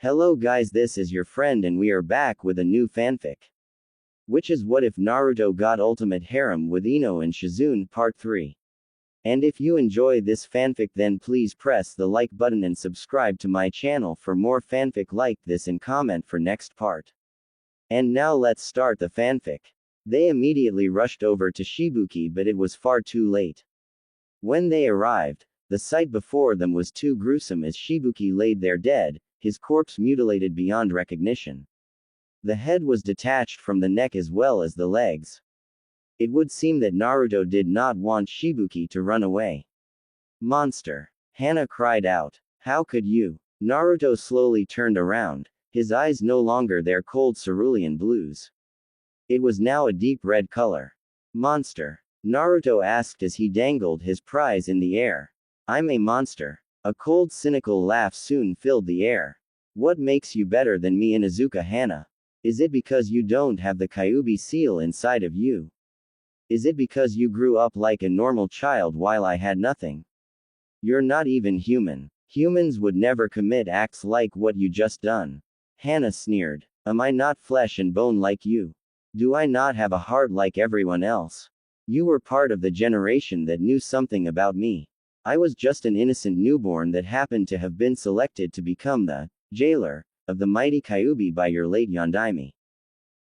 Hello guys, this is your friend and we are back with a new fanfic. Which is What If Naruto Got Ultimate Harem with Ino and Shizune Part 3. And if you enjoy this fanfic then please press the like button and subscribe to my channel for more fanfic like this and comment for next part. And now let's start the fanfic. They immediately rushed over to Shibuki but it was far too late. When they arrived, the sight before them was too gruesome as Shibuki laid there dead, his corpse mutilated beyond recognition. The head was detached from the neck as well as the legs. It would seem that Naruto did not want Shibuki to run away. Monster! Hana cried out. How could you? Naruto slowly turned around, his eyes no longer their cold cerulean blues. It was now a deep red color. Monster! Naruto asked as he dangled his prize in the air. I'm a monster. A cold cynical laugh soon filled the air. What makes you better than me, Inuzuka Hana? Is it because you don't have the Kyuubi seal inside of you? Is it because you grew up like a normal child while I had nothing? You're not even human. Humans would never commit acts like what you just done. Hana sneered. Am I not flesh and bone like you? Do I not have a heart like everyone else? You were part of the generation that knew something about me. I was just an innocent newborn that happened to have been selected to become the jailer of the mighty Kyuubi by your late Yondaime.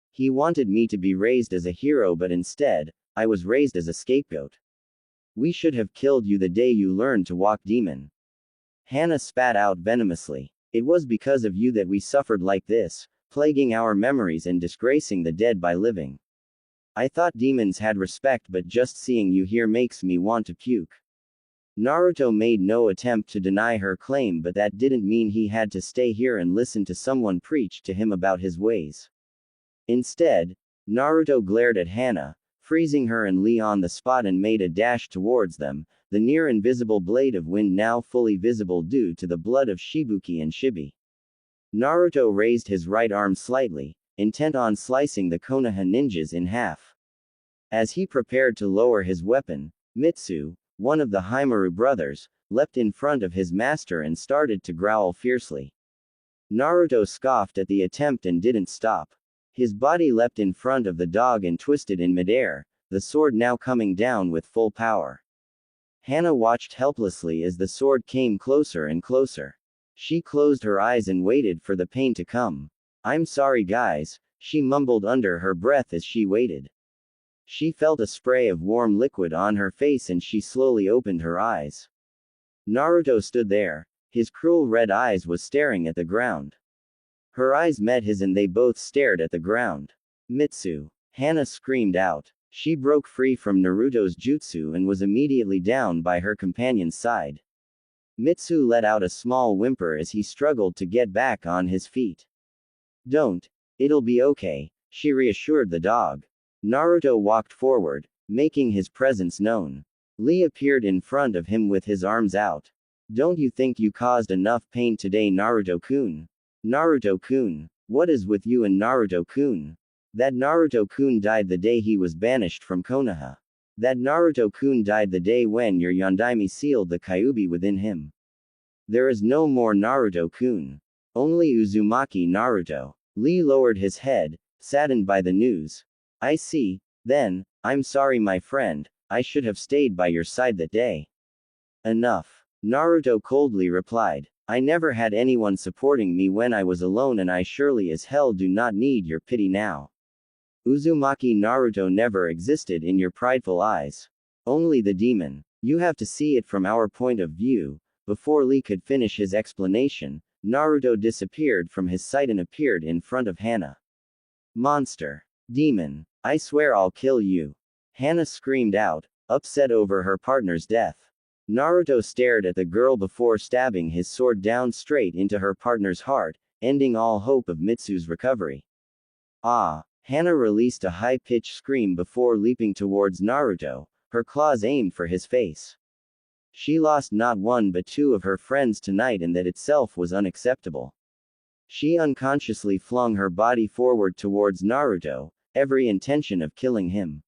He wanted me to be raised as a hero but instead, I was raised as a scapegoat. We should have killed you the day you learned to walk, demon. Hana spat out venomously. It was because of you that we suffered like this, plaguing our memories and disgracing the dead by living. I thought demons had respect but just seeing you here makes me want to puke. Naruto made no attempt to deny her claim but that didn't mean he had to stay here and listen to someone preach to him about his ways. Instead, Naruto glared at Hana, freezing her and Lee on the spot and made a dash towards them, the near-invisible blade of wind now fully visible due to the blood of Shibuki and Shibi. Naruto raised his right arm slightly, intent on slicing the Konoha ninjas in half. As he prepared to lower his weapon, Mitsu, one of the Haimaru brothers, leapt in front of his master and started to growl fiercely. Naruto scoffed at the attempt and didn't stop. His body leapt in front of the dog and twisted in midair, the sword now coming down with full power. Hana watched helplessly as the sword came closer and closer. She closed her eyes and waited for the pain to come. I'm sorry guys, she mumbled under her breath as she waited. She felt a spray of warm liquid on her face and she slowly opened her eyes. Naruto stood there, his cruel red eyes was staring at the ground. Her eyes met his and they both stared at the ground. Mitsu! Hana screamed out. She broke free from Naruto's jutsu and was immediately down by her companion's side. Mitsu let out a small whimper as he struggled to get back on his feet. Don't. It'll be okay, she reassured the dog. Naruto walked forward, making his presence known. Lee appeared in front of him with his arms out. Don't you think you caused enough pain today, Naruto-kun? Naruto-kun, what is with you and Naruto-kun? That Naruto-kun died the day he was banished from Konoha. That Naruto-kun died the day when your Yondaime sealed the Kyuubi within him. There is no more Naruto-kun. Only Uzumaki Naruto. Lee lowered his head, saddened by the news. I see, then, I'm sorry my friend, I should have stayed by your side that day. Enough. Naruto coldly replied. I never had anyone supporting me when I was alone and I surely as hell do not need your pity now. Uzumaki Naruto never existed in your prideful eyes. Only the demon. You have to see it from our point of view. Before Lee could finish his explanation, Naruto disappeared from his sight and appeared in front of Hana. Monster. Demon. I swear I'll kill you. Hana screamed out, upset over her partner's death. Naruto stared at the girl before stabbing his sword down straight into her partner's heart, ending all hope of Mitsu's recovery. Ah! Hana released a high-pitched scream before leaping towards Naruto, her claws aimed for his face. She lost not one but two of her friends tonight and that itself was unacceptable. She unconsciously flung her body forward towards Naruto, every intention of killing him.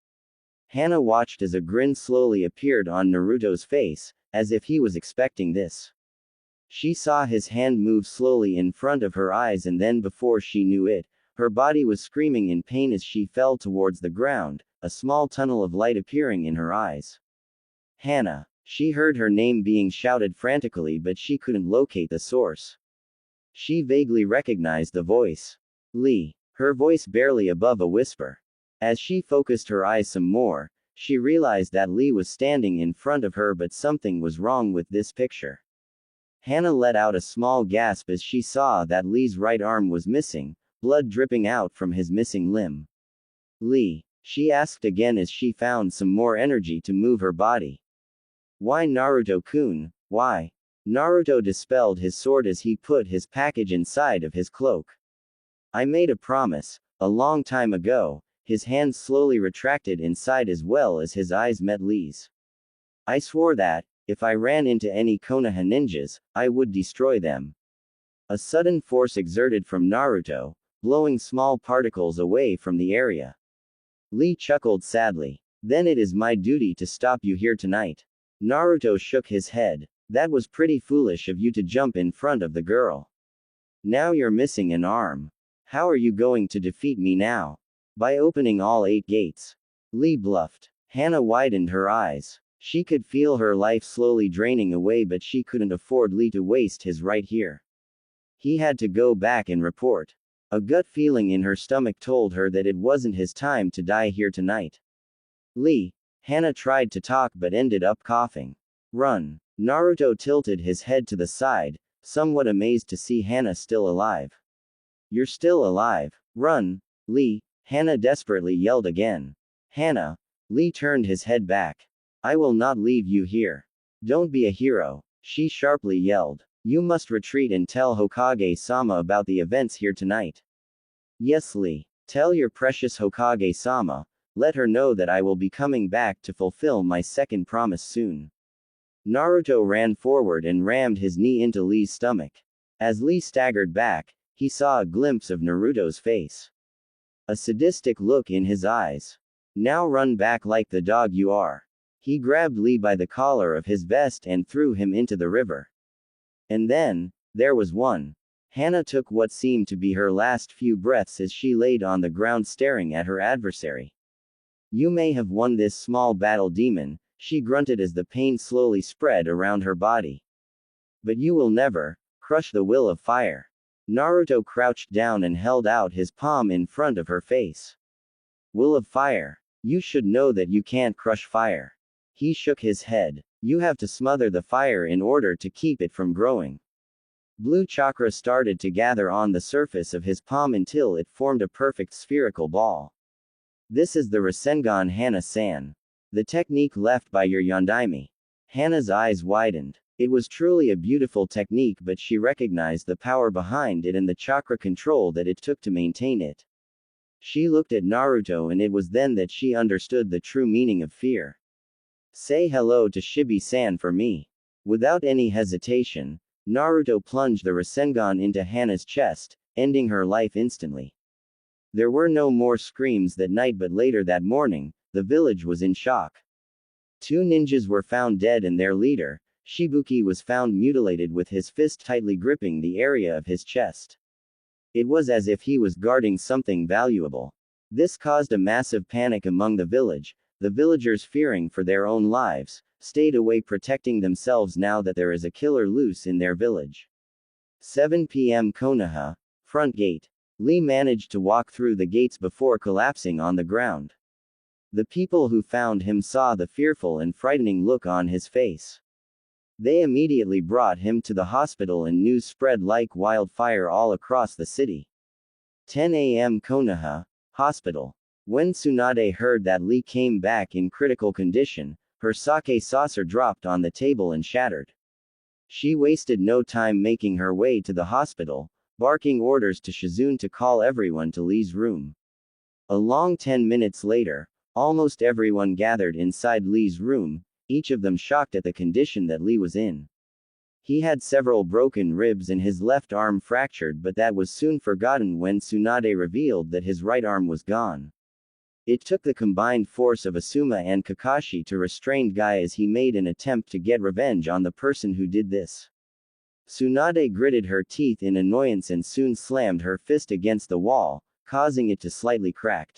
Hana watched as a grin slowly appeared on Naruto's face, as if he was expecting this. She saw his hand move slowly in front of her eyes, and then before she knew it, her body was screaming in pain as she fell towards the ground, a small tunnel of light appearing in her eyes. Hannah. She heard her name being shouted frantically, but she couldn't locate the source. She vaguely recognized the voice. Lee. Her voice barely above a whisper. As she focused her eyes some more, she realized that Lee was standing in front of her, but something was wrong with this picture. Hannah let out a small gasp as she saw that Lee's right arm was missing, blood dripping out from his missing limb. Lee. She asked again as she found some more energy to move her body. Why, Naruto-kun, why? Naruto dispelled his sword as he put his package inside of his cloak. I made a promise, a long time ago. His hands slowly retracted inside as well as his eyes met Lee's. I swore that, if I ran into any Konoha ninjas, I would destroy them. A sudden force exerted from Naruto, blowing small particles away from the area. Lee chuckled sadly. Then it is my duty to stop you here tonight. Naruto shook his head. That was pretty foolish of you to jump in front of the girl. Now you're missing an arm. How are you going to defeat me now? By opening all 8 gates. Lee bluffed. Hannah widened her eyes. She could feel her life slowly draining away, but she couldn't afford Lee to waste his right here. He had to go back and report. A gut feeling in her stomach told her that it wasn't his time to die here tonight. Lee. Hannah tried to talk but ended up coughing. Run. Naruto tilted his head to the side, somewhat amazed to see Hannah still alive. You're still alive. Run. Lee. Hannah desperately yelled again. Hannah. Lee turned his head back. I will not leave you here. Don't be a hero. She sharply yelled. You must retreat and tell Hokage-sama about the events here tonight. Yes, Lee. Tell your precious Hokage-sama. Let her know that I will be coming back to fulfill my second promise soon. Naruto ran forward and rammed his knee into Lee's stomach. As Lee staggered back, he saw a glimpse of Naruto's face. A sadistic look in his eyes. Now run back like the dog you are. He grabbed Lee by the collar of his vest and threw him into the river. And then, there was one. Hannah took what seemed to be her last few breaths as she laid on the ground staring at her adversary. You may have won this small battle, demon, she grunted as the pain slowly spread around her body. But you will never crush the will of fire. Naruto crouched down and held out his palm in front of her face. Will of fire. You should know that you can't crush fire. He shook his head. You have to smother the fire in order to keep it from growing. Blue chakra started to gather on the surface of his palm until it formed a perfect spherical ball. This is the Rasengan, Hannah-san. The technique left by your Yondaime. Hannah's eyes widened. It was truly a beautiful technique, but she recognized the power behind it and the chakra control that it took to maintain it. She looked at Naruto, and it was then that she understood the true meaning of fear. Say hello to Shibi-san for me. Without any hesitation, Naruto plunged the Rasengan into Hannah's chest, ending her life instantly. There were no more screams that night, but later that morning, the village was in shock. 2 ninjas were found dead and their leader, Shibuki, was found mutilated with his fist tightly gripping the area of his chest. It was as if he was guarding something valuable. This caused a massive panic among the village. The villagers, fearing for their own lives, stayed away, protecting themselves now that there is a killer loose in their village. 7 p.m. Konoha. Front gate. Lee managed to walk through the gates before collapsing on the ground. The people who found him saw the fearful and frightening look on his face. They immediately brought him to the hospital, and news spread like wildfire all across the city. 10 a.m. Konoha. Hospital. When Tsunade heard that Lee came back in critical condition, her sake saucer dropped on the table and shattered. She wasted no time making her way to the hospital, barking orders to Shizune to call everyone to Lee's room. A long 10 minutes later, almost everyone gathered inside Lee's room, each of them shocked at the condition that Lee was in. He had several broken ribs and his left arm fractured, but that was soon forgotten when Tsunade revealed that his right arm was gone. It took the combined force of Asuma and Kakashi to restrain Guy as he made an attempt to get revenge on the person who did this. Tsunade gritted her teeth in annoyance and soon slammed her fist against the wall, causing it to slightly crack.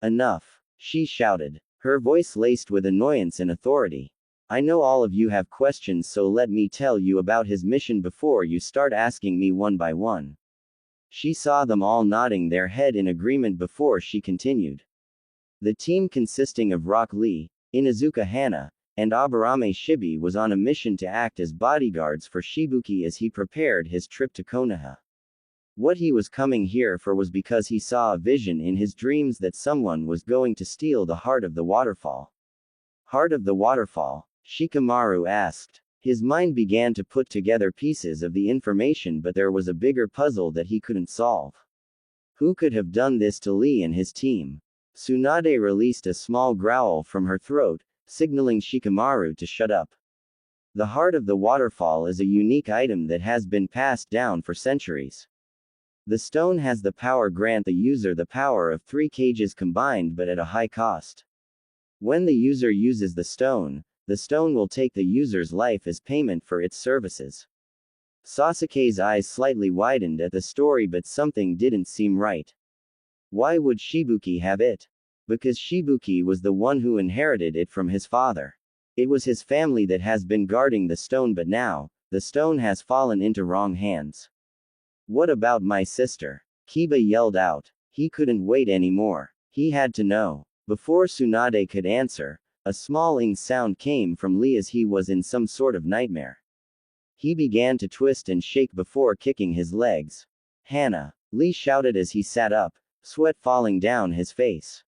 Enough! She shouted, her voice laced with annoyance and authority. I know all of you have questions, so let me tell you about his mission before you start asking me one by one. She saw them all nodding their head in agreement before she continued. The team consisting of Rock Lee, Inuzuka Hana, and Aburame Shibi was on a mission to act as bodyguards for Shibuki as he prepared his trip to Konoha. What he was coming here for was because he saw a vision in his dreams that someone was going to steal the heart of the waterfall. Heart of the waterfall? Shikamaru asked. His mind began to put together pieces of the information, but there was a bigger puzzle that he couldn't solve. Who could have done this to Lee and his team? Tsunade released a small growl from her throat, signaling Shikamaru to shut up. The heart of the waterfall is a unique item that has been passed down for centuries. The stone has the power grant the user the power of 3 cages combined, but at a high cost. When the user uses the stone will take the user's life as payment for its services. Sasuke's eyes slightly widened at the story, but something didn't seem right. Why would Shibuki have it? Because Shibuki was the one who inherited it from his father. It was his family that has been guarding the stone, but now, the stone has fallen into wrong hands. What about my sister? Kiba yelled out. He couldn't wait anymore. He had to know. Before Tsunade could answer, a small ing sound came from Lee as he was in some sort of nightmare. He began to twist and shake before kicking his legs. Hana! Lee shouted as he sat up, sweat falling down his face.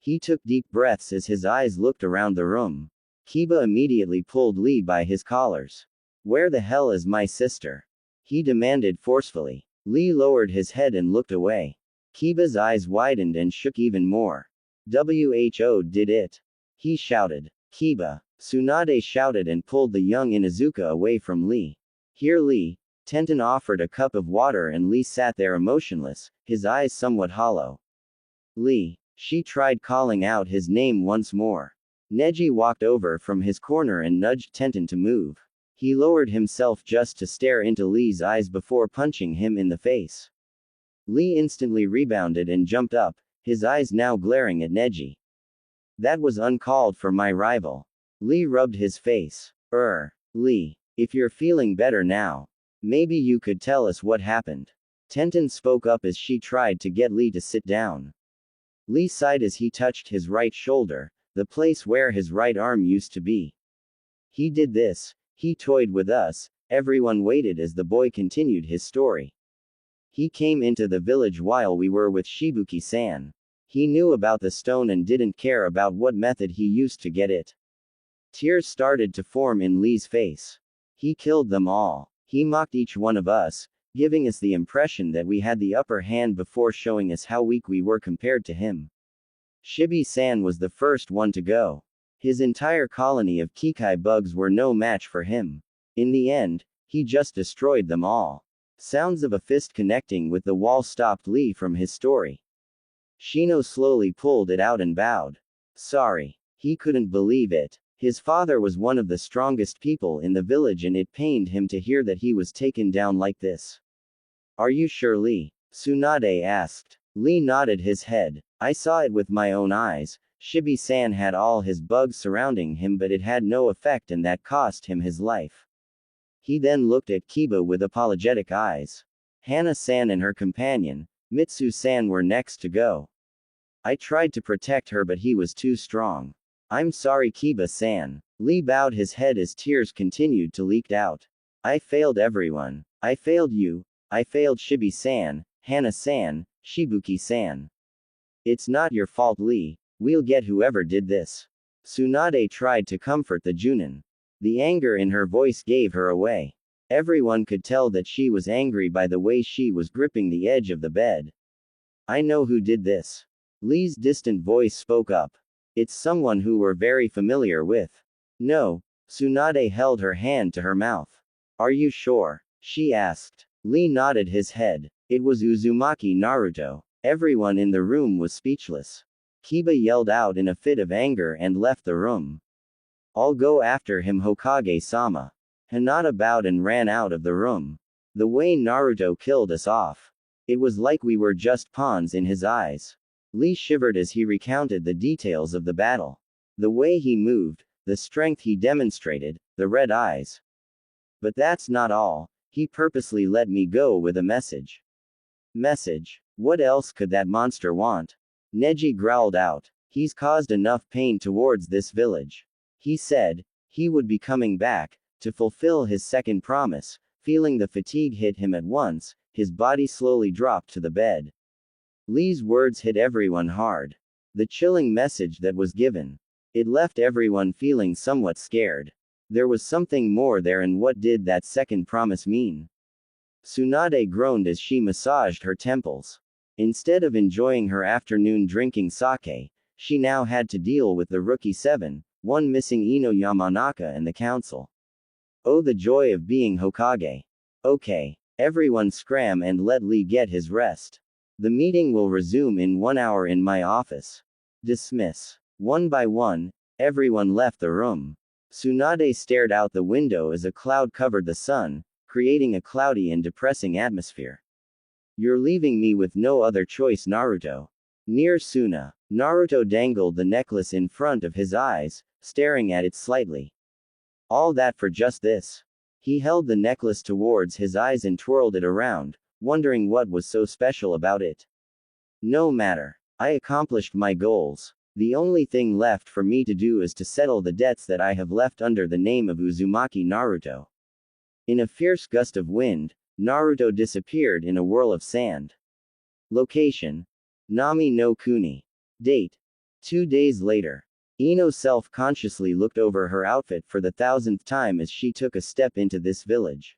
He took deep breaths as his eyes looked around the room. Kiba immediately pulled Lee by his collars. Where the hell is my sister? He demanded forcefully. Lee lowered his head and looked away. Kiba's eyes widened and shook even more. "Who did it?" he shouted. "Kiba!" Tsunade shouted and pulled the young Inuzuka away from Lee. "Here, Lee." Tenten offered a cup of water and Lee sat there emotionless, his eyes somewhat hollow. "Lee." She tried calling out his name once more. Neji walked over from his corner and nudged Tenten to move. He lowered himself just to stare into Lee's eyes before punching him in the face. Lee instantly rebounded and jumped up, his eyes now glaring at Neji. "That was uncalled for, my rival." Lee rubbed his face. Lee, if you're feeling better now, maybe you could tell us what happened." Tenten spoke up as she tried to get Lee to sit down. Lee sighed as he touched his right shoulder, the place where his right arm used to be. "He did this. He toyed with us." Everyone waited as the boy continued his story. "He came into the village while we were with Shibuki-san. He knew about the stone and didn't care about what method he used to get it." Tears started to form in Lee's face. "He killed them all. He mocked each one of us, giving us the impression that we had the upper hand before showing us how weak we were compared to him. Shibi-san was the first one to go. His entire colony of Kikai bugs were no match for him. In the end, he just destroyed them all." Sounds of a fist connecting with the wall stopped Lee from his story. Shino slowly pulled it out and bowed. Sorry. He couldn't believe it. His father was one of the strongest people in the village and it pained him to hear that he was taken down like this. "Are you sure, Lee?" Tsunade asked. Lee nodded his head. "I saw it with my own eyes. Shibi-san had all his bugs surrounding him, but it had no effect and that cost him his life." He then looked at Kiba with apologetic eyes. Hana-san and her companion, Mitsu-san, were next to go. "I tried to protect her, but he was too strong. I'm sorry, Kiba-san." Lee bowed his head as tears continued to leak out. "I failed everyone. I failed you. I failed Shibi-san, Hana-san, Shibuki-san. It's not your fault, Lee. We'll get whoever did this." Tsunade tried to comfort the Junin. The anger in her voice gave her away. Everyone could tell that she was angry by the way she was gripping the edge of the bed. "I know who did this." Lee's distant voice spoke up. "It's someone who we're very familiar with." "No." Tsunade held her hand to her mouth. "Are you sure?" she asked. Lee nodded his head. It was Uzumaki Naruto. Everyone in the room was speechless. Kiba yelled out in a fit of anger and left the room. "I'll go after him, Hokage-sama." Hinata bowed and ran out of the room. The way Naruto killed us off. It was like we were just pawns in his eyes. Lee shivered as he recounted the details of the battle. The way he moved, the strength he demonstrated, the red eyes. But that's not all. He purposely let me go with a message. Message? What else could that monster want? Neji growled out. He's caused enough pain towards this village. He said he would be coming back to fulfill his second promise. Feeling the fatigue hit him at once, his body slowly dropped to the bed. Lee's words hit everyone hard. The chilling message that was given. It left everyone feeling somewhat scared. There was something more there, and what did that second promise mean? Tsunade groaned as she massaged her temples. Instead of enjoying her afternoon drinking sake, she now had to deal with the Rookie 7, one missing Ino Yamanaka and the council. Oh, the joy of being Hokage. Okay. Everyone scram and let Lee get his rest. The meeting will resume in 1 hour in my office. Dismiss. One by one, everyone left the room. Tsunade stared out the window as a cloud covered the sun, creating a cloudy and depressing atmosphere. You're leaving me with no other choice, Naruto. Near Suna, Naruto dangled the necklace in front of his eyes, staring at it slightly. All that for just this. He held the necklace towards his eyes and twirled it around, wondering what was so special about it. No matter. I accomplished my goals. The only thing left for me to do is to settle the debts that I have left under the name of Uzumaki Naruto. In a fierce gust of wind, Naruto disappeared in a whirl of sand. Location: Nami no Kuni. Date: 2 days later. Ino self-consciously looked over her outfit for the 1000th time as she took a step into this village.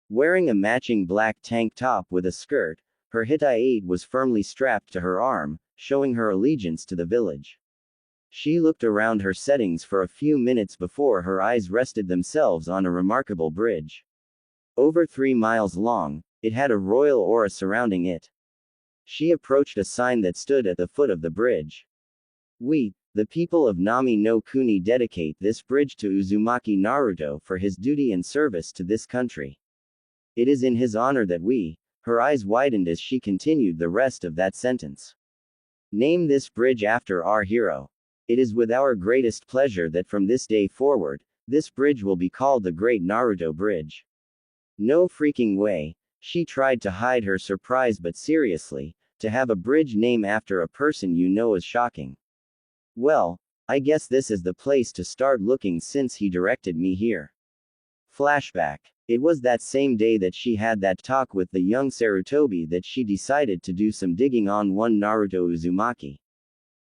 Wearing a matching black tank top with a skirt, her Hitai-8 was firmly strapped to her arm, showing her allegiance to the village. She looked around her settings for a few minutes before her eyes rested themselves on a remarkable bridge. Over 3 miles long, it had a royal aura surrounding it. She approached a sign that stood at the foot of the bridge. We, the people of Nami no Kuni, dedicate this bridge to Uzumaki Naruto for his duty and service to this country. It is in his honor that we. Her eyes widened as she continued the rest of that sentence. Name this bridge after our hero. It is with our greatest pleasure that from this day forward, this bridge will be called the Great Naruto Bridge. No freaking way. She tried to hide her surprise, but seriously, to have a bridge name after a person you know is shocking. Well, I guess this is the place to start looking since he directed me here. Flashback. It was that same day that she had that talk with the young Sarutobi that she decided to do some digging on one Naruto Uzumaki.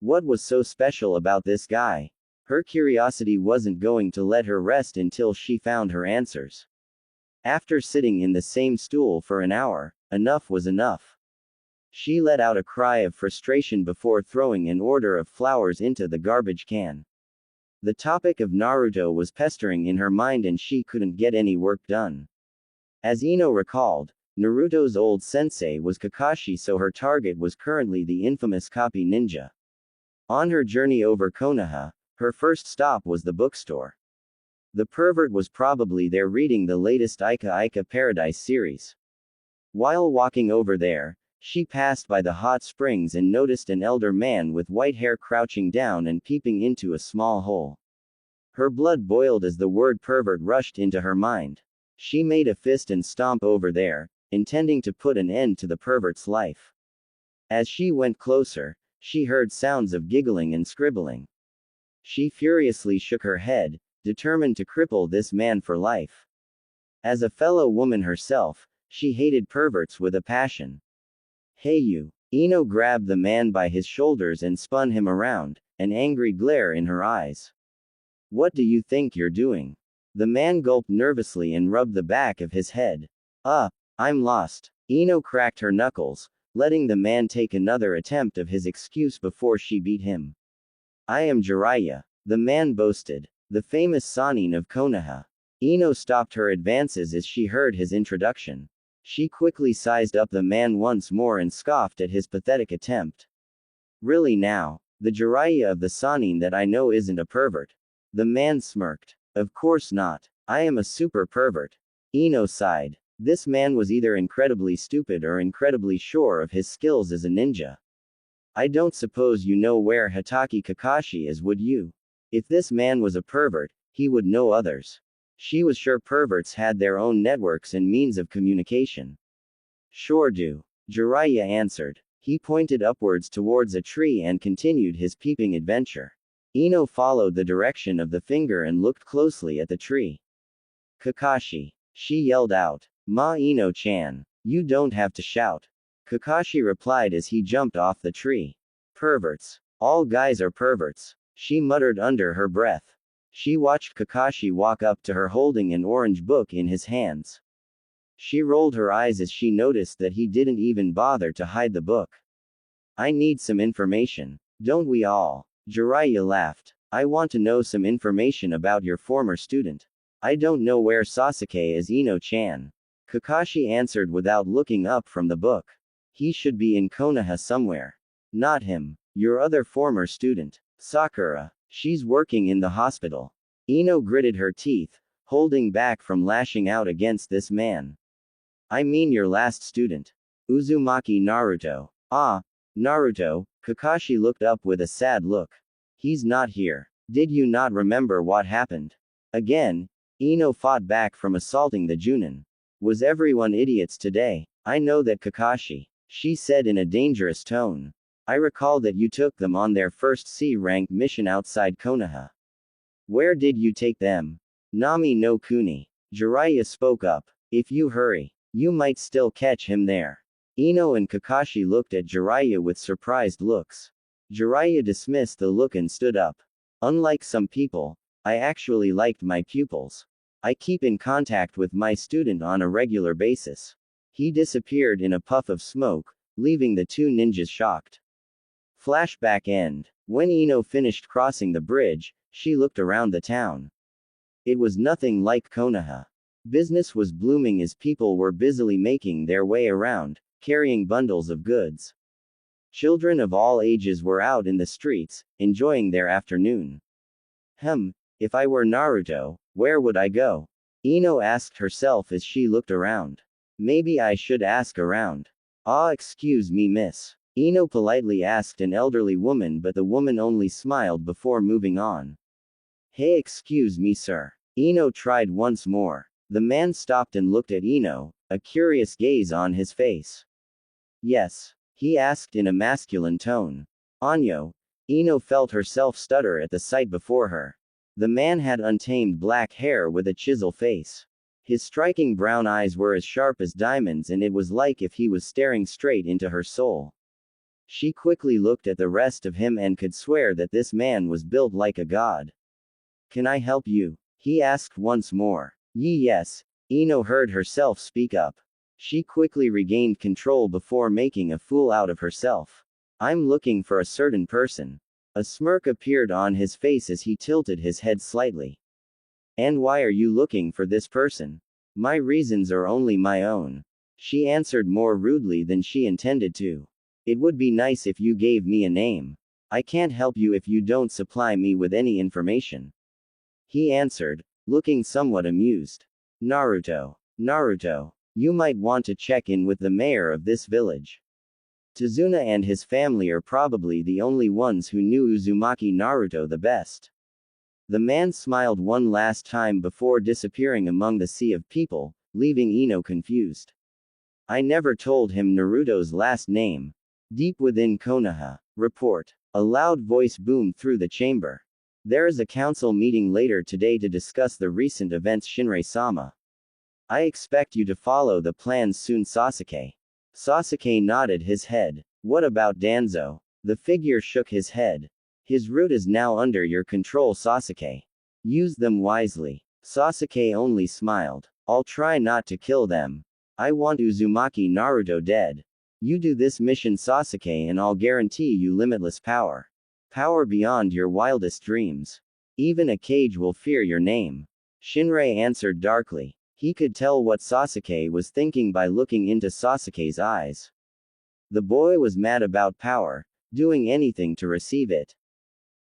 What was so special about this guy? Her curiosity wasn't going to let her rest until she found her answers. After sitting in the same stool for an hour, enough was enough. She let out a cry of frustration before throwing an order of flowers into the garbage can. The topic of Naruto was pestering in her mind and she couldn't get any work done. As Ino recalled, Naruto's old sensei was Kakashi, so her target was currently the infamous copy ninja. On her journey over Konoha, her first stop was the bookstore. The pervert was probably there reading the latest Ika Ika Paradise series. While walking over there, she passed by the hot springs and noticed an elder man with white hair crouching down and peeping into a small hole. Her blood boiled as the word pervert rushed into her mind. She made a fist and stomp over there, intending to put an end to the pervert's life. As she went closer, she heard sounds of giggling and scribbling. She furiously shook her head, determined to cripple this man for life. As a fellow woman herself, she hated perverts with a passion. Hey you! Ino grabbed the man by his shoulders and spun him around, an angry glare in her eyes. What do you think you're doing? The man gulped nervously and rubbed the back of his head. I'm lost. Ino cracked her knuckles, letting the man take another attempt of his excuse before she beat him. I am Jiraiya, the man boasted, the famous Sannin of Konoha. Ino stopped her advances as she heard his introduction. She quickly sized up the man once more and scoffed at his pathetic attempt. Really now? The Jiraiya of the Sannin that I know isn't a pervert? The man smirked. Of course not. I am a super pervert. Ino sighed. This man was either incredibly stupid or incredibly sure of his skills as a ninja. I don't suppose you know where Hitaki Kakashi is, would you? If this man was a pervert, he would know others. She was sure perverts had their own networks and means of communication. Sure do. Jiraiya answered. He pointed upwards towards a tree and continued his peeping adventure. Ino followed the direction of the finger and looked closely at the tree. Kakashi. She yelled out. Ma Ino-chan. You don't have to shout. Kakashi replied as he jumped off the tree. Perverts. All guys are perverts. She muttered under her breath. She watched Kakashi walk up to her holding an orange book in his hands. She rolled her eyes as she noticed that he didn't even bother to hide the book. I need some information. Don't we all? Jiraiya laughed. I want to know some information about your former student. I don't know where Sasuke is, Ino-chan. Kakashi answered without looking up from the book. He should be in Konoha somewhere. Not him. Your other former student. Sakura. She's working in the hospital. Ino gritted her teeth, holding back from lashing out against this man. I mean your last student. Uzumaki Naruto. Ah, Naruto. Kakashi looked up with a sad look. He's not here. Did you not remember what happened? Again, Ino fought back from assaulting the Junin. Was everyone idiots today? I know that, Kakashi. She said in a dangerous tone. I recall that you took them on their first C-rank mission outside Konoha. Where did you take them? Nami no Kuni. Jiraiya spoke up. If you hurry, you might still catch him there. Ino and Kakashi looked at Jiraiya with surprised looks. Jiraiya dismissed the look and stood up. Unlike some people, I actually liked my pupils. I keep in contact with my student on a regular basis. He disappeared in a puff of smoke, leaving the two ninjas shocked. Flashback end. When Ino finished crossing the bridge, she looked around the town. It was nothing like Konoha. Business was blooming as people were busily making their way around, carrying bundles of goods. Children of all ages were out in the streets, enjoying their afternoon. If I were Naruto, where would I go? Ino asked herself as she looked around. Maybe I should ask around. Ah, excuse me, miss. Ino politely asked an elderly woman, but the woman only smiled before moving on. Hey, excuse me, sir. Ino tried once more. The man stopped and looked at Ino, a curious gaze on his face. Yes? He asked in a masculine tone. Anyo. Ino felt herself stutter at the sight before her. The man had untamed black hair with a chisel face. His striking brown eyes were as sharp as diamonds, and it was like if he was staring straight into her soul. She quickly looked at the rest of him and could swear that this man was built like a god. Can I help you? He asked once more. Yes. Ino heard herself speak up. She quickly regained control before making a fool out of herself. I'm looking for a certain person. A smirk appeared on his face as he tilted his head slightly. And why are you looking for this person? My reasons are only my own. She answered more rudely than she intended to. It would be nice if you gave me a name. I can't help you if you don't supply me with any information. He answered, looking somewhat amused. Naruto. Naruto. You might want to check in with the mayor of this village. Tazuna and his family are probably the only ones who knew Uzumaki Naruto the best. The man smiled one last time before disappearing among the sea of people, leaving Ino confused. I never told him Naruto's last name. Deep within Konoha. Report. A loud voice boomed through the chamber. There is a council meeting later today to discuss the recent events, Shinrei-sama. I expect you to follow the plans soon, Sasuke. Sasuke nodded his head. What about Danzo? The figure shook his head. His route is now under your control, Sasuke. Use them wisely. Sasuke only smiled. I'll try not to kill them. I want Uzumaki Naruto dead. You do this mission, Sasuke, and I'll guarantee you limitless power. Power beyond your wildest dreams. Even a cage will fear your name. Shinrei answered darkly. He could tell what Sasuke was thinking by looking into Sasuke's eyes. The boy was mad about power, doing anything to receive it.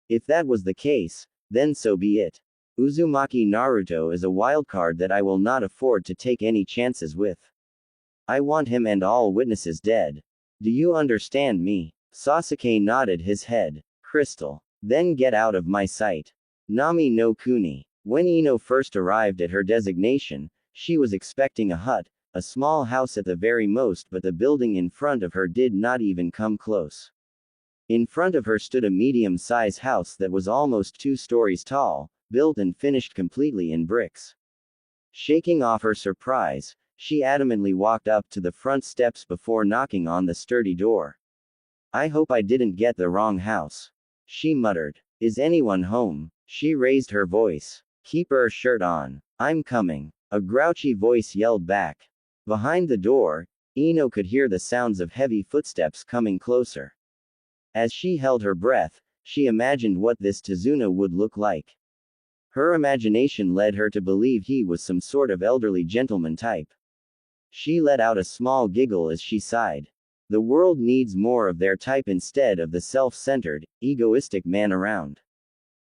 If that was the case, then so be it. Uzumaki Naruto is a wildcard that I will not afford to take any chances with. I want him and all witnesses dead. Do you understand me? Sasuke nodded his head. Crystal. Then get out of my sight. Nami no Kuni. When Ino first arrived at her designation, she was expecting a hut, a small house at the very most, but the building in front of her did not even come close. In front of her stood a medium-sized house that was almost 2 stories tall, built and finished completely in bricks. Shaking off her surprise, she adamantly walked up to the front steps before knocking on the sturdy door. I hope I didn't get the wrong house, she muttered. Is anyone home? She raised her voice. Keep her shirt on. I'm coming. A grouchy voice yelled back. Behind the door, Ino could hear the sounds of heavy footsteps coming closer. As she held her breath, she imagined what this Tazuna would look like. Her imagination led her to believe he was some sort of elderly gentleman type. She let out a small giggle as she sighed. The world needs more of their type instead of the self-centered, egoistic man around.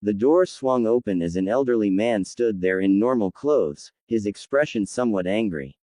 The door swung open as an elderly man stood there in normal clothes, his expression somewhat angry.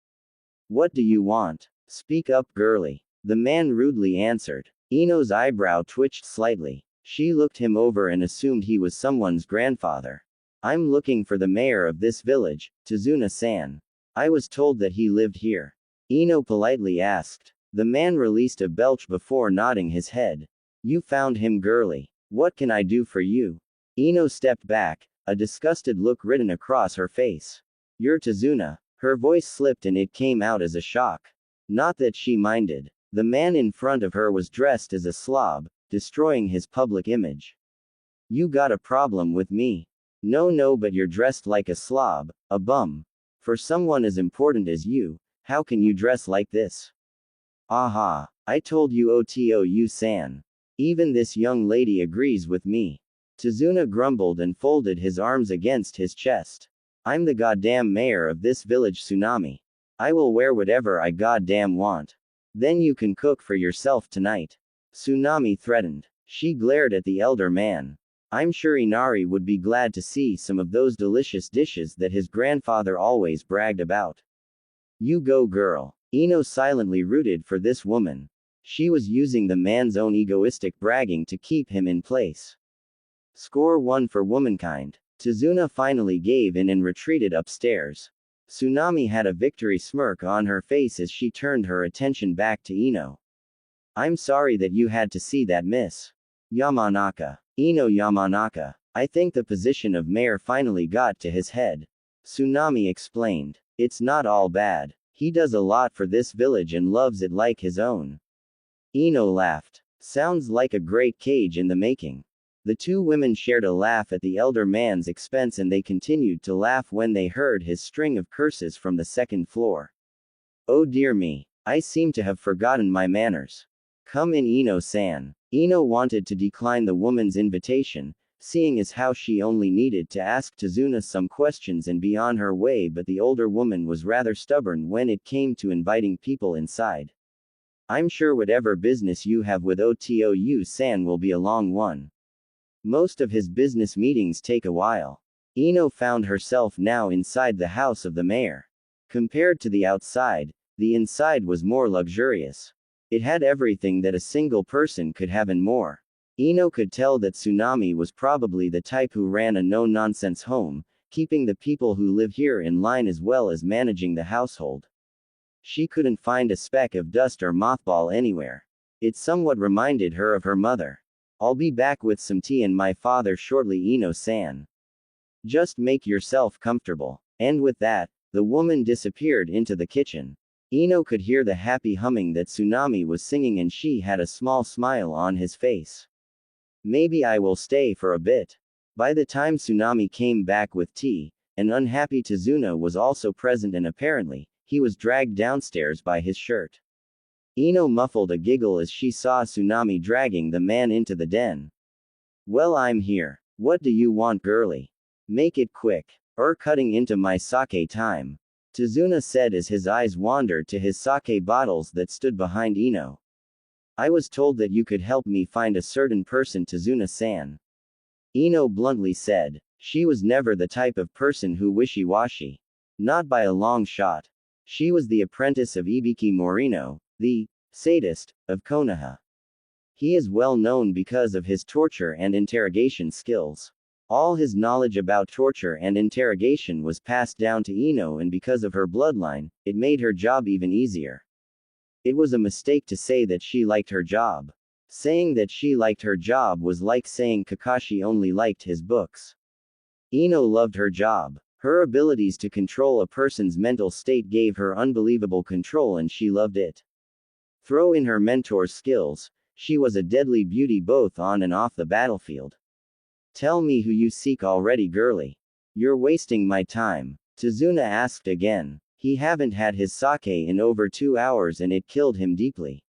What do you want? Speak up, girlie. The man rudely answered. Ino's eyebrow twitched slightly. She looked him over and assumed he was someone's grandfather. I'm looking for the mayor of this village, Tazuna-san. I was told that he lived here. Ino politely asked. The man released a belch before nodding his head. You found him, girlie. What can I do for you? Ino stepped back, a disgusted look written across her face. You're Tazuna. Her voice slipped and it came out as a shock. Not that she minded. The man in front of her was dressed as a slob, destroying his public image. You got a problem with me? No, but you're dressed like a slob, a bum. For someone as important as you, how can you dress like this? Aha, I told you Otou-san. Even this young lady agrees with me. Tazuna grumbled and folded his arms against his chest. I'm the goddamn mayor of this village, Tsunami. I will wear whatever I goddamn want. Then you can cook for yourself tonight. Tsunami threatened. She glared at the elder man. I'm sure Inari would be glad to see some of those delicious dishes that his grandfather always bragged about. You go, girl. Ino silently rooted for this woman. She was using the man's own egoistic bragging to keep him in place. Score 1 for womankind. Tazuna finally gave in and retreated upstairs. Tsunami had a victory smirk on her face as she turned her attention back to Ino. I'm sorry that you had to see that, Miss Yamanaka. Ino Yamanaka. I think the position of mayor finally got to his head. Tsunami explained. It's not all bad. He does a lot for this village and loves it like his own. Ino laughed. Sounds like a great cage in the making. The two women shared a laugh at the elder man's expense and they continued to laugh when they heard his string of curses from the second floor. Oh dear me. I seem to have forgotten my manners. Come in, Ino-san. Ino wanted to decline the woman's invitation, seeing as how she only needed to ask Tazuna some questions and be on her way, but the older woman was rather stubborn when it came to inviting people inside. I'm sure whatever business you have with Otou-san will be a long one. Most of his business meetings take a while. Ino found herself now inside the house of the mayor. Compared to the outside, the inside was more luxurious. It had everything that a single person could have and more. Ino could tell that Tsunami was probably the type who ran a no-nonsense home, keeping the people who live here in line as well as managing the household. She couldn't find a speck of dust or mothball anywhere. It somewhat reminded her of her mother. I'll be back with some tea and my father shortly, Ino-san. Just make yourself comfortable. And with that, the woman disappeared into the kitchen. Ino could hear the happy humming that Tsunami was singing and she had a small smile on his face. Maybe I will stay for a bit. By the time Tsunami came back with tea, an unhappy Tazuna was also present and apparently, he was dragged downstairs by his shirt. Ino muffled a giggle as she saw Tsunami dragging the man into the den. Well, I'm here. What do you want, girlie? Make it quick. Or cutting into my sake time. Tazuna said as his eyes wandered to his sake bottles that stood behind Ino. I was told that you could help me find a certain person, Tazuna-san. Ino bluntly said. She was never the type of person who wishy-washy. Not by a long shot. She was the apprentice of Ibiki Morino, the sadist of Konoha. He is well known because of his torture and interrogation skills. All his knowledge about torture and interrogation was passed down to Ino, and because of her bloodline, it made her job even easier. It was a mistake to say that she liked her job. Saying that she liked her job was like saying Kakashi only liked his books. Ino loved her job. Her abilities to control a person's mental state gave her unbelievable control, and she loved it. Throw in her mentor's skills, she was a deadly beauty both on and off the battlefield. Tell me who you seek already, girlie. You're wasting my time. Tazuna asked again. He haven't had his sake in over 2 hours and it killed him deeply.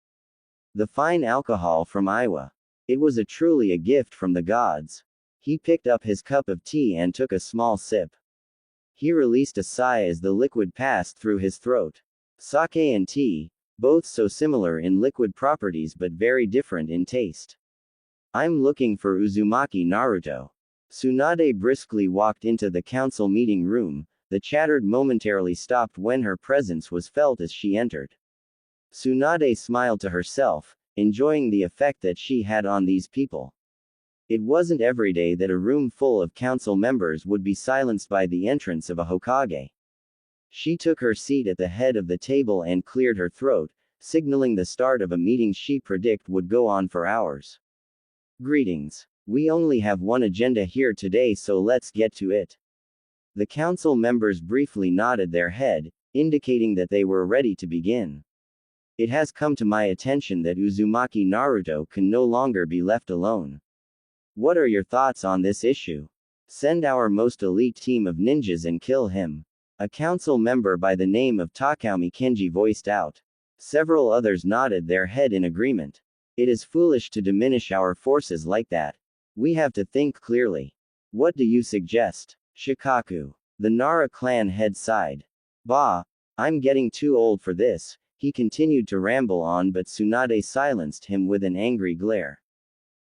The fine alcohol from Iwa. It was truly a gift from the gods. He picked up his cup of tea and took a small sip. He released a sigh as the liquid passed through his throat. Sake and tea, both so similar in liquid properties but very different in taste. I'm looking for Uzumaki Naruto. Tsunade briskly walked into the council meeting room. The chatter momentarily stopped when her presence was felt as she entered. Tsunade smiled to herself, enjoying the effect that she had on these people. It wasn't every day that a room full of council members would be silenced by the entrance of a Hokage. She took her seat at the head of the table and cleared her throat, signaling the start of a meeting she predicted would go on for hours. Greetings. We only have one agenda here today, so let's get to it. The council members briefly nodded their head, indicating that they were ready to begin. It has come to my attention that Uzumaki Naruto can no longer be left alone. What are your thoughts on this issue? Send our most elite team of ninjas and kill him. A council member by the name of Takaumi Kenji voiced out. Several others nodded their head in agreement. It is foolish to diminish our forces like that. We have to think clearly. What do you suggest? Shikaku. The Nara clan head sighed. Bah, I'm getting too old for this, he continued to ramble on, but Tsunade silenced him with an angry glare.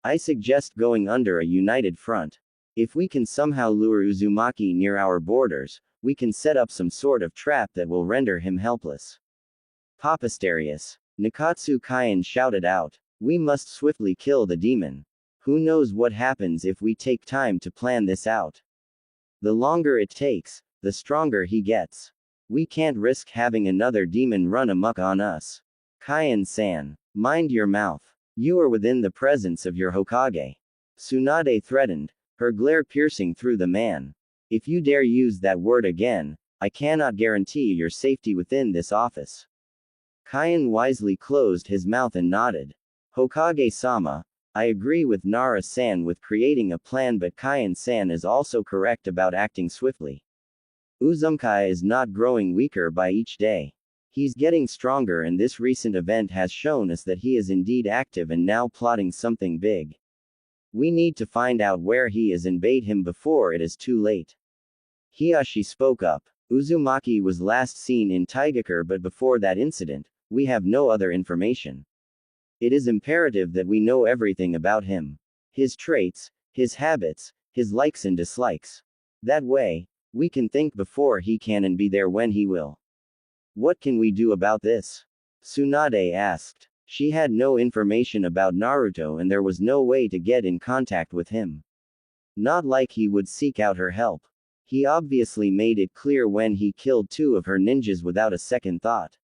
I suggest going under a united front. If we can somehow lure Uzumaki near our borders, we can set up some sort of trap that will render him helpless. Papisterius. Nikatsu Kaien shouted out. We must swiftly kill the demon. Who knows what happens if we take time to plan this out? The longer it takes, the stronger he gets. We can't risk having another demon run amok on us. Kaien-san, mind your mouth. You are within the presence of your Hokage. Tsunade threatened, her glare piercing through the man. If you dare use that word again, I cannot guarantee your safety within this office. Kaien wisely closed his mouth and nodded. Hokage-sama, I agree with Nara-san with creating a plan, but Kaien-san is also correct about acting swiftly. Uzumaki is not growing weaker by each day. He's getting stronger, and this recent event has shown us that he is indeed active and now plotting something big. We need to find out where he is and bait him before it is too late. Hiyashi spoke up. Uzumaki was last seen in Taigakure, but before that incident, we have no other information. It is imperative that we know everything about him. His traits, his habits, his likes and dislikes. That way, we can think before he can and be there when he will. What can we do about this? Tsunade asked. She had no information about Naruto and there was no way to get in contact with him. Not like he would seek out her help. He obviously made it clear when he killed 2 of her ninjas without a second thought.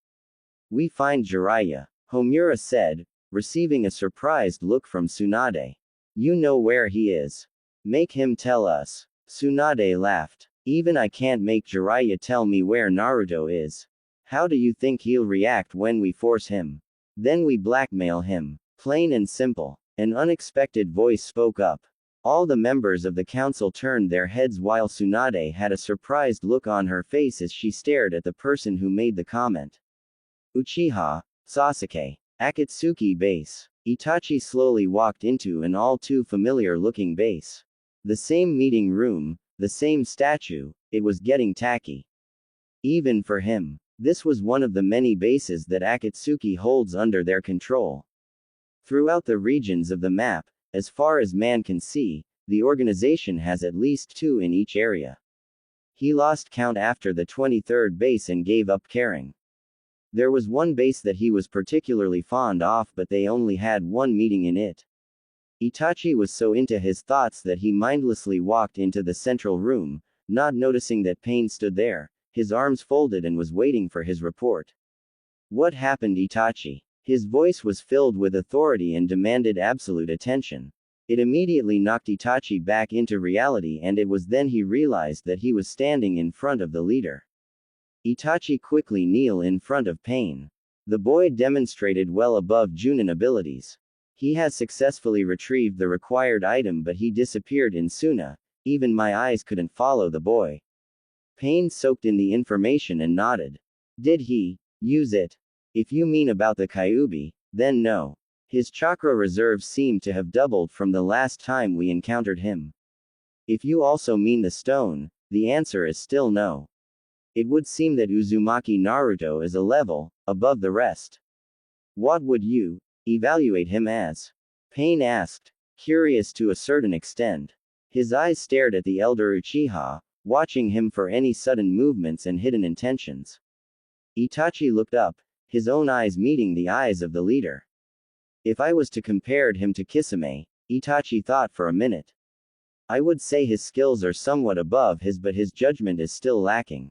We find Jiraiya, Homura said, receiving a surprised look from Tsunade. You know where he is. Make him tell us. Tsunade laughed. Even I can't make Jiraiya tell me where Naruto is. How do you think he'll react when we force him? Then we blackmail him. Plain and simple. An unexpected voice spoke up. All the members of the council turned their heads while Tsunade had a surprised look on her face as she stared at the person who made the comment. Uchiha, Sasuke. Akatsuki base. Itachi slowly walked into an all too familiar looking base. The same meeting room, the same statue, it was getting tacky. Even for him. This was one of the many bases that Akatsuki holds under their control. Throughout the regions of the map, as far as man can see, the organization has at least 2 in each area. He lost count after the 23rd base and gave up caring. There was one base that he was particularly fond of, but they only had one meeting in it. Itachi was so into his thoughts that he mindlessly walked into the central room, not noticing that Pain stood there, his arms folded, and was waiting for his report. What happened, Itachi? His voice was filled with authority and demanded absolute attention. It immediately knocked Itachi back into reality, and it was then he realized that he was standing in front of the leader. Itachi quickly kneeled in front of Pain. The boy demonstrated well above Junin abilities. He has successfully retrieved the required item, but he disappeared in Suna. Even my eyes couldn't follow the boy. Pain soaked in the information and nodded. Did he use it? If you mean about the Kyuubi, then no. His chakra reserves seem to have doubled from the last time we encountered him. If you also mean the stone, the answer is still no. It would seem that Uzumaki Naruto is a level above the rest. What would you evaluate him as? Pain asked, curious to a certain extent. His eyes stared at the elder Uchiha, watching him for any sudden movements and hidden intentions. Itachi looked up, his own eyes meeting the eyes of the leader. If I was to compare him to Kisame, Itachi thought for a minute. I would say his skills are somewhat above his, but his judgment is still lacking.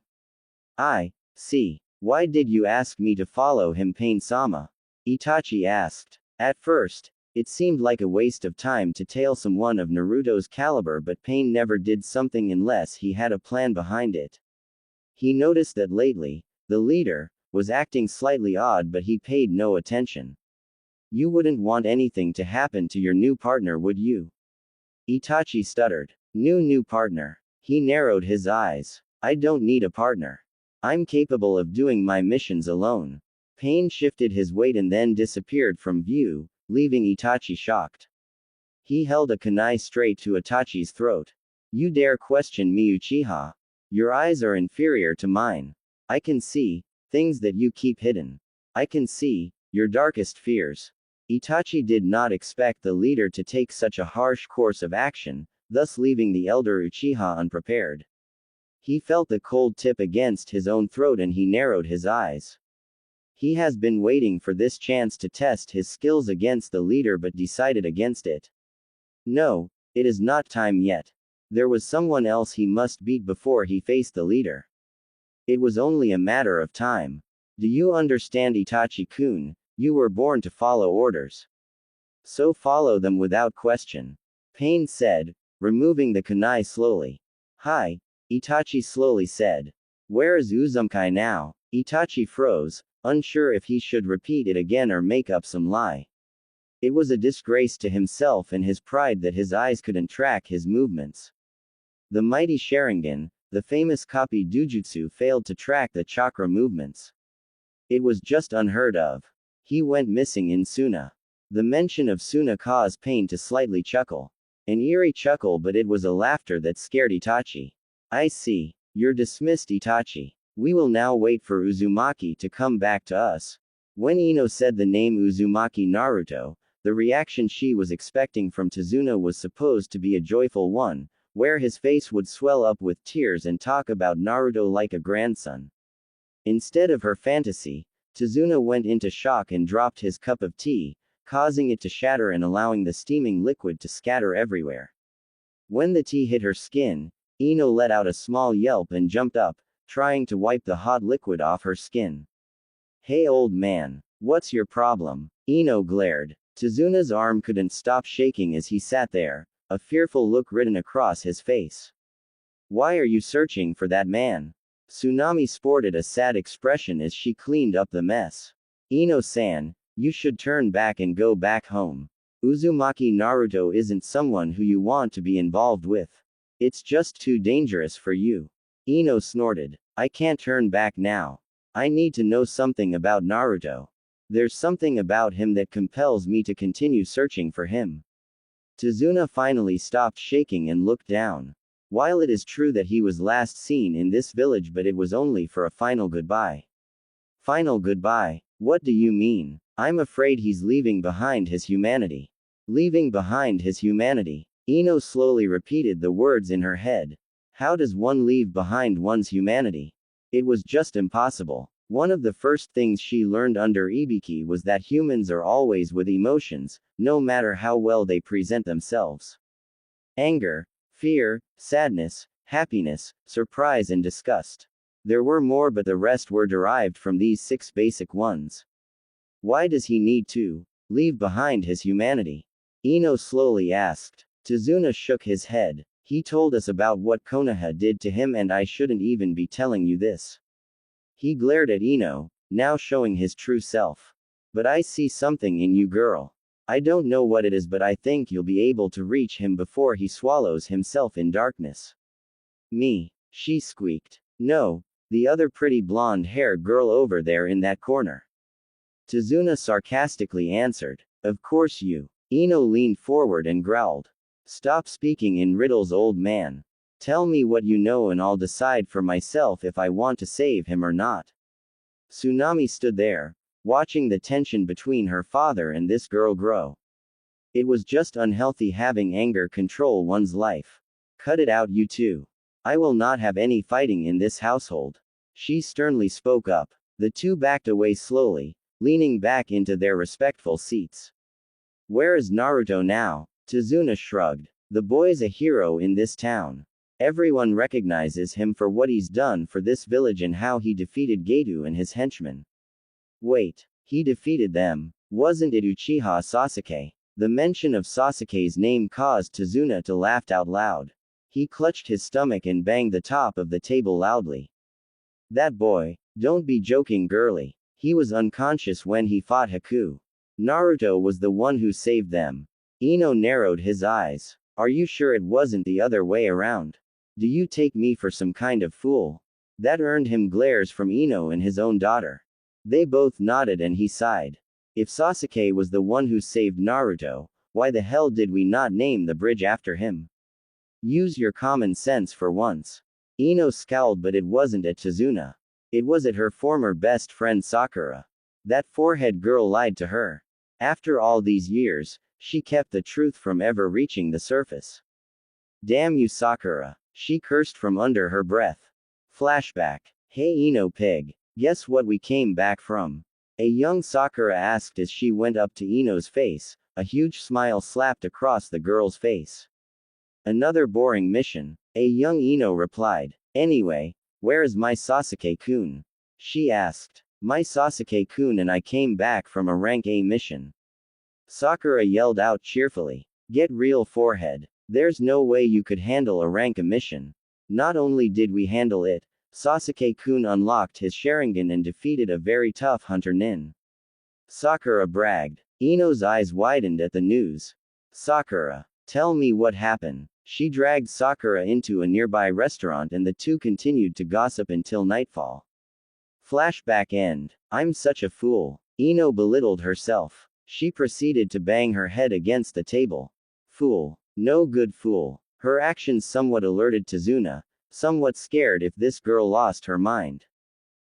I see. Why did you ask me to follow him, Pain-sama? Itachi asked. At first, it seemed like a waste of time to tail someone of Naruto's caliber, but Pain never did something unless he had a plan behind it. He noticed that lately, the leader was acting slightly odd, but he paid no attention. You wouldn't want anything to happen to your new partner, would you? Itachi stuttered. New partner. He narrowed his eyes. I don't need a partner. I'm capable of doing my missions alone. Pain shifted his weight and then disappeared from view, leaving Itachi shocked. He held a kunai straight to Itachi's throat. You dare question me, Uchiha? Your eyes are inferior to mine. I can see things that you keep hidden. I can see your darkest fears. Itachi did not expect the leader to take such a harsh course of action, thus leaving the elder Uchiha unprepared. He felt the cold tip against his own throat and he narrowed his eyes. He has been waiting for this chance to test his skills against the leader but decided against it. No, it is not time yet. There was someone else he must beat before he faced the leader. It was only a matter of time. Do you understand, Itachi-kun? You were born to follow orders. So follow them without question. Pain said, removing the kunai slowly. Hi, Itachi slowly said. Where is Uzumaki now? Itachi froze, unsure if he should repeat it again or make up some lie. It was a disgrace to himself and his pride that his eyes couldn't track his movements. The mighty Sharingan, the famous copy Dujutsu, failed to track the chakra movements. It was just unheard of. He went missing in Suna. The mention of Suna caused Pain to slightly chuckle. An eerie chuckle, but it was a laughter that scared Itachi. I see. You're dismissed, Itachi. We will now wait for Uzumaki to come back to us. When Ino said the name Uzumaki Naruto, the reaction she was expecting from Tazuna was supposed to be a joyful one, where his face would swell up with tears and talk about Naruto like a grandson. Instead of her fantasy, Tazuna went into shock and dropped his cup of tea, causing it to shatter and allowing the steaming liquid to scatter everywhere. When the tea hit her skin, Ino let out a small yelp and jumped up, trying to wipe the hot liquid off her skin. Hey old man, what's your problem? Ino glared. Tazuna's arm couldn't stop shaking as he sat there, a fearful look written across his face. Why are you searching for that man? Tsunami sported a sad expression as she cleaned up the mess. Ino-san, you should turn back and go back home. Uzumaki Naruto isn't someone who you want to be involved with. It's just too dangerous for you. Ino snorted. I can't turn back now. I need to know something about Naruto. There's something about him that compels me to continue searching for him. Tazuna finally stopped shaking and looked down. While it is true that he was last seen in this village, but it was only for a final goodbye. Final goodbye? What do you mean? I'm afraid he's leaving behind his humanity. Leaving behind his humanity. Ino slowly repeated the words in her head. How does one leave behind one's humanity? It was just impossible. One of the first things she learned under Ibiki was that humans are always with emotions, no matter how well they present themselves. Anger, fear, sadness, happiness, surprise and disgust. There were more, but the rest were derived from these 6 basic ones. Why does he need to leave behind his humanity? Ino slowly asked. Tazuna shook his head. He told us about what Konoha did to him, and I shouldn't even be telling you this. He glared at Ino, now showing his true self. But I see something in you, girl. I don't know what it is, but I think you'll be able to reach him before he swallows himself in darkness. Me, she squeaked. No, the other pretty blonde-haired girl over there in that corner. Tazuna sarcastically answered. Of course you. Ino leaned forward and growled. Stop speaking in riddles, old man. Tell me what you know and I'll decide for myself if I want to save him or not. Tsunami stood there, watching the tension between her father and this girl grow. It was just unhealthy having anger control one's life. Cut it out, you two. I will not have any fighting in this household. She sternly spoke up. The two backed away slowly, leaning back into their respectful seats. Where is Naruto now? Tazuna shrugged. The boy's a hero in this town. Everyone recognizes him for what he's done for this village and how he defeated Geto and his henchmen. Wait, he defeated them. Wasn't it Uchiha Sasuke? The mention of Sasuke's name caused Tazuna to laugh out loud. He clutched his stomach and banged the top of the table loudly. That boy, don't be joking, girly. He was unconscious when he fought Haku. Naruto was the one who saved them. Ino narrowed his eyes. Are you sure it wasn't the other way around? Do you take me for some kind of fool? That earned him glares from Ino and his own daughter. They both nodded and he sighed. If Sasuke was the one who saved Naruto, why the hell did we not name the bridge after him? Use your common sense for once. Ino scowled, but it wasn't at Tazuna. It was at her former best friend Sakura. That forehead girl lied to her. After all these years, she kept the truth from ever reaching the surface. Damn you, Sakura. She cursed from under her breath. Flashback. Hey Ino pig. Guess what we came back from? A young Sakura asked as she went up to Ino's face. A huge smile slapped across the girl's face. Another boring mission. A young Ino replied. Anyway, where is my Sasuke-kun? She asked. My Sasuke-kun and I came back from a rank A mission. Sakura yelled out cheerfully. Get real, forehead. There's no way you could handle a rank A mission. Not only did we handle it, Sasuke-kun unlocked his Sharingan and defeated a very tough hunter nin. Sakura bragged. Ino's eyes widened at the news. Sakura, tell me what happened. She dragged Sakura into a nearby restaurant and the two continued to gossip until nightfall. Flashback end. I'm such a fool. Ino belittled herself. She proceeded to bang her head against the table. Fool. No good fool. Her actions somewhat alerted Tazuna, somewhat scared if this girl lost her mind.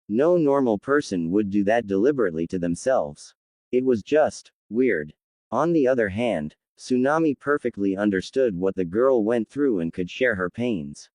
No normal person would do that deliberately to themselves. It was just weird. On the other hand, Tsunami perfectly understood what the girl went through and could share her pains.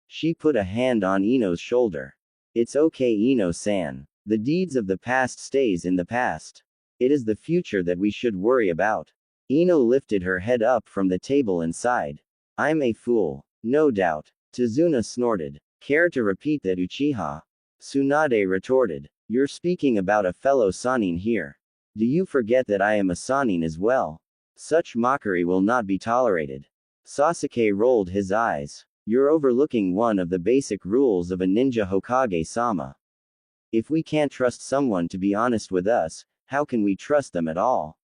She put a hand on Ino's shoulder. It's okay, Ino-san. The deeds of the past stays in the past. It is the future that we should worry about. Ino lifted her head up from the table and sighed. I'm a fool. No doubt. Tazuna snorted. Care to repeat that, Uchiha? Tsunade retorted. You're speaking about a fellow Sannin here. Do you forget that I am a Sannin as well? Such mockery will not be tolerated. Sasuke rolled his eyes. You're overlooking one of the basic rules of a ninja Hokage-sama. If we can't trust someone to be honest with us, how can we trust them at all?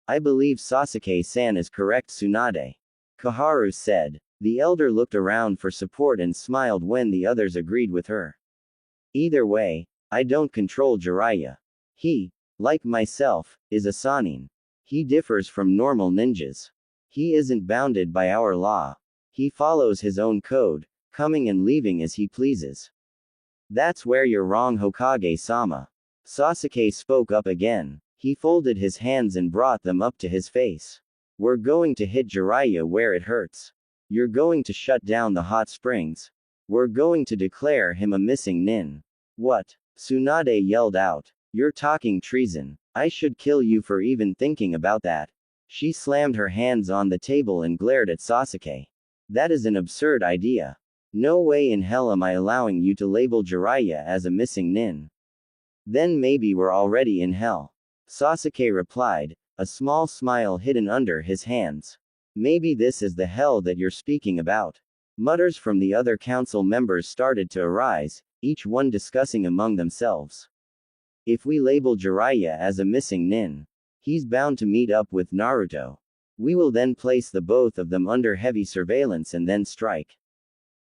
I believe Sasuke-san is correct, Tsunade. Kaharu said. The elder looked around for support and smiled when the others agreed with her. Either way, I don't control Jiraiya. He, like myself, is a Sannin. He differs from normal ninjas. He isn't bounded by our law. He follows his own code, coming and leaving as he pleases. That's where you're wrong, Hokage-sama. Sasuke spoke up again. He folded his hands and brought them up to his face. We're going to hit Jiraiya where it hurts. You're going to shut down the hot springs. We're going to declare him a missing nin. What? Tsunade yelled out. You're talking treason. I should kill you for even thinking about that. She slammed her hands on the table and glared at Sasuke. That is an absurd idea. No way in hell am I allowing you to label Jiraiya as a missing nin. Then maybe we're already in hell. Sasuke replied, a small smile hidden under his hands. Maybe this is the hell that you're speaking about. Mutters from the other council members started to arise, each one discussing among themselves. If we label Jiraiya as a missing nin, he's bound to meet up with Naruto. We will then place the both of them under heavy surveillance and then strike.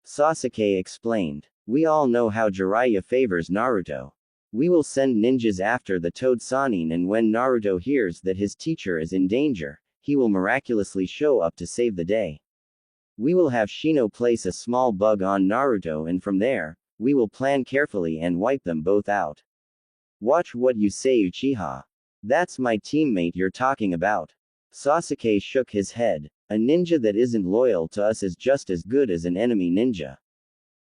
Sasuke explained. We all know how Jiraiya favors Naruto. We will send ninjas after the Toad Sannin, and when Naruto hears that his teacher is in danger, he will miraculously show up to save the day. We will have Shino place a small bug on Naruto, and from there, we will plan carefully and wipe them both out. Watch what you say, Uchiha. That's my teammate you're talking about. Sasuke shook his head. A ninja that isn't loyal to us is just as good as an enemy ninja.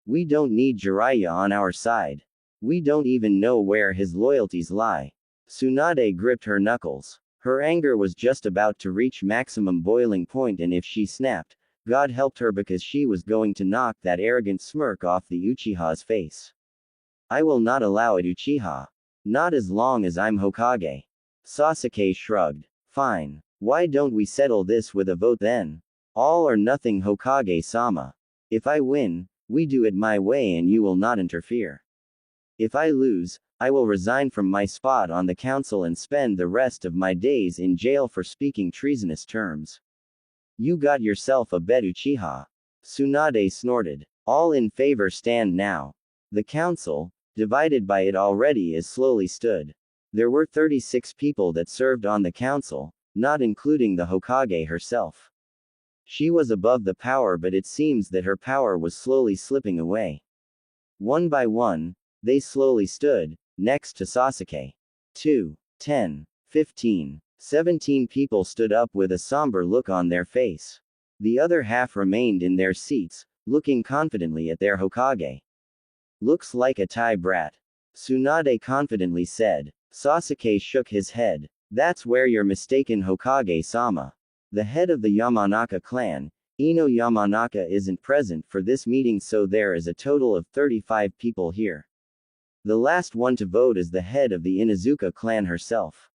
We don't need Jiraiya on our side. We don't even know where his loyalties lie. Tsunade gripped her knuckles. Her anger was just about to reach maximum boiling point, and if she snapped, God helped her, because she was going to knock that arrogant smirk off the Uchiha's face. I will not allow it, Uchiha. Not as long as I'm Hokage. Sasuke shrugged. Fine. Why don't we settle this with a vote then? All or nothing, Hokage-sama. If I win, we do it my way and you will not interfere. If I lose, I will resign from my spot on the council and spend the rest of my days in jail for speaking treasonous terms. You got yourself a bet, Uchiha. Tsunade snorted. All in favor stand now. The council, divided by it already, is slowly stood. There were 36 people that served on the council, not including the Hokage herself. She was above the power, but it seems that her power was slowly slipping away. One by one, they slowly stood, next to Sasuke. 2, 10, 15, 17 people stood up with a somber look on their face. The other half remained in their seats, looking confidently at their Hokage. Looks like a Thai brat. Tsunade confidently said. Sasuke shook his head. That's where you're mistaken, Hokage-sama. The head of the Yamanaka clan, Ino Yamanaka, isn't present for this meeting, so there is a total of 35 people here. The last one to vote is the head of the Inuzuka clan herself.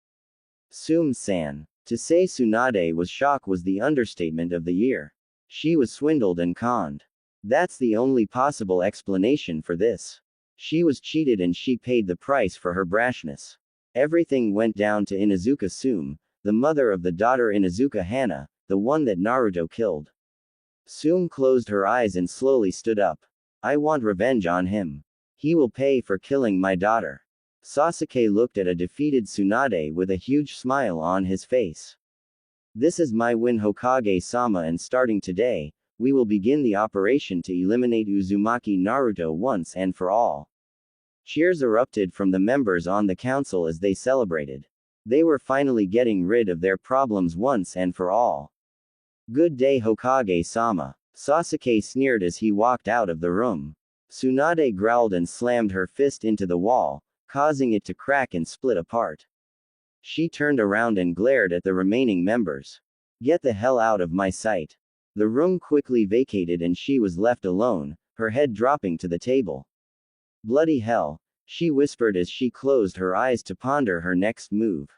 Sum-san. To say Tsunade was shocked was the understatement of the year. She was swindled and conned. That's the only possible explanation for this. She was cheated and she paid the price for her brashness. Everything went down to Inuzuka Sum, the mother of the daughter Inuzuka Hana, the one that Naruto killed. Sum closed her eyes and slowly stood up. I want revenge on him. He will pay for killing my daughter. Sasuke looked at a defeated Tsunade with a huge smile on his face. This is my win, Hokage-sama, and starting today, we will begin the operation to eliminate Uzumaki Naruto once and for all. Cheers erupted from the members on the council as they celebrated. They were finally getting rid of their problems once and for all. Good day, Hokage-sama. Sasuke sneered as he walked out of the room. Tsunade growled and slammed her fist into the wall, causing it to crack and split apart. She turned around and glared at the remaining members. Get the hell out of my sight. The room quickly vacated and she was left alone, her head dropping to the table. Bloody hell, she whispered as she closed her eyes to ponder her next move.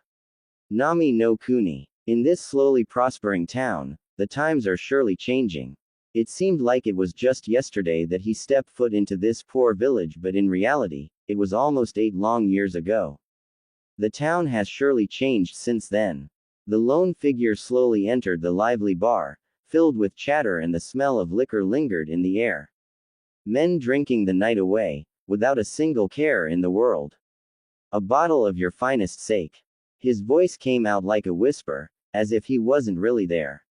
Nami no Kuni. In this slowly prospering town, the times are surely changing. It seemed like it was just yesterday that he stepped foot into this poor village, but in reality, it was almost 8 long years ago. The town has surely changed since then. The lone figure slowly entered the lively bar, filled with chatter, and the smell of liquor lingered in the air. Men drinking the night away, without a single care in the world. A bottle of your finest sake. His voice came out like a whisper, as if he wasn't really there.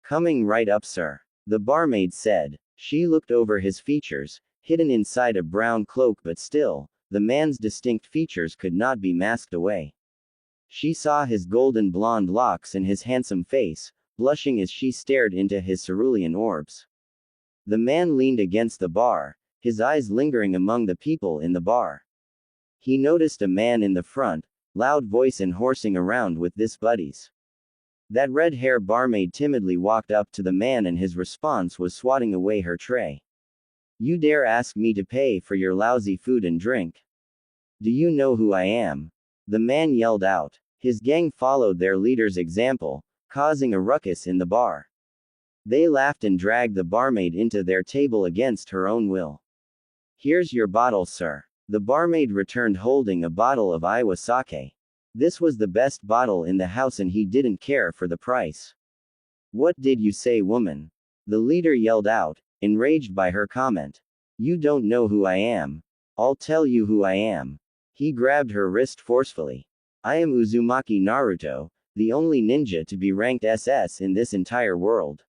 Coming right up, sir. The barmaid said. She looked over his features, hidden inside a brown cloak, but still, the man's distinct features could not be masked away. She saw his golden blonde locks and his handsome face, blushing as she stared into his cerulean orbs. The man leaned against the bar, his eyes lingering among the people in the bar. He noticed a man in the front, loud voice and horsing around with this buddies. That red-hair barmaid timidly walked up to the man and his response was swatting away her tray. You dare ask me to pay for your lousy food and drink? Do you know who I am? The man yelled out. His gang followed their leader's example, causing a ruckus in the bar. They laughed and dragged the barmaid into their table against her own will. Here's your bottle, sir. The barmaid returned holding a bottle of Iwa sake. This was the best bottle in the house and he didn't care for the price. What did you say, woman? The leader yelled out, enraged by her comment. You don't know who I am. I'll tell you who I am. He grabbed her wrist forcefully. I am Uzumaki Naruto, the only ninja to be ranked SS in this entire world.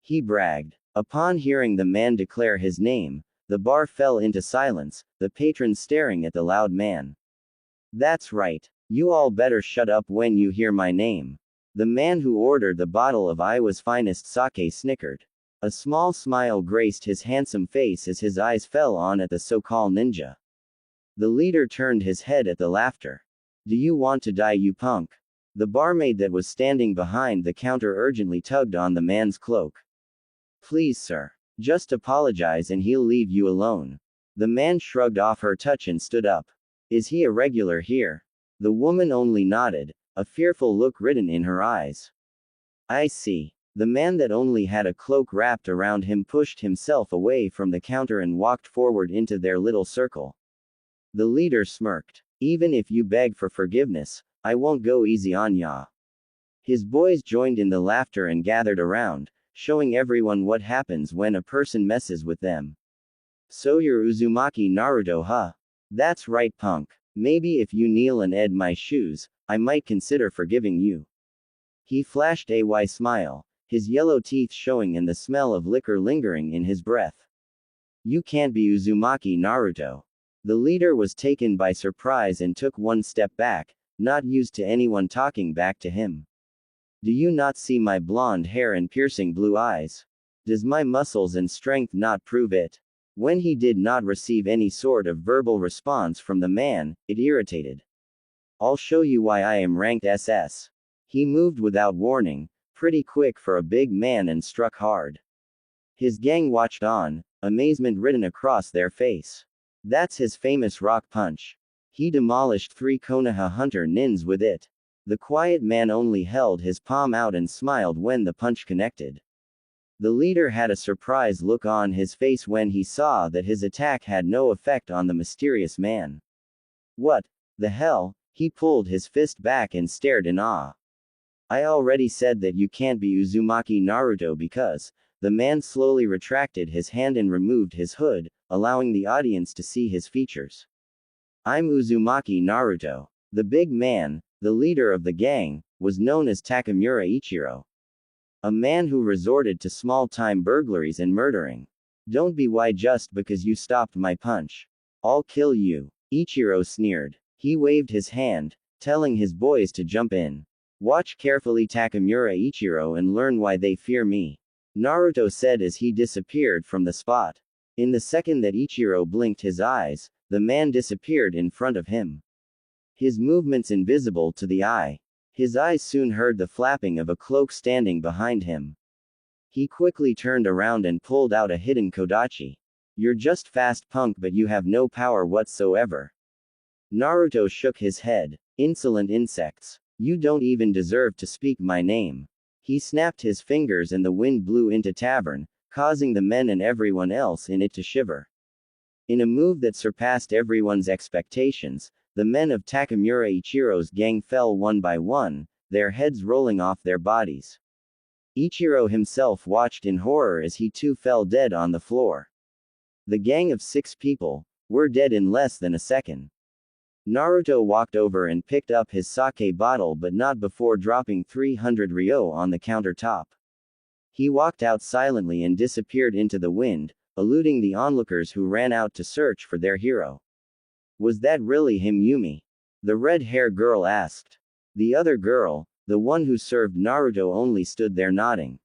He bragged. Upon hearing the man declare his name, the bar fell into silence, the patrons staring at the loud man. That's right. You all better shut up when you hear my name. The man who ordered the bottle of Iwa's finest sake snickered. A small smile graced his handsome face as his eyes fell on at the so-called ninja. The leader turned his head at the laughter. Do you want to die, you punk? The barmaid that was standing behind the counter urgently tugged on the man's cloak. Please, sir. Just apologize and he'll leave you alone. The man shrugged off her touch and stood up. Is he a regular here? The woman only nodded, a fearful look written in her eyes. I see. The man that only had a cloak wrapped around him pushed himself away from the counter and walked forward into their little circle. The leader smirked. Even if you beg for forgiveness, I won't go easy on ya. His boys joined in the laughter and gathered around, showing everyone what happens when a person messes with them. So you're Uzumaki Naruto, huh? That's right, punk. Maybe if you kneel and ed my shoes, I might consider forgiving you. He flashed a wry smile, his yellow teeth showing and the smell of liquor lingering in his breath. You can't be Uzumaki Naruto. The leader was taken by surprise and took one step back, not used to anyone talking back to him. Do you not see my blonde hair and piercing blue eyes? Does my muscles and strength not prove it? When he did not receive any sort of verbal response from the man, it irritated. I'll show you why I am ranked SS. He moved without warning, pretty quick for a big man, and struck hard. His gang watched on, amazement written across their face. That's his famous rock punch. He demolished 3 Konoha hunter nins with it. The quiet man only held his palm out and smiled when the punch connected. The leader had a surprised look on his face when he saw that his attack had no effect on the mysterious man. What the hell? He pulled his fist back and stared in awe. I already said that you can't be Uzumaki Naruto because. The man slowly retracted his hand and removed his hood, allowing the audience to see his features. I'm Uzumaki Naruto. The big man, the leader of the gang, was known as Takamura Ichiro. A man who resorted to small-time burglaries and murdering. Don't be why just because you stopped my punch. I'll kill you. Ichiro sneered. He waved his hand, telling his boys to jump in. Watch carefully Takamura Ichiro and learn why they fear me. Naruto said as he disappeared from the spot. In the second that Ichiro blinked his eyes, the man disappeared in front of him. His movements invisible to the eye. His eyes soon heard the flapping of a cloak standing behind him. He quickly turned around and pulled out a hidden kodachi. You're just fast, punk, but you have no power whatsoever. Naruto shook his head. Insolent insects. You don't even deserve to speak my name. He snapped his fingers and the wind blew into tavern, causing the men and everyone else in it to shiver. In a move that surpassed everyone's expectations, the men of Takamura Ichiro's gang fell one by one, their heads rolling off their bodies. Ichiro himself watched in horror as he too fell dead on the floor. The gang of 6 people were dead in less than a second. Naruto walked over and picked up his sake bottle, but not before dropping 300 ryo on the countertop. He walked out silently and disappeared into the wind, eluding the onlookers who ran out to search for their hero. Was that really him, Yumi? The red-haired girl asked. The other girl, the The one who served Naruto only stood there nodding.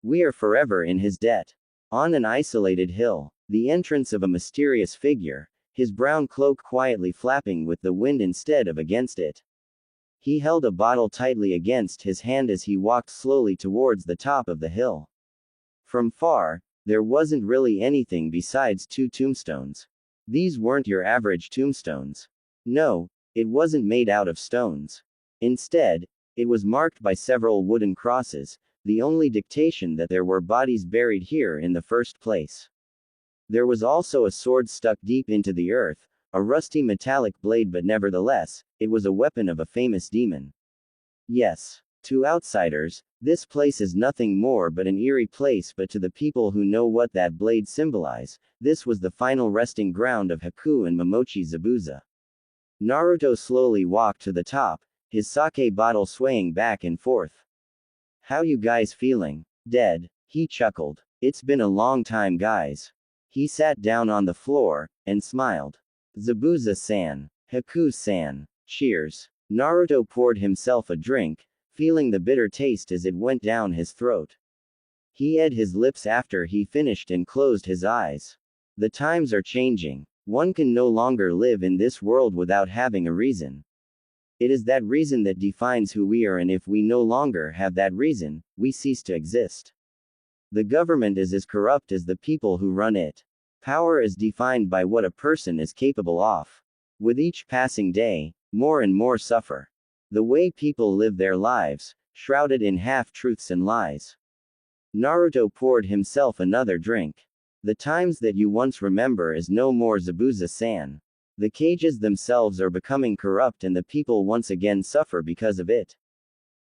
We are forever in his debt. On an isolated hill, the entrance of a mysterious figure, his brown cloak quietly flapping with the wind instead of against it. He held a bottle tightly against his hand as he walked slowly towards the top of the hill. From far, there wasn't really anything besides two tombstones. These weren't your average tombstones. No, it wasn't made out of stones. Instead, it was marked by several wooden crosses, the only dictation that there were bodies buried here in the first place. There was also a sword stuck deep into the earth, a rusty metallic blade, but nevertheless, it was a weapon of a famous demon. Yes, to outsiders, this place is nothing more but an eerie place, but to the people who know what that blade symbolizes, this was the final resting ground of Haku and Momochi Zabuza. Naruto slowly walked to the top, his sake bottle swaying back and forth. How you guys feeling? Dead? He chuckled. It's been a long time, guys. He sat down on the floor, and smiled. Zabuza-san. Haku-san. Cheers. Naruto poured himself a drink, feeling the bitter taste as it went down his throat. He ate his lips after he finished and closed his eyes. The times are changing. One can no longer live in this world without having a reason. It is that reason that defines who we are, and if we no longer have that reason, we cease to exist. The government is as corrupt as the people who run it. Power is defined by what a person is capable of. With each passing day, more and more suffer. The way people live their lives, shrouded in half-truths and lies. Naruto poured himself another drink. The times that you once remember is no more, Zabuza-san. The cages themselves are becoming corrupt and the people once again suffer because of it.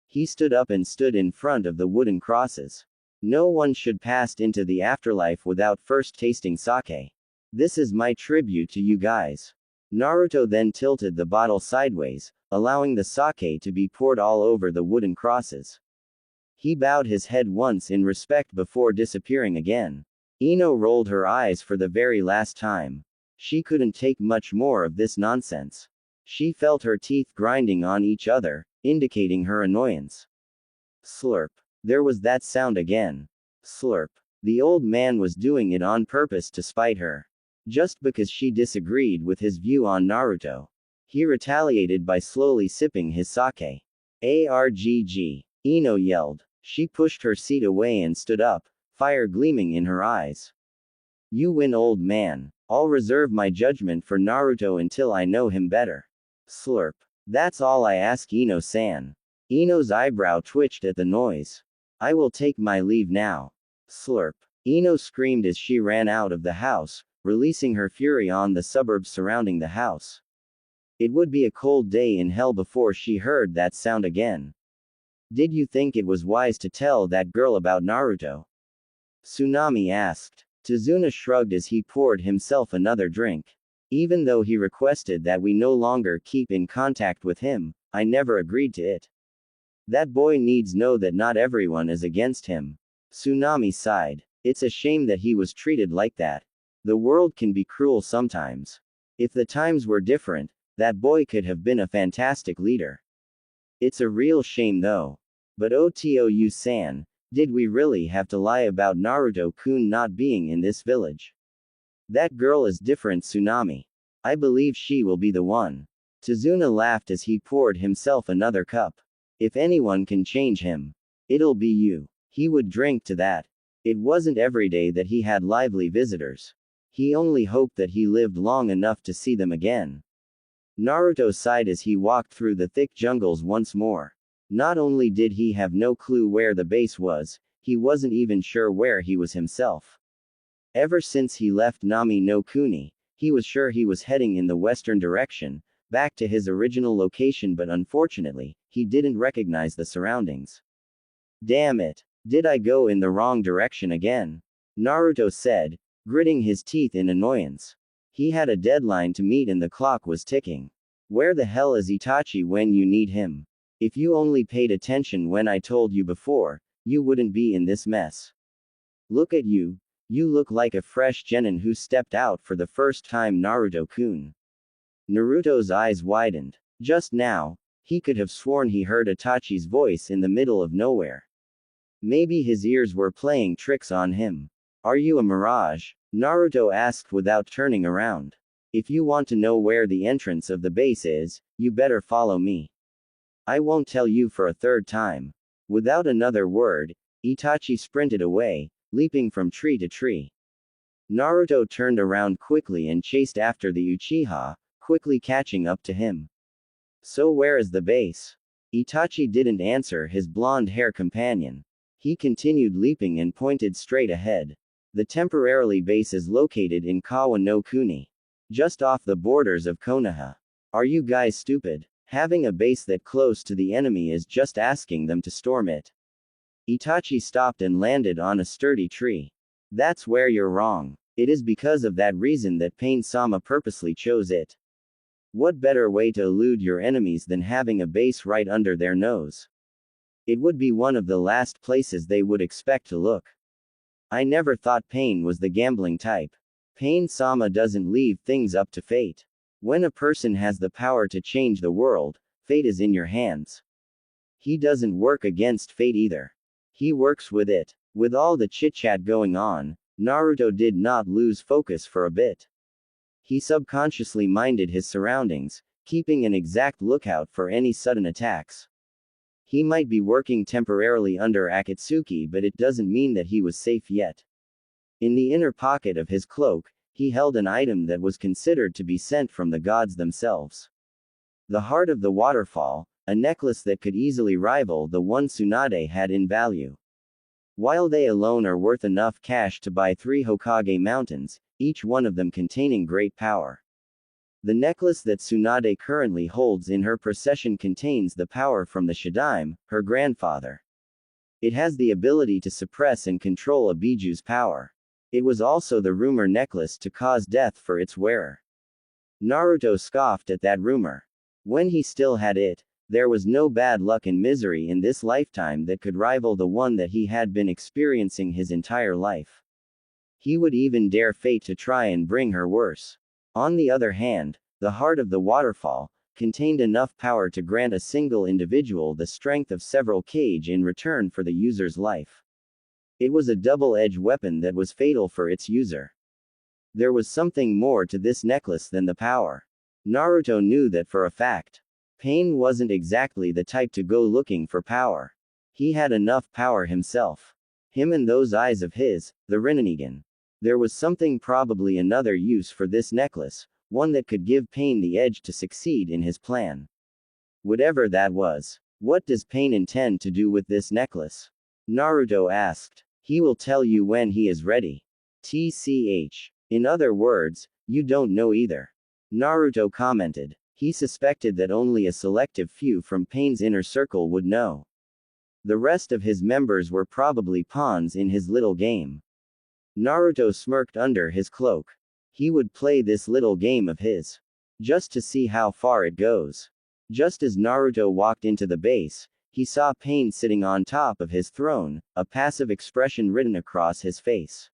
He stood up and stood in front of the wooden crosses. No one should pass into the afterlife without first tasting sake. This is my tribute to you guys. Naruto then tilted the bottle sideways, allowing the sake to be poured all over the wooden crosses. He bowed his head once in respect before disappearing again. Ino rolled her eyes for the very last time. She couldn't take much more of this nonsense. She felt her teeth grinding on each other, indicating her annoyance. Slurp. There was that sound again. Slurp. The old man was doing it on purpose to spite her. Just because she disagreed with his view on Naruto. He retaliated by slowly sipping his sake. Argg. Ino yelled. She pushed her seat away and stood up, fire gleaming in her eyes. You win, old man. I'll reserve my judgment for Naruto until I know him better. Slurp. That's all I ask, Ino-san. Ino's eyebrow twitched at the noise. I will take my leave now. Slurp. Ino screamed as she ran out of the house, releasing her fury on the suburbs surrounding the house. It would be a cold day in hell before she heard that sound again. Did you think it was wise to tell that girl about Naruto? Tsunami asked. Tazuna shrugged as he poured himself another drink. Even though he requested that we no longer keep in contact with him, I never agreed to it. That boy needs know that not everyone is against him. Tsunami sighed. It's a shame that he was treated like that. The world can be cruel sometimes. If the times were different, that boy could have been a fantastic leader. It's a real shame though. But Otou-san, did we really have to lie about Naruto-kun not being in this village? That girl is different, Tsunami. I believe she will be the one. Tazuna laughed as he poured himself another cup. If anyone can change him, it'll be you. He would drink to that. It wasn't every day that he had lively visitors. He only hoped that he lived long enough to see them again. Naruto sighed as he walked through the thick jungles once more. Not only did he have no clue where the base was, he wasn't even sure where he was himself. Ever since he left Nami no Kuni, he was sure he was heading in the western direction, back to his original location, but unfortunately, he didn't recognize the surroundings. Damn it. Did I go in the wrong direction again? Naruto said, gritting his teeth in annoyance. He had a deadline to meet and the clock was ticking. Where the hell is Itachi when you need him? If you only paid attention when I told you before, you wouldn't be in this mess. Look at you. You look like a fresh genin who stepped out for the first time, Naruto-kun. Naruto's eyes widened. Just now, He could have sworn he heard Itachi's voice in the middle of nowhere. Maybe his ears were playing tricks on him. Are you a mirage? Naruto asked without turning around. If you want to know where the entrance of the base is, you better follow me. I won't tell you for a third time. Without another word, Itachi sprinted away, leaping from tree to tree. Naruto turned around quickly and chased after the Uchiha, quickly catching up to him. So where is the base? Itachi didn't answer his blonde-hair companion. He continued leaping and pointed straight ahead. The temporarily base is located in Kawa no Kuni, just off the borders of Konoha. Are you guys stupid? Having a base that close to the enemy is just asking them to storm it. Itachi stopped and landed on a sturdy tree. That's where you're wrong. It is because of that reason that Pain-sama purposely chose it. What better way to elude your enemies than having a base right under their nose? It would be one of the last places they would expect to look. I never thought Pain was the gambling type. Pain-sama doesn't leave things up to fate. When a person has the power to change the world, fate is in your hands. He doesn't work against fate either. He works with it. With all the chit-chat going on, Naruto did not lose focus for a bit. He subconsciously minded his surroundings, keeping an exact lookout for any sudden attacks. He might be working temporarily under Akatsuki, but it doesn't mean that he was safe yet. In the inner pocket of his cloak, he held an item that was considered to be sent from the gods themselves. The heart of the waterfall, a necklace that could easily rival the one Tsunade had in value. While they alone are worth enough cash to buy 3 Hokage mountains, each one of them containing great power. The necklace that Tsunade currently holds in her possession contains the power from the Shadaime, her grandfather. It has the ability to suppress and control a Biju's power. It was also the rumor necklace to cause death for its wearer. Naruto scoffed at that rumor. When he still had it, there was no bad luck and misery in this lifetime that could rival the one that he had been experiencing his entire life. He would even dare fate to try and bring her worse. On the other hand, the heart of the waterfall contained enough power to grant a single individual the strength of several kage in return for the user's life. It was a double-edged weapon that was fatal for its user. There was something more to this necklace than the power. Naruto knew that for a fact. Pain wasn't exactly the type to go looking for power. He had enough power himself. Him and those eyes of his, the Rinnegan. There was something, probably another use for this necklace, one that could give Pain the edge to succeed in his plan. Whatever that was. What does Pain intend to do with this necklace? Naruto asked. He will tell you when he is ready. TCH. In other words, you don't know either. Naruto commented. He suspected that only a selective few from Pain's inner circle would know. The rest of his members were probably pawns in his little game. Naruto smirked under his cloak. He would play this little game of his. Just to see how far it goes. Just as Naruto walked into the base, he saw Pain sitting on top of his throne, a passive expression written across his face.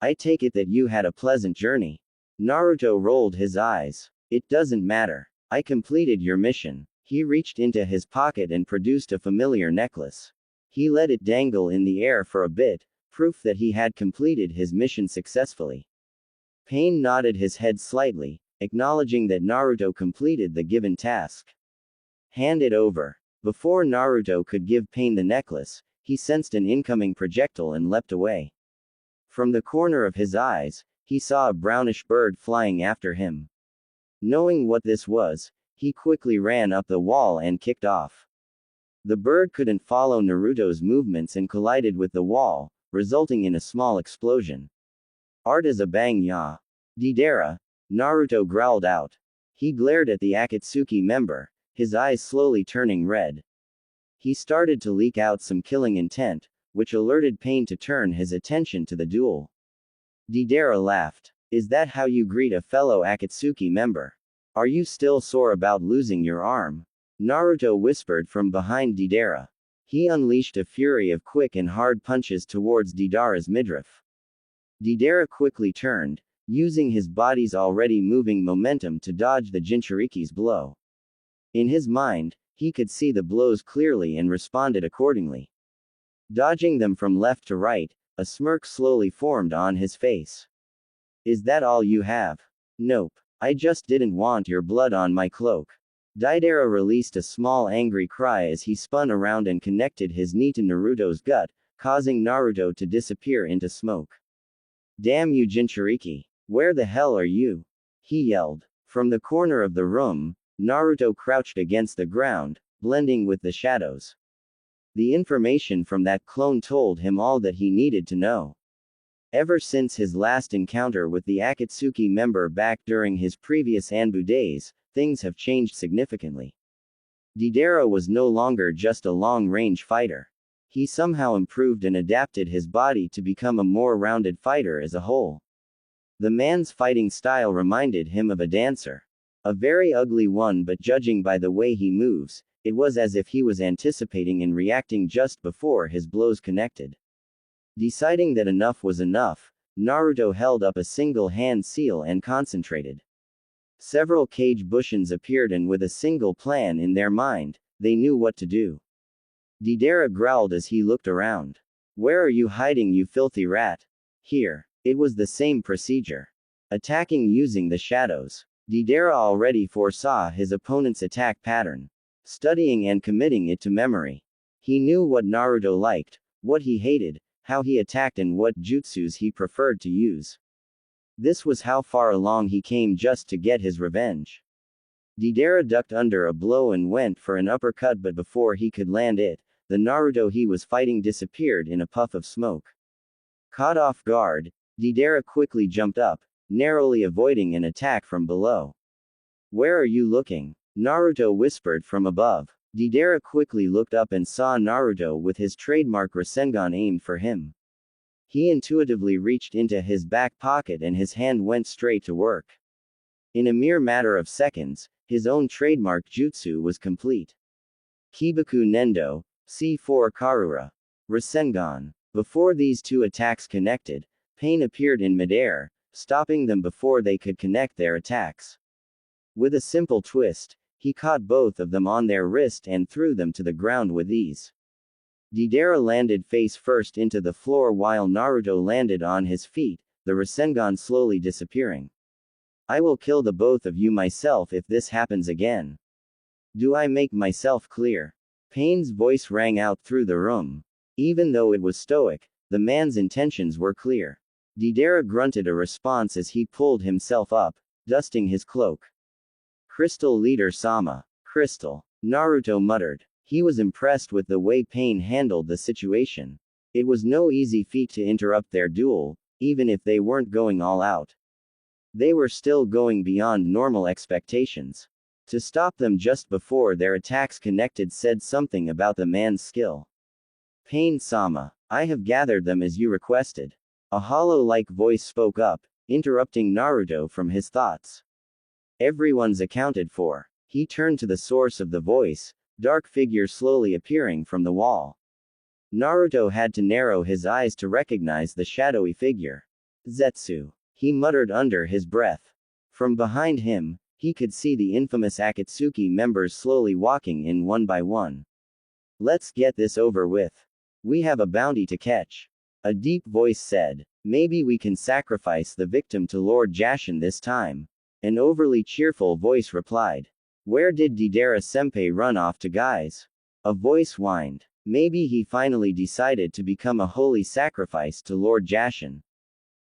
I take it that you had a pleasant journey. Naruto rolled his eyes. It doesn't matter. I completed your mission. He reached into his pocket and produced a familiar necklace. He let it dangle in the air for a bit, proof that he had completed his mission successfully. Pain nodded his head slightly, acknowledging that Naruto completed the given task. Hand it over. Before Naruto could give Pain the necklace, he sensed an incoming projectile and leapt away. From the corner of his eyes, he saw a brownish bird flying after him. Knowing what this was, he quickly ran up the wall and kicked off. The bird couldn't follow Naruto's movements and collided with the wall, resulting in a small explosion. Art as a bang ya. Deidara. Naruto growled out. He glared at the Akatsuki member, his eyes slowly turning red. He started to leak out some killing intent, which alerted Pain to turn his attention to the duel. Deidara laughed. Is that how you greet a fellow Akatsuki member? Are you still sore about losing your arm? Naruto whispered from behind Deidara. He unleashed a fury of quick and hard punches towards Deidara's midriff. Deidara quickly turned, using his body's already moving momentum to dodge the Jinchuriki's blow. In his mind, He could see the blows clearly and responded accordingly. Dodging them from left to right, a smirk slowly formed on his face. Is that all you have? Nope. I just didn't want your blood on my cloak. Deidara released a small angry cry as he spun around and connected his knee to Naruto's gut, causing Naruto to disappear into smoke. Damn you Jinchuriki! Where the hell are you? He yelled. From the corner of the room, Naruto crouched against the ground, blending with the shadows. The information from that clone told him all that he needed to know. Ever since his last encounter with the Akatsuki member back during his previous Anbu days, things have changed significantly. Deidara was no longer just a long-range fighter. He somehow improved and adapted his body to become a more rounded fighter as a whole. The man's fighting style reminded him of a dancer. A very ugly one, but judging by the way he moves, it was as if he was anticipating and reacting just before his blows connected. Deciding that enough was enough, Naruto held up a single hand seal and concentrated. Several cage bushins appeared, and with a single plan in their mind, they knew what to do. Deidara growled as he looked around. Where are you hiding, you filthy rat? Here. It was the same procedure. Attacking using the shadows. Deidara already foresaw his opponent's attack pattern, studying and committing it to memory. He knew what Naruto liked, what he hated, how he attacked, and what jutsus he preferred to use. This was how far along he came just to get his revenge. Deidara ducked under a blow and went for an uppercut, but before he could land it, the Naruto he was fighting disappeared in a puff of smoke. Caught off guard, Deidara quickly jumped up, narrowly avoiding an attack from below. Where are you looking? Naruto whispered from above. Deidara quickly looked up and saw Naruto with his trademark Rasengan aimed for him. He intuitively reached into his back pocket and his hand went straight to work. In a mere matter of seconds, his own trademark jutsu was complete. Kibaku Nendo, C4 Karura. Rasengan. Before these two attacks connected, Pain appeared in midair, stopping them before they could connect their attacks. With a simple twist, he caught both of them on their wrist and threw them to the ground with ease. Deidara landed face first into the floor while Naruto landed on his feet, the Rasengan slowly disappearing. I will kill the both of you myself if this happens again. Do I make myself clear? Pain's voice rang out through the room. Even though it was stoic, the man's intentions were clear. Deidara grunted a response as he pulled himself up, dusting his cloak. Crystal Leader Sama. Crystal. Naruto muttered. He was impressed with the way Pain handled the situation. It was no easy feat to interrupt their duel, even if they weren't going all out. They were still going beyond normal expectations. To stop them just before their attacks connected said something about the man's skill. Pain-sama, I have gathered them as you requested. A hollow-like voice spoke up, interrupting Naruto from his thoughts. Everyone's accounted for. He turned to the source of the voice, dark figure slowly appearing from the wall. Naruto had to narrow his eyes to recognize the shadowy figure. Zetsu. He muttered under his breath. From behind him, he could see the infamous Akatsuki members slowly walking in one by one. Let's get this over with. We have a bounty to catch. A deep voice said. Maybe we can sacrifice the victim to Lord Jashin this time. An overly cheerful voice replied. Where did Deidara-senpai run off to, guys? A voice whined. Maybe he finally decided to become a holy sacrifice to Lord Jashin.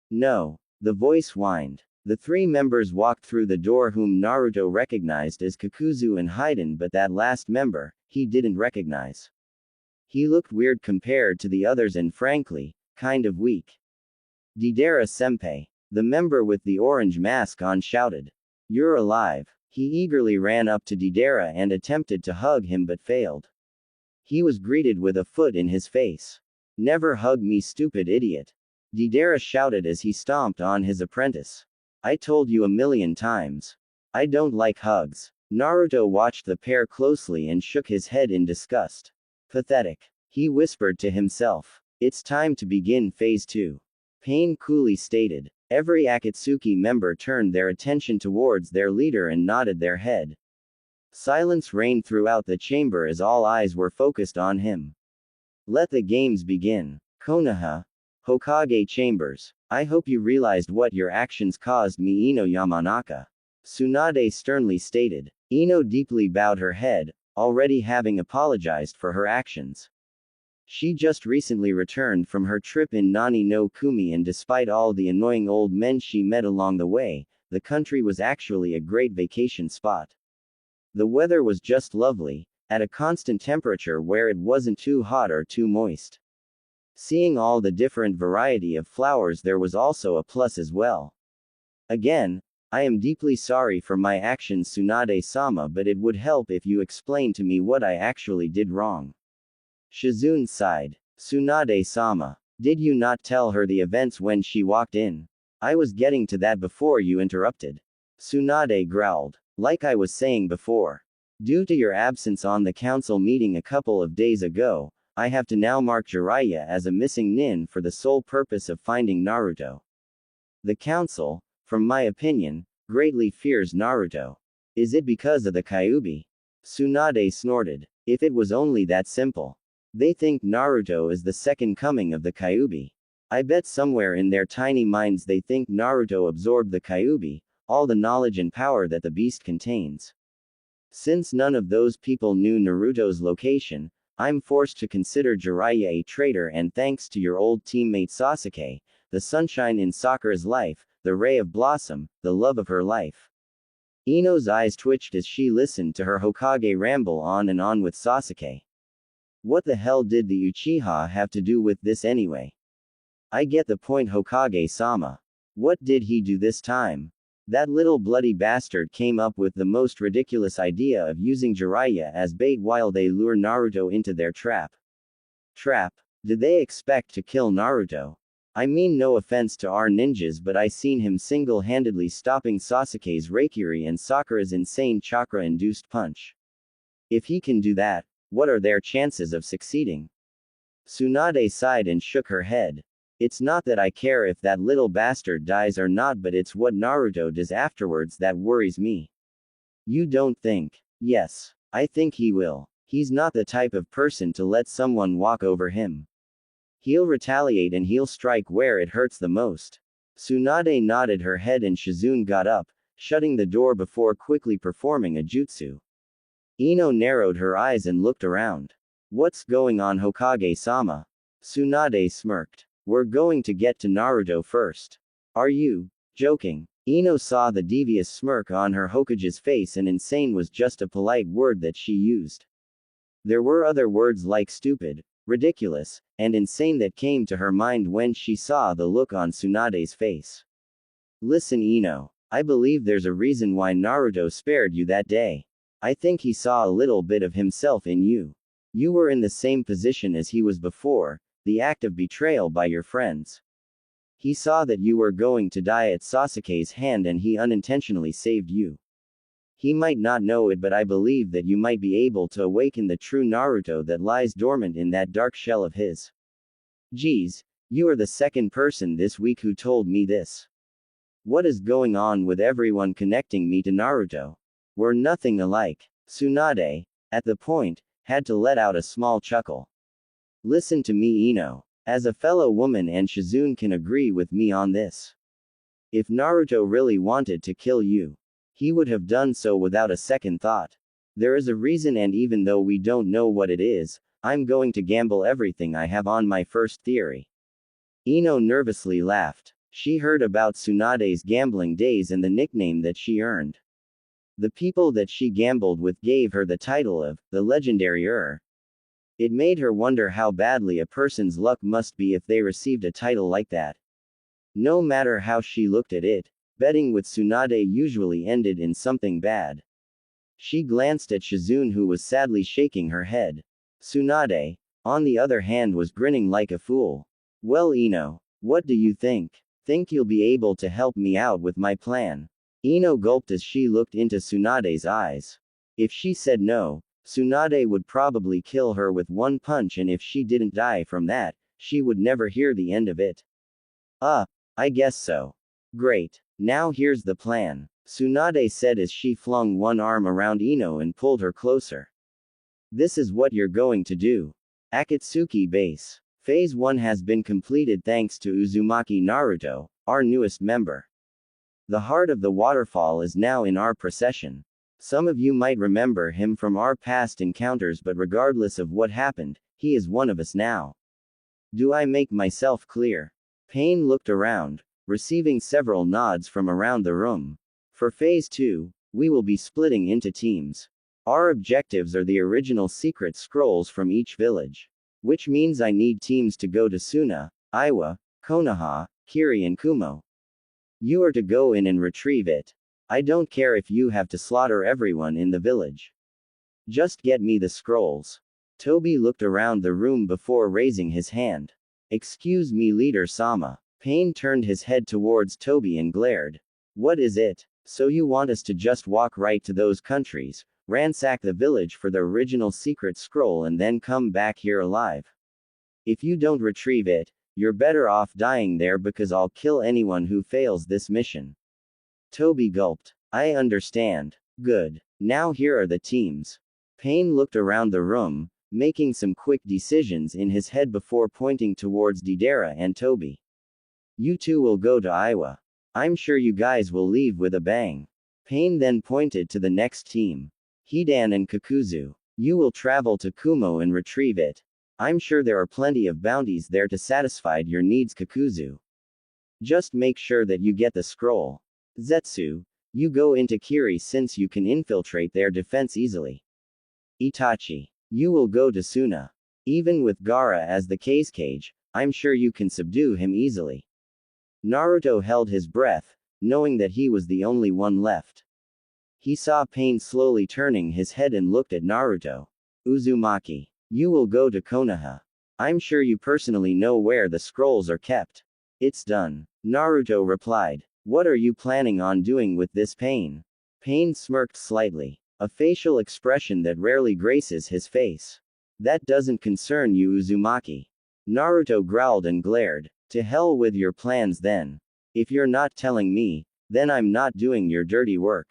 No. The voice whined. The three members walked through the door whom Naruto recognized as Kakuzu and Haiden, but that last member, he didn't recognize. He looked weird compared to the others and frankly, kind of weak. Deidara-senpai. The member with the orange mask on shouted. You're alive. He eagerly ran up to Deidara and attempted to hug him but failed. He was greeted with a foot in his face. Never hug me, stupid idiot. Deidara shouted as he stomped on his apprentice. I told you 1,000,000 times. I don't like hugs. Naruto watched the pair closely and shook his head in disgust. Pathetic. He whispered to himself. It's time to begin phase 2. Pain coolly stated. Every Akatsuki member turned their attention towards their leader and nodded their head. Silence reigned throughout the chamber as all eyes were focused on him. Let the games begin. Konoha. Hokage Chambers. I hope you realized what your actions caused me, Ino Yamanaka. Tsunade sternly stated. Ino deeply bowed her head, already having apologized for her actions. She just recently returned from her trip in Nani no Kuni, and despite all the annoying old men she met along the way, the country was actually a great vacation spot. The weather was just lovely, at a constant temperature where it wasn't too hot or too moist. Seeing all the different variety of flowers, there was also a plus as well. Again, I am deeply sorry for my actions, Tsunade-sama, but it would help if you explain to me what I actually did wrong. Shizune sighed. Tsunade-sama, did you not tell her the events when she walked in? I was getting to that before you interrupted. Tsunade growled. Like I was saying before. Due to your absence on the council meeting a couple of days ago, I have to now mark Jiraiya as a missing nin for the sole purpose of finding Naruto. The council, from my opinion, greatly fears Naruto. Is it because of the Kyuubi? Tsunade snorted. If it was only that simple. They think Naruto is the second coming of the Kyuubi. I bet somewhere in their tiny minds they think Naruto absorbed the Kyuubi, all the knowledge and power that the beast contains. Since none of those people knew Naruto's location, I'm forced to consider Jiraiya a traitor, and thanks to your old teammate Sasuke, the sunshine in Sakura's life, the ray of blossom, the love of her life. Ino's eyes twitched as she listened to her Hokage ramble on and on with Sasuke. What the hell did the Uchiha have to do with this anyway? I get the point, Hokage-sama. What did he do this time? That little bloody bastard came up with the most ridiculous idea of using Jiraiya as bait while they lure Naruto into their trap. Trap? Did they expect to kill Naruto? I mean, no offense to our ninjas, but I seen him single-handedly stopping Sasuke's Raikiri and Sakura's insane chakra-induced punch. If he can do that, what are their chances of succeeding? Tsunade sighed and shook her head. It's not that I care if that little bastard dies or not, but it's what Naruto does afterwards that worries me. You don't think? Yes. I think he will. He's not the type of person to let someone walk over him. He'll retaliate and he'll strike where it hurts the most. Tsunade nodded her head and Shizune got up, shutting the door before quickly performing a jutsu. Ino narrowed her eyes and looked around. What's going on, Hokage-sama? Tsunade smirked. We're going to get to Naruto first. Are you joking? Ino saw the devious smirk on her Hokage's face, and insane was just a polite word that she used. There were other words like stupid, ridiculous, and insane that came to her mind when she saw the look on Tsunade's face. Listen, Ino. I believe there's a reason why Naruto spared you that day. I think he saw a little bit of himself in you. You were in the same position as he was before, the act of betrayal by your friends. He saw that you were going to die at Sasuke's hand and he unintentionally saved you. He might not know it, but I believe that you might be able to awaken the true Naruto that lies dormant in that dark shell of his. Geez, you are the second person this week who told me this. What is going on with everyone connecting me to Naruto? We're nothing alike. Tsunade, at the point, had to let out a small chuckle. Listen to me, Ino. As a fellow woman, and Shizune can agree with me on this. If Naruto really wanted to kill you, he would have done so without a second thought. There is a reason, and even though we don't know what it is, I'm going to gamble everything I have on my first theory. Ino nervously laughed. She heard about Tsunade's gambling days and the nickname that she earned. The people that she gambled with gave her the title of the legendary It made her wonder how badly a person's luck must be if they received a title like that. No matter how she looked at it, betting with Tsunade usually ended in something bad. She glanced at Shizune, who was sadly shaking her head. Tsunade, on the other hand, was grinning like a fool. Well, Ino, what do you think? Think you'll be able to help me out with my plan? Ino gulped as she looked into Tsunade's eyes. If she said no, Tsunade would probably kill her with one punch, and if she didn't die from that, she would never hear the end of it. I guess so. Great. Now here's the plan. Tsunade said as she flung one arm around Ino and pulled her closer. This is what you're going to do. Akatsuki Base. Phase 1 has been completed thanks to Uzumaki Naruto, our newest member. The heart of the waterfall is now in our possession. Some of you might remember him from our past encounters, but regardless of what happened, he is one of us now. Do I make myself clear? Pain looked around, receiving several nods from around the room. For Phase 2, we will be splitting into teams. Our objectives are the original secret scrolls from each village. Which means I need teams to go to Suna, Iwa, Konoha, Kiri and Kumo. You are to go in and retrieve it. I don't care if you have to slaughter everyone in the village. Just get me the scrolls. Toby looked around the room before raising his hand. Excuse me, Leader Sama. Pain turned his head towards Toby and glared. What is it? So you want us to just walk right to those countries, ransack the village for the original secret scroll and then come back here alive? If you don't retrieve it, you're better off dying there because I'll kill anyone who fails this mission. Toby gulped. I understand. Good. Now here are the teams. Pain looked around the room, making some quick decisions in his head before pointing towards Deidara and Toby. You two will go to Iwa. I'm sure you guys will leave with a bang. Pain then pointed to the next team. Hidan and Kakuzu. You will travel to Kumo and retrieve it. I'm sure there are plenty of bounties there to satisfy your needs, Kakuzu. Just make sure that you get the scroll. Zetsu, you go into Kiri since you can infiltrate their defense easily. Itachi, you will go to Suna. Even with Gaara as the cage, I'm sure you can subdue him easily. Naruto held his breath, knowing that he was the only one left. He saw Pain slowly turning his head and looked at Naruto. Uzumaki, you will go to Konoha. I'm sure you personally know where the scrolls are kept. It's done. Naruto replied. What are you planning on doing with this Pain? Pain smirked slightly, a facial expression that rarely graces his face. That doesn't concern you, Uzumaki. Naruto growled and glared. To hell with your plans then. If you're not telling me, then I'm not doing your dirty work.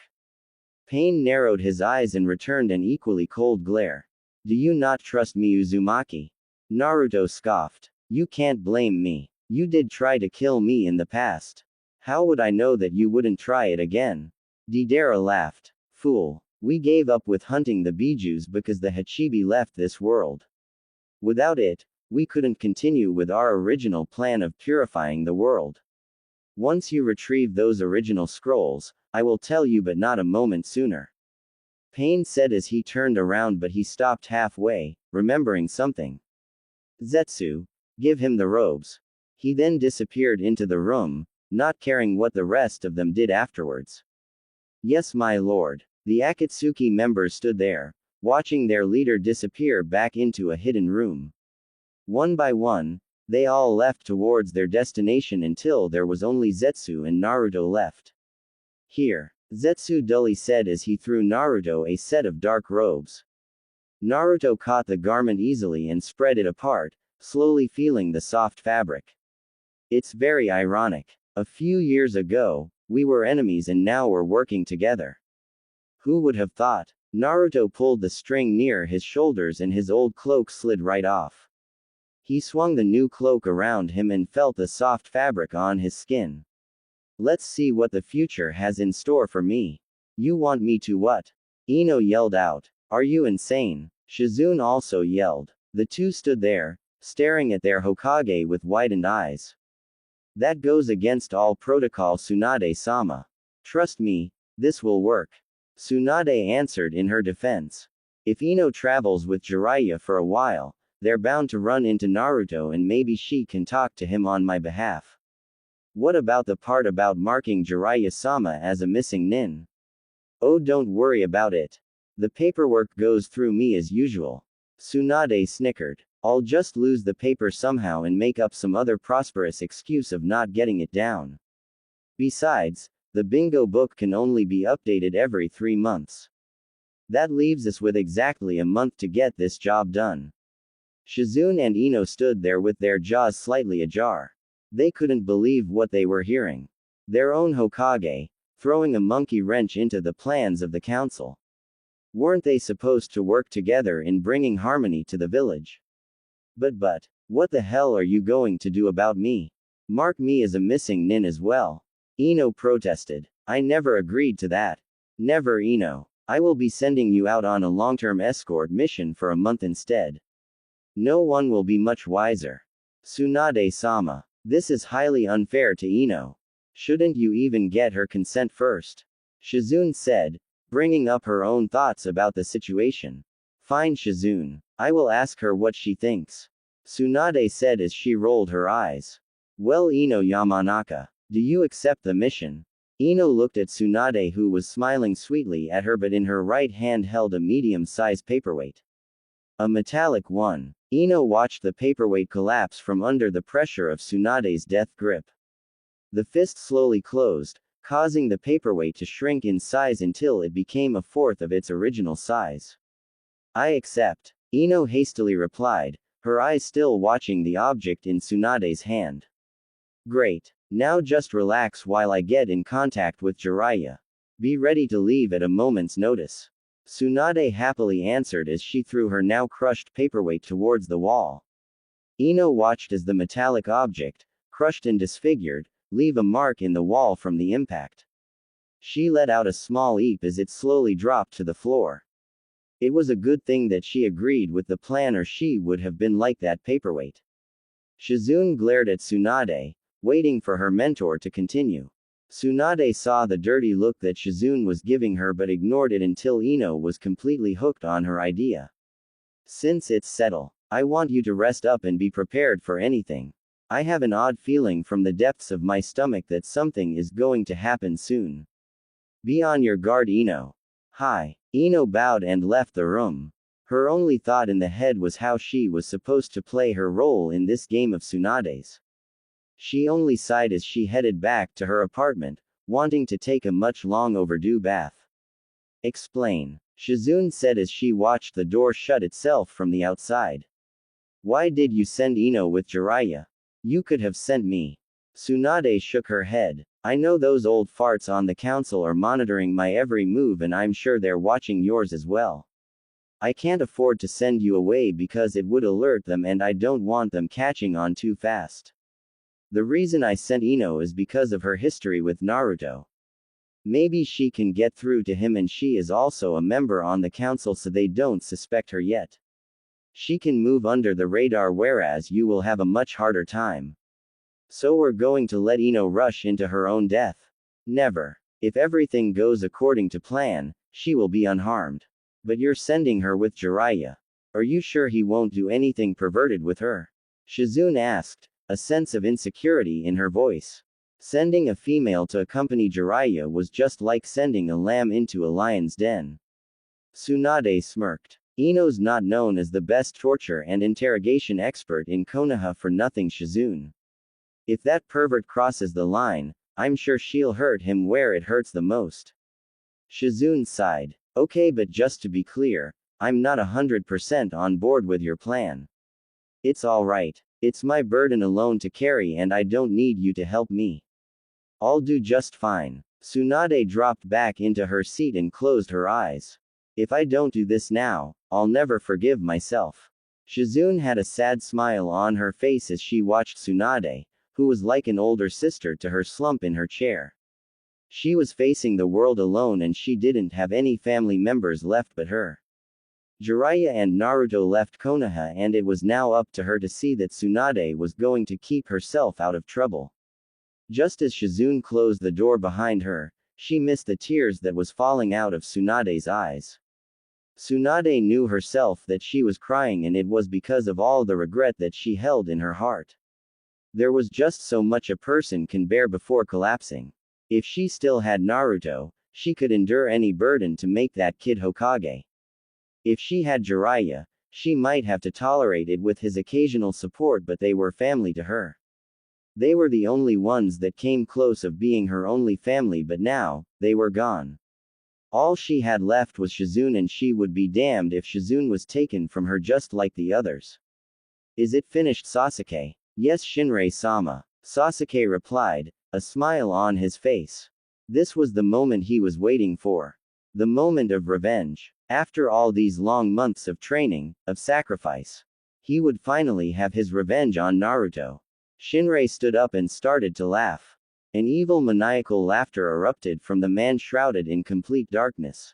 Pain narrowed his eyes and returned an equally cold glare. Do you not trust me, Uzumaki? Naruto scoffed. You can't blame me. You did try to kill me in the past. How would I know that you wouldn't try it again? Deidara laughed. Fool. We gave up with hunting the Bijus because the Hachibi left this world. Without it, we couldn't continue with our original plan of purifying the world. Once you retrieve those original scrolls, I will tell you, but not a moment sooner. Pain said as he turned around, but he stopped halfway, remembering something. Zetsu, give him the robes. He then disappeared into the room, not caring what the rest of them did afterwards. Yes, my lord. The Akatsuki members stood there, watching their leader disappear back into a hidden room. One by one, they all left towards their destination until there was only Zetsu and Naruto left. Here, Zetsu dully said as he threw Naruto a set of dark robes. Naruto caught the garment easily and spread it apart, slowly feeling the soft fabric. It's very ironic. A few years ago, we were enemies and now we're working together. Who would have thought? Naruto pulled the string near his shoulders and his old cloak slid right off. He swung the new cloak around him and felt the soft fabric on his skin. Let's see what the future has in store for me. You want me to what? Ino yelled out. Are you insane? Shizune also yelled. The two stood there, staring at their Hokage with widened eyes. That goes against all protocol, Tsunade-sama. Trust me, this will work. Tsunade answered in her defense. If Ino travels with Jiraiya for a while, they're bound to run into Naruto and maybe she can talk to him on my behalf. What about the part about marking Jiraiya-sama as a missing nin? Oh, don't worry about it. The paperwork goes through me as usual. Tsunade snickered. I'll just lose the paper somehow and make up some other prosperous excuse of not getting it down. Besides, the bingo book can only be updated every 3 months. That leaves us with exactly a month to get this job done. Shizune and Ino stood there with their jaws slightly ajar. They couldn't believe what they were hearing. Their own Hokage, throwing a monkey wrench into the plans of the council. Weren't they supposed to work together in bringing harmony to the village? But, what the hell are you going to do about me? Mark me as a missing nin as well. Ino protested. I never agreed to that. Never, Ino. I will be sending you out on a long-term escort mission for a month instead. No one will be much wiser. Tsunade-sama. This is highly unfair to Ino. Shouldn't you even get her consent first? Shizune said, bringing up her own thoughts about the situation. Fine, Shizune. I will ask her what she thinks. Tsunade said as she rolled her eyes. Well, Ino Yamanaka, do you accept the mission? Ino looked at Tsunade, who was smiling sweetly at her, but in her right hand held a medium-sized paperweight. A metallic one. Ino watched the paperweight collapse from under the pressure of Tsunade's death grip. The fist slowly closed, causing the paperweight to shrink in size until it became a fourth of its original size. I accept. Ino hastily replied, her eyes still watching the object in Tsunade's hand. Great. Now just relax while I get in contact with Jiraiya. Be ready to leave at a moment's notice. Tsunade happily answered as she threw her now crushed paperweight towards the wall. Ino watched as the metallic object, crushed and disfigured, leave a mark in the wall from the impact. She let out a small eep as it slowly dropped to the floor. It was a good thing that she agreed with the plan, or she would have been like that paperweight. Shizune glared at Tsunade, waiting for her mentor to continue. Tsunade saw the dirty look that Shizune was giving her but ignored it until Ino was completely hooked on her idea. Since it's settled, I want you to rest up and be prepared for anything. I have an odd feeling from the depths of my stomach that something is going to happen soon. Be on your guard, Ino. Hi. Ino bowed and left the room. Her only thought in the head was how she was supposed to play her role in this game of Tsunade's. She only sighed as she headed back to her apartment, wanting to take a much long overdue bath. Explain. Shizune said as she watched the door shut itself from the outside. Why did you send Ino with Jiraiya? You could have sent me. Tsunade shook her head. I know those old farts on the council are monitoring my every move, and I'm sure they're watching yours as well. I can't afford to send you away because it would alert them, and I don't want them catching on too fast. The reason I sent Ino is because of her history with Naruto. Maybe she can get through to him, and she is also a member on the council, so they don't suspect her yet. She can move under the radar, whereas you will have a much harder time. So we're going to let Ino rush into her own death? Never. If everything goes according to plan, she will be unharmed. But you're sending her with Jiraiya. Are you sure he won't do anything perverted with her? Shizune asked, a sense of insecurity in her voice. Sending a female to accompany Jiraiya was just like sending a lamb into a lion's den. Tsunade smirked. Ino's not known as the best torture and interrogation expert in Konoha for nothing, Shizune. If that pervert crosses the line, I'm sure she'll hurt him where it hurts the most. Shizune sighed. Okay, but just to be clear, I'm not 100% on board with your plan. It's alright. It's my burden alone to carry, and I don't need you to help me. I'll do just fine. Tsunade dropped back into her seat and closed her eyes. If I don't do this now, I'll never forgive myself. Shizune had a sad smile on her face as she watched Tsunade, who was like an older sister to her, slump in her chair. She was facing the world alone, and she didn't have any family members left but her. Jiraiya and Naruto left Konoha, and it was now up to her to see that Tsunade was going to keep herself out of trouble. Just as Shizune closed the door behind her, she missed the tears that was falling out of Tsunade's eyes. Tsunade knew herself that she was crying, and it was because of all the regret that she held in her heart. There was just so much a person can bear before collapsing. If she still had Naruto, she could endure any burden to make that kid Hokage. If she had Jiraiya, she might have to tolerate it with his occasional support, but they were family to her. They were the only ones that came close of being her only family, but now, they were gone. All she had left was Shizune, and she would be damned if Shizune was taken from her just like the others. Is it finished, Sasuke? Yes, Shinrei-sama. Sasuke replied, a smile on his face. This was the moment he was waiting for. The moment of revenge. After all these long months of training, of sacrifice, he would finally have his revenge on Naruto. Shinrei stood up and started to laugh. An evil maniacal laughter erupted from the man shrouded in complete darkness.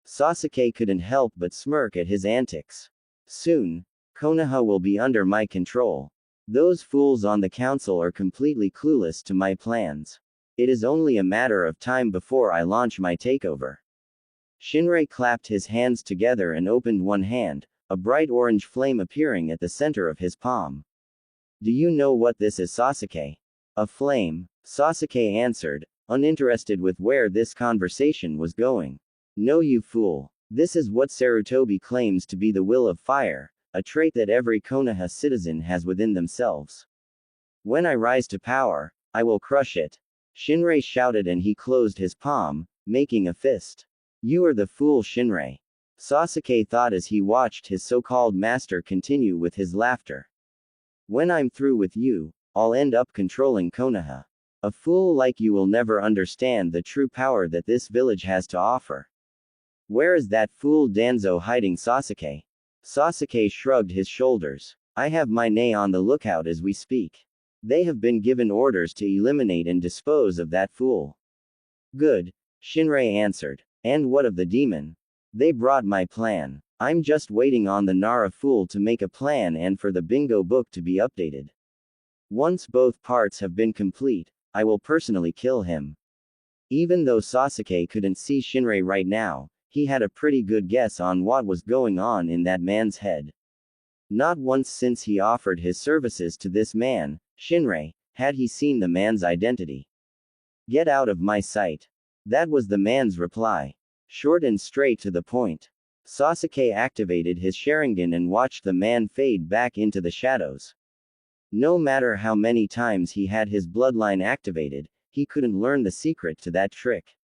Sasuke couldn't help but smirk at his antics. Soon, Konoha will be under my control. Those fools on the council are completely clueless to my plans. It is only a matter of time before I launch my takeover. Shinrei clapped his hands together and opened one hand, a bright orange flame appearing at the center of his palm. Do you know what this is, Sasuke? A flame, Sasuke answered, uninterested with where this conversation was going. No, you fool. This is what Sarutobi claims to be the will of fire, a trait that every Konoha citizen has within themselves. When I rise to power, I will crush it. Shinrei shouted and he closed his palm, making a fist. You are the fool, Shinrei. Sasuke thought as he watched his so-called master continue with his laughter. When I'm through with you, I'll end up controlling Konoha. A fool like you will never understand the true power that this village has to offer. Where is that fool Danzo hiding, Sasuke? Sasuke shrugged his shoulders. I have my Nae on the lookout as we speak. They have been given orders to eliminate and dispose of that fool. Good, Shinrei answered. And what of the demon? They brought my plan. I'm just waiting on the Nara fool to make a plan and for the bingo book to be updated. Once both parts have been complete, I will personally kill him. Even though Sasuke couldn't see Shinrei right now, he had a pretty good guess on what was going on in that man's head. Not once since he offered his services to this man, Shinrei, had he seen the man's identity. Get out of my sight. That was the man's reply. Short and straight to the point. Sasuke activated his Sharingan and watched the man fade back into the shadows. No matter how many times he had his bloodline activated, he couldn't learn the secret to that trick.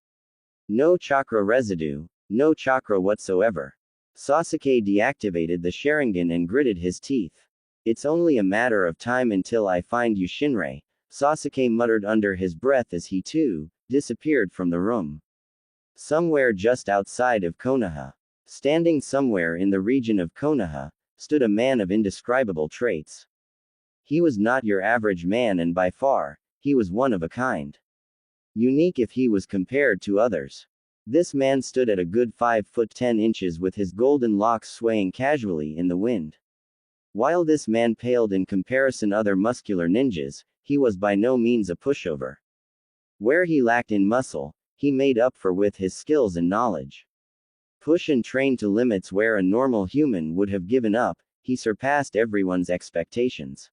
No chakra residue, no chakra whatsoever. Sasuke deactivated the Sharingan and gritted his teeth. It's only a matter of time until I find you, Shinrei, Sasuke muttered under his breath as he too disappeared from the room. Somewhere just outside of Konoha, standing somewhere in the region of Konoha, stood a man of indescribable traits. He was not your average man and by far, he was one of a kind. Unique if he was compared to others. This man stood at a good 5 foot 10 inches with his golden locks swaying casually in the wind. While this man paled in comparison other muscular ninjas, he was by no means a pushover. Where he lacked in muscle, he made up for with his skills and knowledge. Push and train to limits where a normal human would have given up, he surpassed everyone's expectations.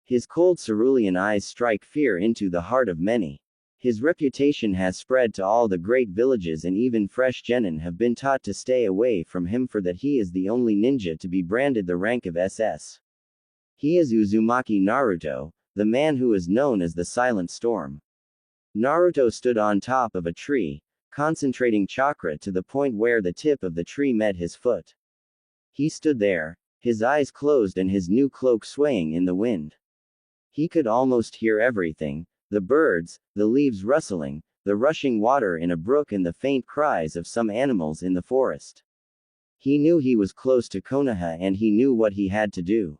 His cold cerulean eyes strike fear into the heart of many. His reputation has spread to all the great villages and even fresh genin have been taught to stay away from him for that he is the only ninja to be branded the rank of SS. He is Uzumaki Naruto, the man who is known as the Silent Storm. Naruto stood on top of a tree, concentrating chakra to the point where the tip of the tree met his foot. He stood there, his eyes closed and his new cloak swaying in the wind. He could almost hear everything, the birds, the leaves rustling, the rushing water in a brook and the faint cries of some animals in the forest. He knew he was close to Konoha and he knew what he had to do.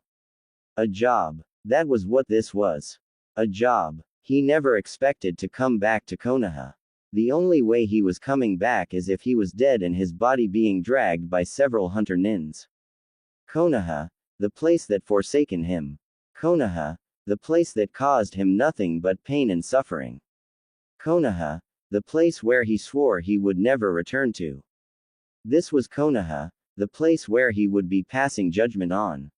A job. That was what this was. A job. He never expected to come back to Konoha. The only way he was coming back is if he was dead and his body being dragged by several hunter nins. Konoha, the place that forsaken him. Konoha, the place that caused him nothing but pain and suffering. Konoha, the place where he swore he would never return to. This was Konoha, the place where he would be passing judgment on.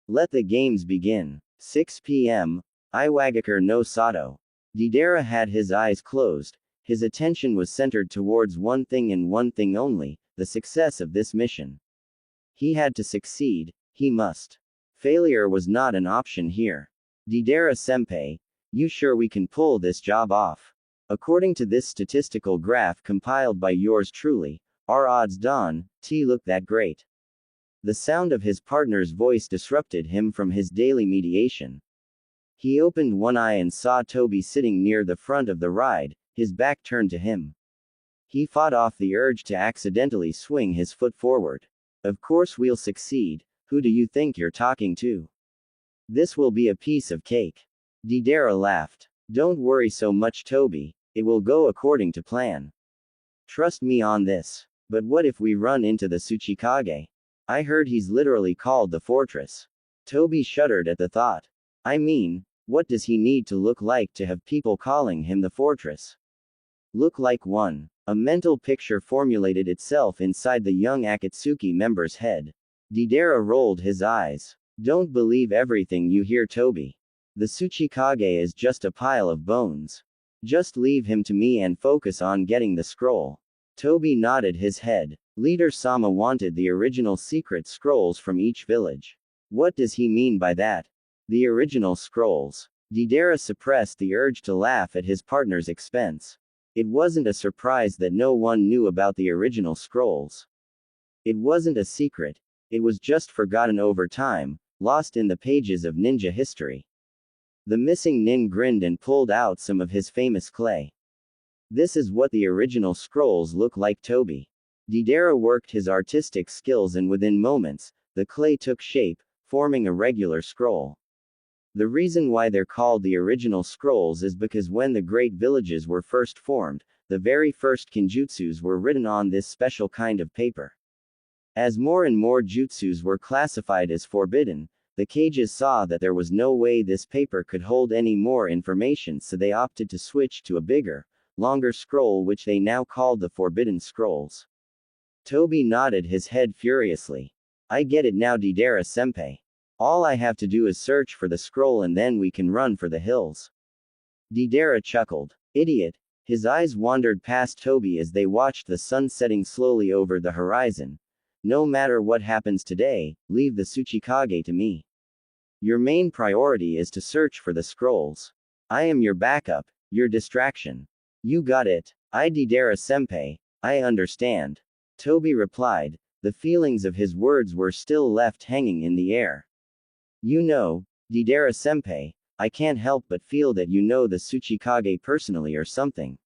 Let the games begin. 6 p.m. Iwagakure no Sato. Deidara had his eyes closed, his attention was centered towards one thing and one thing only, the success of this mission. He had to succeed, he must. Failure was not an option here. Deidara-senpai, you sure we can pull this job off? According to this statistical graph compiled by yours truly, our odds don't look that great. The sound of his partner's voice disrupted him from his daily mediation. He opened one eye and saw Toby sitting near the front of the ride, his back turned to him. He fought off the urge to accidentally swing his foot forward. Of course we'll succeed. Who do you think you're talking to? This will be a piece of cake. Deidara laughed. Don't worry so much, Toby. It will go according to plan. Trust me on this. But what if we run into the Tsuchikage? I heard he's literally called the fortress. Toby shuddered at the thought. I mean, what does he need to look like to have people calling him the fortress? Look like one. A mental picture formulated itself inside the young Akatsuki member's head. Deidara rolled his eyes. Don't believe everything you hear, Toby. The Tsuchikage is just a pile of bones. Just leave him to me and focus on getting the scroll. Toby nodded his head. Leader Sama wanted the original secret scrolls from each village. What does he mean by that? The original scrolls. Deidara suppressed the urge to laugh at his partner's expense. It wasn't a surprise that no one knew about the original scrolls. It wasn't a secret. It was just forgotten over time, lost in the pages of ninja history. The missing nin grinned and pulled out some of his famous clay. This is what the original scrolls look like, Toby. Deidara worked his artistic skills and within moments, the clay took shape, forming a regular scroll. The reason why they're called the original scrolls is because when the great villages were first formed, the very first kinjutsus were written on this special kind of paper. As more and more jutsus were classified as forbidden, the Kages saw that there was no way this paper could hold any more information, so they opted to switch to a bigger, longer scroll which they now called the Forbidden Scrolls. Toby nodded his head furiously. I get it now, Deidara-senpai. All I have to do is search for the scroll and then we can run for the hills. Deidara chuckled. Idiot. His eyes wandered past Toby as they watched the sun setting slowly over the horizon. No matter what happens today, leave the Tsuchikage to me. Your main priority is to search for the scrolls. I am your backup, your distraction. You got it. Deidara-senpai, I understand. Toby replied. The feelings of his words were still left hanging in the air. You know, Deidara-senpai, I can't help but feel that you know the Tsuchikage personally or something.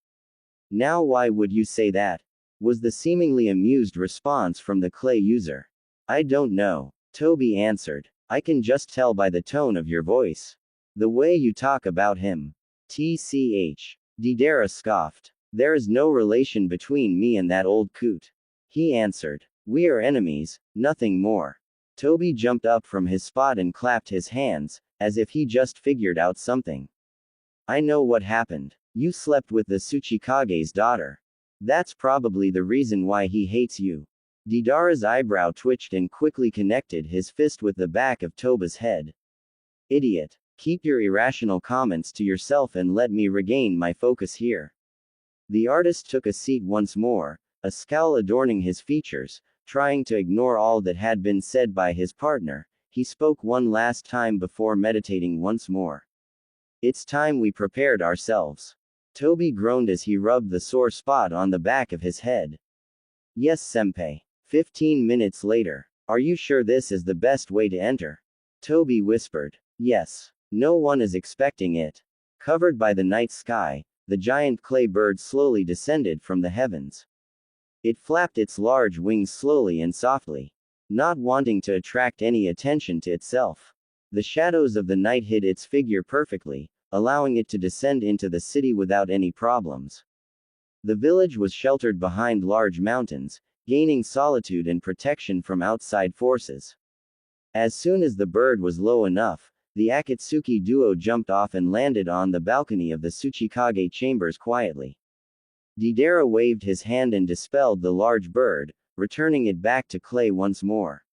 Now why would you say that? Was the seemingly amused response from the clay user. I don't know. Toby answered. I can just tell by the tone of your voice. The way you talk about him. TCH. Deidara scoffed. There is no relation between me and that old coot. He answered. We are enemies, nothing more. Toby jumped up from his spot and clapped his hands, as if he just figured out something. I know what happened. You slept with the Tsuchikage's daughter. That's probably the reason why he hates you. Deidara's eyebrow twitched and quickly connected his fist with the back of Toba's head. Idiot. Keep your irrational comments to yourself and let me regain my focus here. The artist took a seat once more, a scowl adorning his features. Trying to ignore all that had been said by his partner, he spoke one last time before meditating once more. It's time we prepared ourselves. Toby groaned as he rubbed the sore spot on the back of his head. Yes, senpai. 15 minutes later. Are you sure this is the best way to enter? Toby whispered. Yes. No one is expecting it. Covered by the night sky, the giant clay bird slowly descended from the heavens. It flapped its large wings slowly and softly, not wanting to attract any attention to itself. The shadows of the night hid its figure perfectly, allowing it to descend into the city without any problems. The village was sheltered behind large mountains, gaining solitude and protection from outside forces. As soon as the bird was low enough, the Akatsuki duo jumped off and landed on the balcony of the Tsuchikage chambers quietly. Deidara waved his hand and dispelled the large bird, returning it back to clay once more.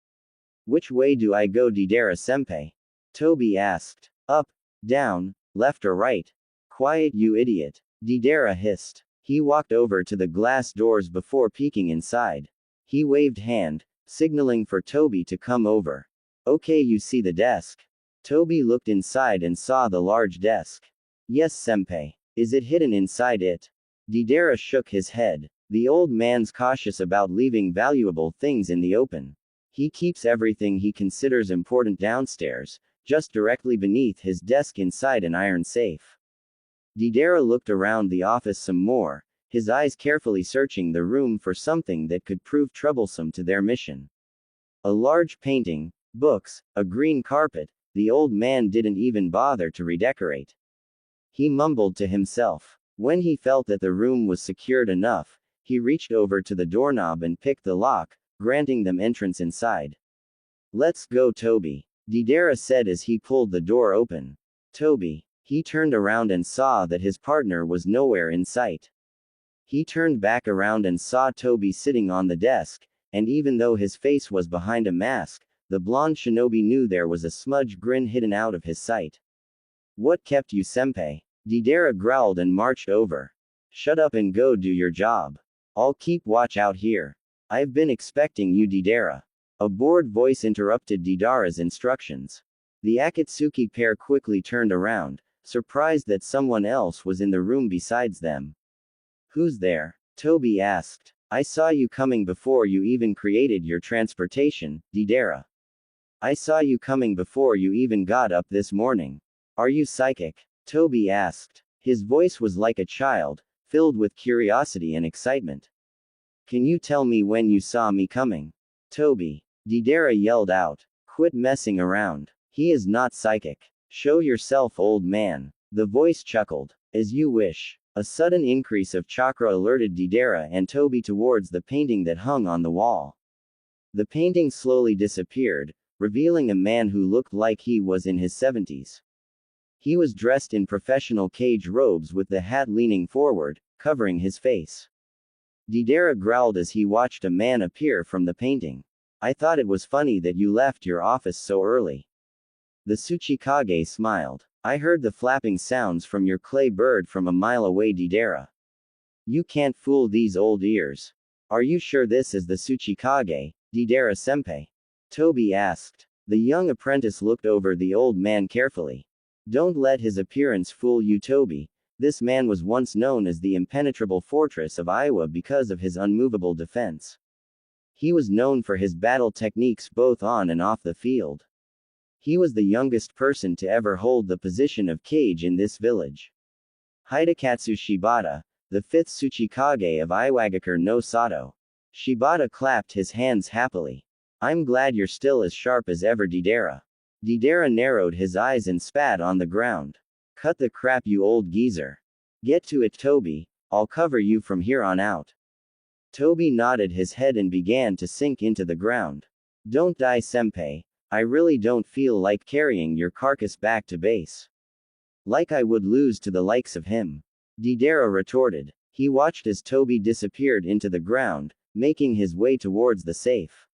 Which way do I go, Deidara-senpai? Toby asked. Up, down, left or right? Quiet, you idiot. Deidara hissed. He walked over to the glass doors before peeking inside. He waved hand, signaling for Toby to come over. Okay, you see the desk? Toby looked inside and saw the large desk. Yes, senpai. Is it hidden inside it? Deidara shook his head. The old man's cautious about leaving valuable things in the open. He keeps everything he considers important downstairs, just directly beneath his desk inside an iron safe. Deidara looked around the office some more, his eyes carefully searching the room for something that could prove troublesome to their mission. A large painting, books, a green carpet, the old man didn't even bother to redecorate. He mumbled to himself. When he felt that the room was secured enough, he reached over to the doorknob and picked the lock, granting them entrance inside. "Let's go, Toby," Deidara said as he pulled the door open. "Toby." He turned around and saw that his partner was nowhere in sight. He turned back around and saw Toby sitting on the desk, and even though his face was behind a mask, the blonde shinobi knew there was a smudge grin hidden out of his sight. "What kept you, senpai?" Deidara growled and marched over. "Shut up and go do your job. I'll keep watch out here. I've been expecting you, Deidara." A bored voice interrupted Deidara's instructions. The Akatsuki pair quickly turned around, surprised that someone else was in the room besides them. "Who's there?" Toby asked. "I saw you coming before you even created your transportation, Deidara. I saw you coming before you even got up this morning. Are you psychic?" Toby asked. His voice was like a child, filled with curiosity and excitement. "Can you tell me when you saw me coming?" "Toby," Deidara yelled out. "Quit messing around. He is not psychic. Show yourself, old man." The voice chuckled. "As you wish." A sudden increase of chakra alerted Deidara and Toby towards the painting that hung on the wall. The painting slowly disappeared, revealing a man who looked like he was in his 70s. He was dressed in professional cage robes with the hat leaning forward, covering his face. Deidara growled as he watched a man appear from the painting. "I thought it was funny that you left your office so early." The Tsuchikage smiled. "I heard the flapping sounds from your clay bird from a mile away, Deidara. You can't fool these old ears." "Are you sure this is the Tsuchikage, Deidara-senpai?" Toby asked. The young apprentice looked over the old man carefully. "Don't let his appearance fool you, Toby. This man was once known as the impenetrable fortress of Iowa because of his unmovable defense. He was known for his battle techniques both on and off the field. He was the youngest person to ever hold the position of kage in this village. Hidekatsu Shibata, the fifth Tsuchikage of Iwagakure no Sato." Shibata clapped his hands happily. "I'm glad you're still as sharp as ever, Deidara." Deidara narrowed his eyes and spat on the ground. "Cut the crap, you old geezer. Get to it, Toby. I'll cover you from here on out." Toby nodded his head and began to sink into the ground. "Don't die, senpai. I really don't feel like carrying your carcass back to base. Like I would lose to the likes of him." Deidara retorted. He watched as Toby disappeared into the ground, making his way towards the safe.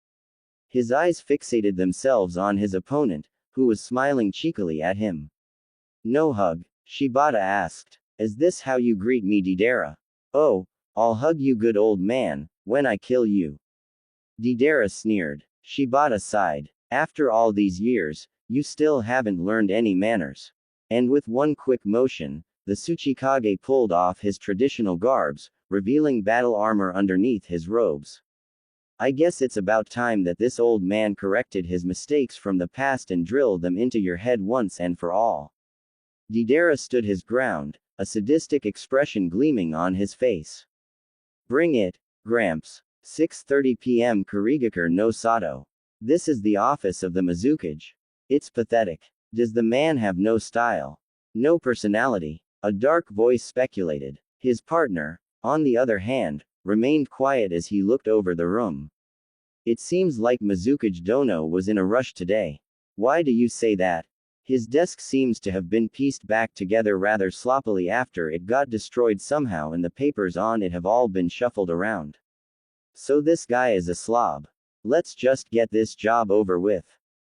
His eyes fixated themselves on his opponent, who was smiling cheekily at him. "No hug?" Shibata asked. "Is this how you greet me, Deidara?" "Oh, I'll hug you, good old man, when I kill you." Deidara sneered. Shibata sighed. "After all these years, you still haven't learned any manners." And with one quick motion, the Tsuchikage pulled off his traditional garbs, revealing battle armor underneath his robes. "I guess it's about time that this old man corrected his mistakes from the past and drilled them into your head once and for all." Deidara stood his ground, a sadistic expression gleaming on his face. "Bring it, Gramps." 6:30 p.m. Kurigakure no Sato. This is the office of the Mizukage. It's pathetic. Does the man have no style? No personality? A dark voice speculated. His partner, on the other hand, remained quiet as he looked over the room. "It seems like Mizukage Dono was in a rush today." "Why do you say that?" "His desk seems to have been pieced back together rather sloppily after it got destroyed somehow, and the papers on it have all been shuffled around. So this guy is a slob. Let's just get this job over with."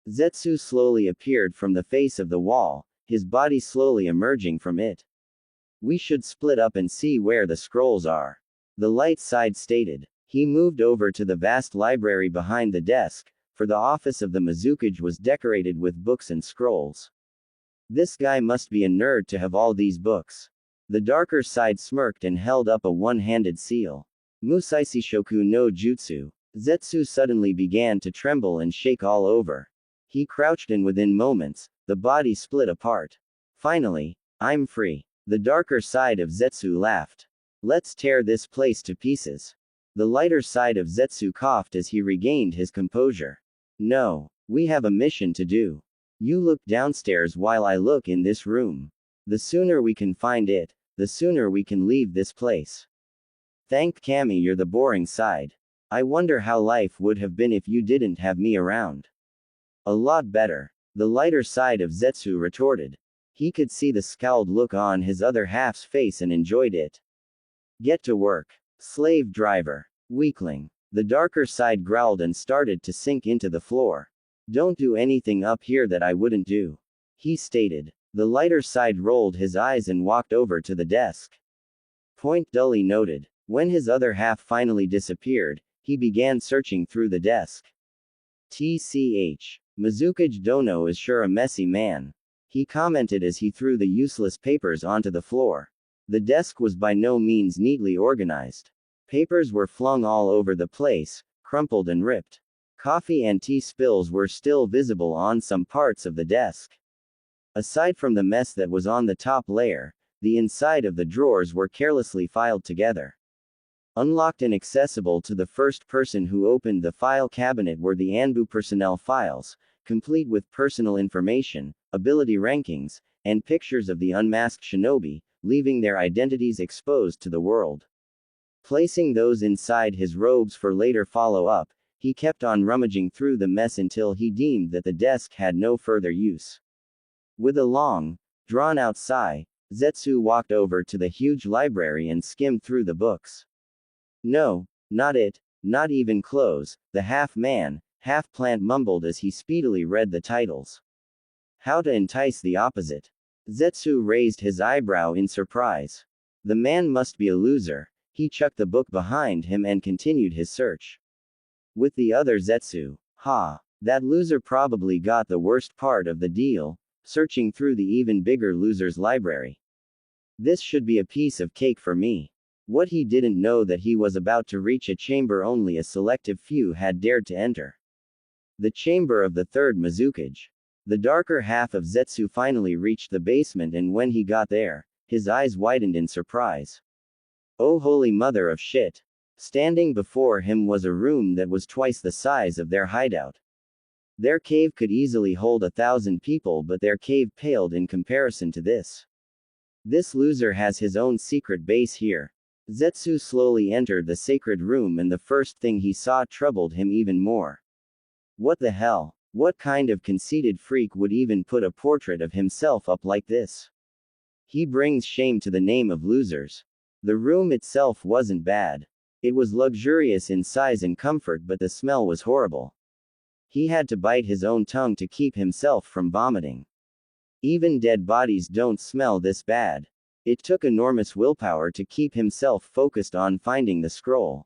Zetsu slowly appeared from the face of the wall, his body slowly emerging from it. "We should split up and see where the scrolls are," the light side stated. He moved over to the vast library behind the desk, for the office of the Mizukage was decorated with books and scrolls. "This guy must be a nerd to have all these books." The darker side smirked and held up a one-handed seal. "Musaishishoku no Jutsu." Zetsu suddenly began to tremble and shake all over. He crouched and within moments, the body split apart. Finally, "I'm free." The darker side of Zetsu laughed. Let's tear this place to pieces. The lighter side of Zetsu coughed as he regained his composure. No, we have a mission to do. You look downstairs while I look in this room. The sooner we can find it, the sooner we can leave this place. Thank Kami, you're the boring side. I wonder how life would have been if you didn't have me around. A lot better. The lighter side of Zetsu retorted. He could see the scowled look on his other half's face and enjoyed it. Get to work. Slave driver. Weakling. The darker side growled and started to sink into the floor. Don't do anything up here that I wouldn't do, he stated. The lighter side rolled his eyes and walked over to the desk. Point dully noted. When his other half finally disappeared, he began searching through the desk. TCH. Mizukage Dono is sure a messy man, he commented as he threw the useless papers onto the floor. The desk was by no means neatly organized. Papers were flung all over the place, crumpled and ripped. Coffee and tea spills were still visible on some parts of the desk. Aside from the mess that was on the top layer, the inside of the drawers were carelessly filed together. Unlocked and accessible to the first person who opened the file cabinet were the Anbu personnel files, complete with personal information, ability rankings, and pictures of the unmasked shinobi, leaving their identities exposed to the world. Placing those inside his robes for later follow-up, he kept on rummaging through the mess until he deemed that the desk had no further use. With a long, drawn-out sigh, Zetsu walked over to the huge library and skimmed through the books. No, not it, not even close, the half-man, half-plant mumbled as he speedily read the titles. How to entice the opposite. Zetsu raised his eyebrow in surprise. The man must be a loser. He chucked the book behind him and continued his search. With the other Zetsu, that loser probably got the worst part of the deal, searching through the even bigger loser's library. This should be a piece of cake for me. What he didn't know that he was about to reach a chamber only a selective few had dared to enter. The chamber of the third Mizukage. The darker half of Zetsu finally reached the basement, and when he got there, his eyes widened in surprise. Oh holy mother of shit. Standing before him was a room that was twice the size of their hideout. Their cave could easily hold 1,000 people, but their cave paled in comparison to this. This loser has his own secret base here. Zetsu slowly entered the sacred room, and the first thing he saw troubled him even more. What the hell? What kind of conceited freak would even put a portrait of himself up like this? He brings shame to the name of losers. The room itself wasn't bad. It was luxurious in size and comfort, but the smell was horrible. He had to bite his own tongue to keep himself from vomiting. Even dead bodies don't smell this bad. It took enormous willpower to keep himself focused on finding the scroll.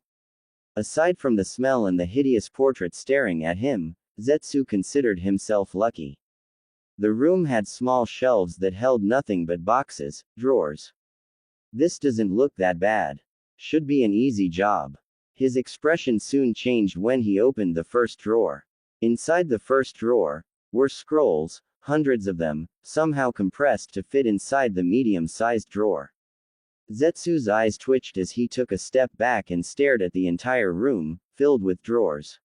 Aside from the smell and the hideous portrait staring at him, Zetsu considered himself lucky. The room had small shelves that held nothing but boxes, drawers. This doesn't look that bad. Should be an easy job. His expression soon changed when he opened the first drawer. Inside the first drawer were scrolls, hundreds of them, somehow compressed to fit inside the medium-sized drawer. Zetsu's eyes twitched as he took a step back and stared at the entire room, filled with drawers.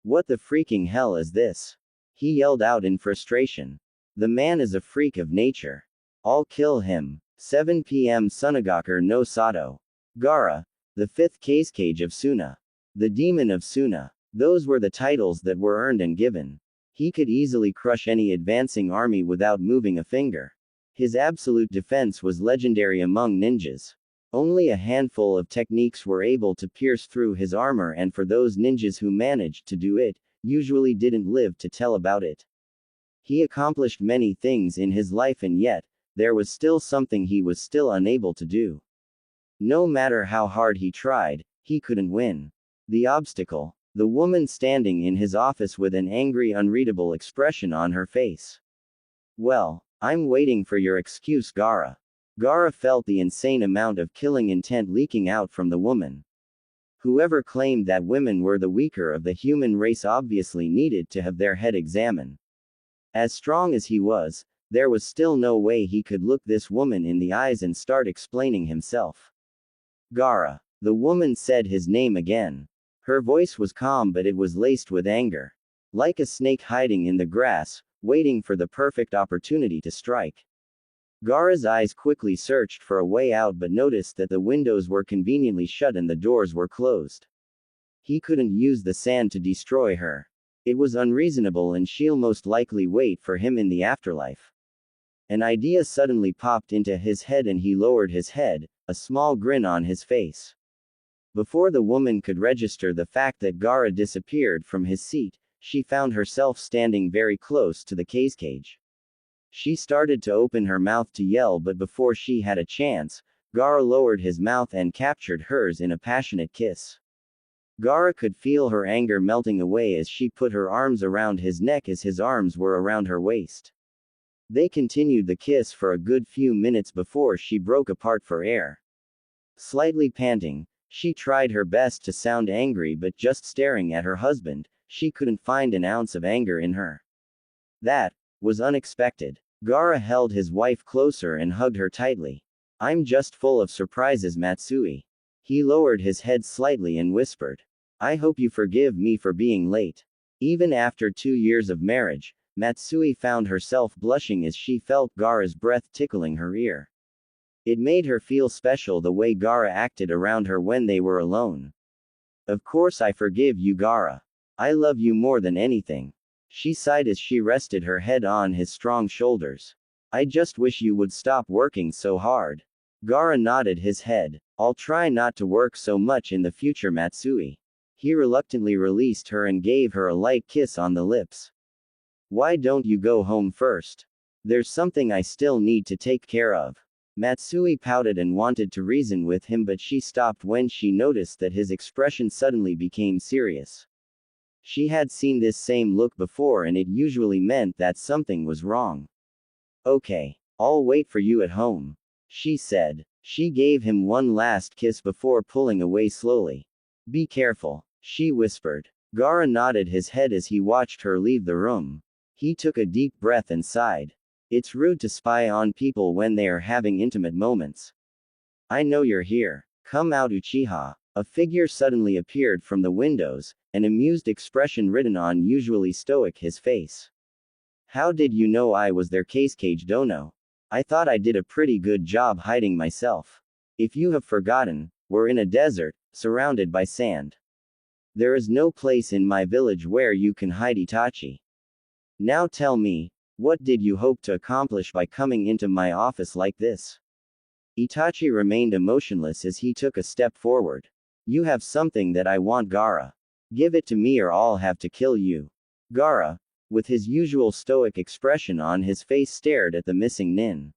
What the freaking hell is this? He yelled out in frustration. The man is a freak of nature. I'll kill him. 7 p.m. Sunagaku no Sato. Gaara, the fifth Kazekage of Suna. The Demon of Suna. Those were the titles that were earned and given. He could easily crush any advancing army without moving a finger. His absolute defense was legendary among ninjas. Only a handful of techniques were able to pierce through his armor, and for those ninjas who managed to do it, usually didn't live to tell about it. He accomplished many things in his life, and yet, there was still something he was still unable to do. No matter how hard he tried, he couldn't win. The obstacle. The woman standing in his office with an angry, unreadable expression on her face. Well, I'm waiting for your excuse, Gaara. Gaara felt the insane amount of killing intent leaking out from the woman. Whoever claimed that women were the weaker of the human race obviously needed to have their head examined. As strong as he was, There was still no way he could look this woman in the eyes and start explaining himself. Gaara. The woman said his name again. Her voice was calm, but it was laced with anger. Like a snake hiding in the grass, waiting for the perfect opportunity to strike. Gaara's eyes quickly searched for a way out but noticed that the windows were conveniently shut and the doors were closed. He couldn't use the sand to destroy her. It was unreasonable and she'll most likely wait for him in the afterlife. An idea suddenly popped into his head and he lowered his head, a small grin on his face. Before the woman could register the fact that Gaara disappeared from his seat, she found herself standing very close to the cage. She started to open her mouth to yell, but before she had a chance, Gaara lowered his mouth and captured hers in a passionate kiss. Gaara could feel her anger melting away as she put her arms around his neck as his arms were around her waist. They continued the kiss for a good few minutes before she broke apart for air. Slightly panting, she tried her best to sound angry, but just staring at her husband, she couldn't find an ounce of anger in her. That was unexpected. Gaara held his wife closer and hugged her tightly. I'm just full of surprises, Matsui. He lowered his head slightly and whispered. I hope you forgive me for being late. Even after 2 years of marriage, Matsui found herself blushing as she felt Gaara's breath tickling her ear. It made her feel special the way Gaara acted around her when they were alone. Of course I forgive you, Gaara. I love you more than anything. She sighed as she rested her head on his strong shoulders. I just wish you would stop working so hard. Gaara nodded his head. I'll try not to work so much in the future, Matsui. He reluctantly released her and gave her a light kiss on the lips. Why don't you go home first? There's something I still need to take care of. Matsui pouted and wanted to reason with him, but she stopped when she noticed that his expression suddenly became serious. She had seen this same look before and it usually meant that something was wrong. Okay. I'll wait for you at home, she said. She gave him one last kiss before pulling away slowly. Be careful, she whispered. Gaara nodded his head as he watched her leave the room. He took a deep breath and sighed. It's rude to spy on people when they are having intimate moments. I know you're here. Come out, Uchiha. A figure suddenly appeared from the windows, an amused expression written on usually stoic his face. How did you know I was there, Cage Dono? I thought I did a pretty good job hiding myself. If you have forgotten, we're in a desert, surrounded by sand. There is no place in my village where you can hide, Itachi. Now tell me, what did you hope to accomplish by coming into my office like this? Itachi remained emotionless as he took a step forward. You have something that I want, Gaara. Give it to me or I'll have to kill you. Gaara, with his usual stoic expression on his face, stared at the missing nin.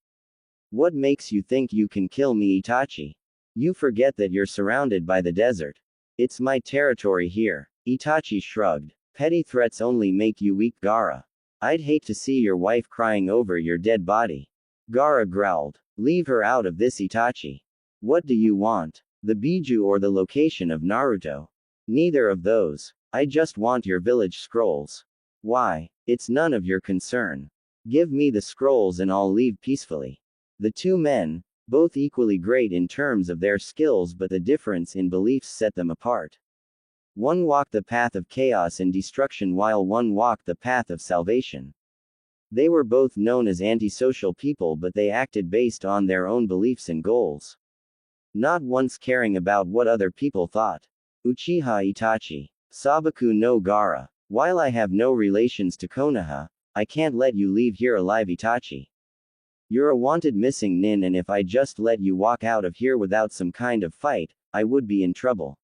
What makes you think you can kill me, Itachi? You forget that you're surrounded by the desert. It's my territory here. Itachi shrugged. Petty threats only make you weak, Gaara. I'd hate to see your wife crying over your dead body. Gaara growled. Leave her out of this, Itachi. What do you want? The Biju or the location of Naruto? Neither of those. I just want your village scrolls. Why? It's none of your concern. Give me the scrolls and I'll leave peacefully. The two men, both equally great in terms of their skills, but the difference in beliefs set them apart. One walked the path of chaos and destruction while one walked the path of salvation. They were both known as antisocial people, but they acted based on their own beliefs and goals. Not once caring about what other people thought. Uchiha Itachi. Sabaku no Gaara. While I have no relations to Konoha, I can't let you leave here alive, Itachi. You're a wanted missing nin, and if I just let you walk out of here without some kind of fight, I would be in trouble.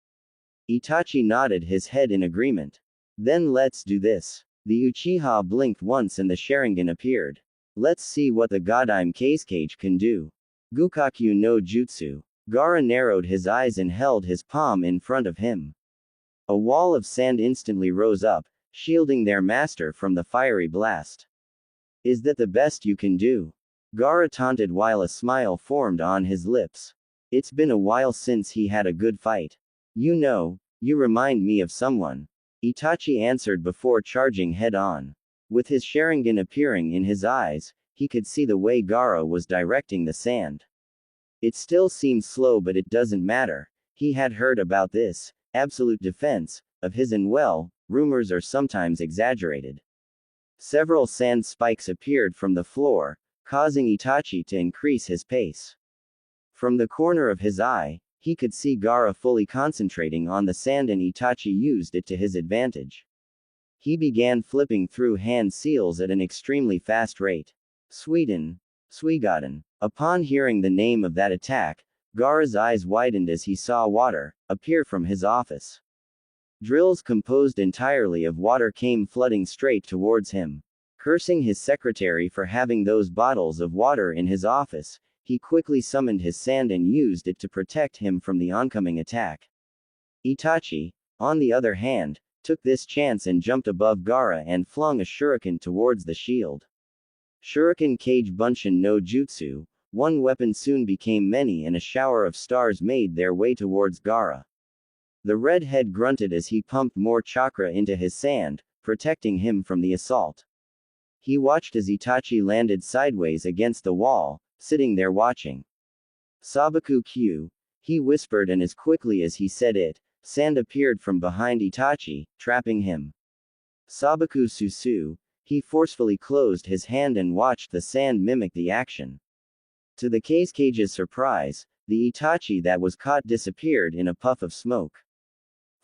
Itachi nodded his head in agreement. Then let's do this. The Uchiha blinked once and the Sharingan appeared. Let's see what the Godime Cage can do. Gukaku no Jutsu. Gaara narrowed his eyes and held his palm in front of him. A wall of sand instantly rose up, shielding their master from the fiery blast. Is that the best you can do? Gaara taunted while a smile formed on his lips. It's been a while since he had a good fight. You know, you remind me of someone. Itachi answered before charging head on. With his Sharingan appearing in his eyes, he could see the way Gaara was directing the sand. It still seemed slow, but it doesn't matter. He had heard about this absolute defense of his, and well, rumors are sometimes exaggerated. Several sand spikes appeared from the floor, causing Itachi to increase his pace. From the corner of his eye, he could see Gaara fully concentrating on the sand, and Itachi used it to his advantage. He began flipping through hand seals at an extremely fast rate. Suigaden. Upon hearing the name of that attack, Gaara's eyes widened as he saw water appear from his office. Drills composed entirely of water came flooding straight towards him. Cursing his secretary for having those bottles of water in his office, he quickly summoned his sand and used it to protect him from the oncoming attack. Itachi, on the other hand, took this chance and jumped above Gaara and flung a shuriken towards the shield. Shuriken Kage Bunshin no Jutsu, one weapon soon became many, and a shower of stars made their way towards Gaara. The redhead grunted as he pumped more chakra into his sand, protecting him from the assault. He watched as Itachi landed sideways against the wall, sitting there watching. Sabaku Q, he whispered, and as quickly as he said it, sand appeared from behind Itachi, trapping him. Sabaku Susu, he forcefully closed his hand and watched the sand mimic the action. To the Kage's surprise, the Itachi that was caught disappeared in a puff of smoke.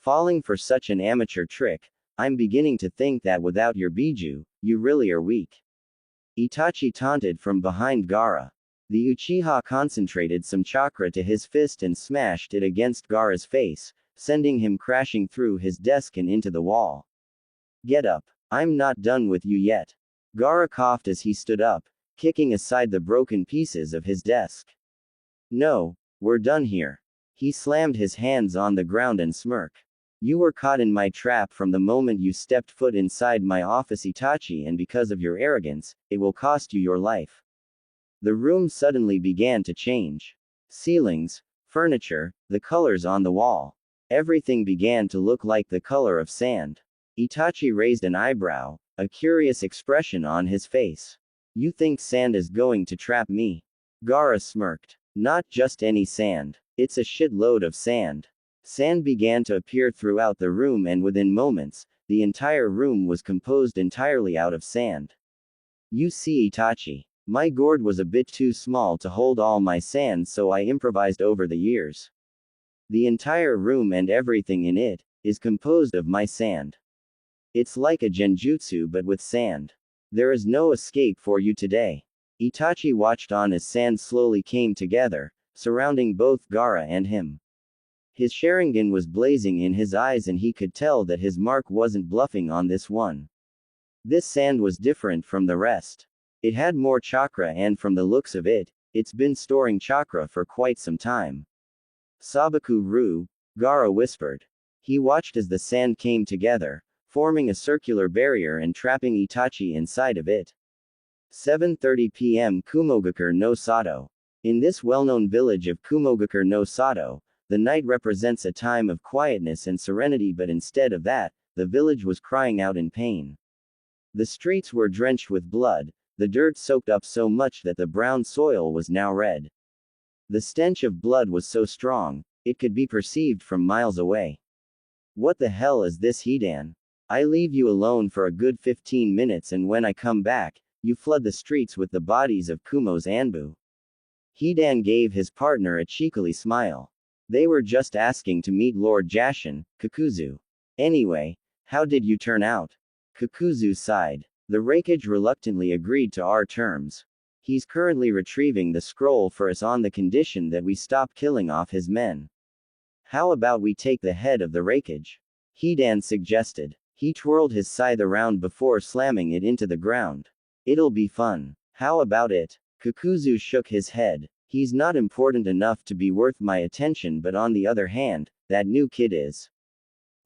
Falling for such an amateur trick, I'm beginning to think that without your Biju, you really are weak. Itachi taunted from behind Gaara. The Uchiha concentrated some chakra to his fist and smashed it against Gaara's face, sending him crashing through his desk and into the wall. Get up. I'm not done with you yet. Gaara coughed as he stood up, kicking aside the broken pieces of his desk. No, we're done here. He slammed his hands on the ground and smirked. You were caught in my trap from the moment you stepped foot inside my office, Itachi, and because of your arrogance, it will cost you your life. The room suddenly began to change. Ceilings, furniture, the colors on the wall. Everything began to look like the color of sand. Itachi raised an eyebrow, a curious expression on his face. You think sand is going to trap me? Gaara smirked. Not just any sand. It's a shitload of sand. Sand began to appear throughout the room, and within moments, the entire room was composed entirely out of sand. You see, Itachi, my gourd was a bit too small to hold all my sand, so I improvised over the years. The entire room and everything in it is composed of my sand. It's like a genjutsu but with sand. There is no escape for you today. Itachi watched on as sand slowly came together, surrounding both Gaara and him. His Sharingan was blazing in his eyes, and he could tell that his mark wasn't bluffing on this one. This sand was different from the rest. It had more chakra, and from the looks of it, it's been storing chakra for quite some time. Sabaku Ru, Gaara whispered. He watched as the sand came together, forming a circular barrier and trapping Itachi inside of it. 7:30 p.m. Kumogakure no Sato. In this well-known village of Kumogakure no Sato, the night represents a time of quietness and serenity, but instead of that, the village was crying out in pain. The streets were drenched with blood, the dirt soaked up so much that the brown soil was now red. The stench of blood was so strong, it could be perceived from miles away. What the hell is this, Hidan? I leave you alone for a good 15 minutes, and when I come back, you flood the streets with the bodies of Kumo's Anbu. Hidan gave his partner a cheekily smile. They were just asking to meet Lord Jashin, Kakuzu. Anyway, how did you turn out? Kakuzu sighed. The Raikage reluctantly agreed to our terms. He's currently retrieving the scroll for us on the condition that we stop killing off his men. How about we take the head of the Raikage? Hidan suggested. He twirled his scythe around before slamming it into the ground. It'll be fun. How about it? Kakuzu shook his head. He's not important enough to be worth my attention, but on the other hand, that new kid is.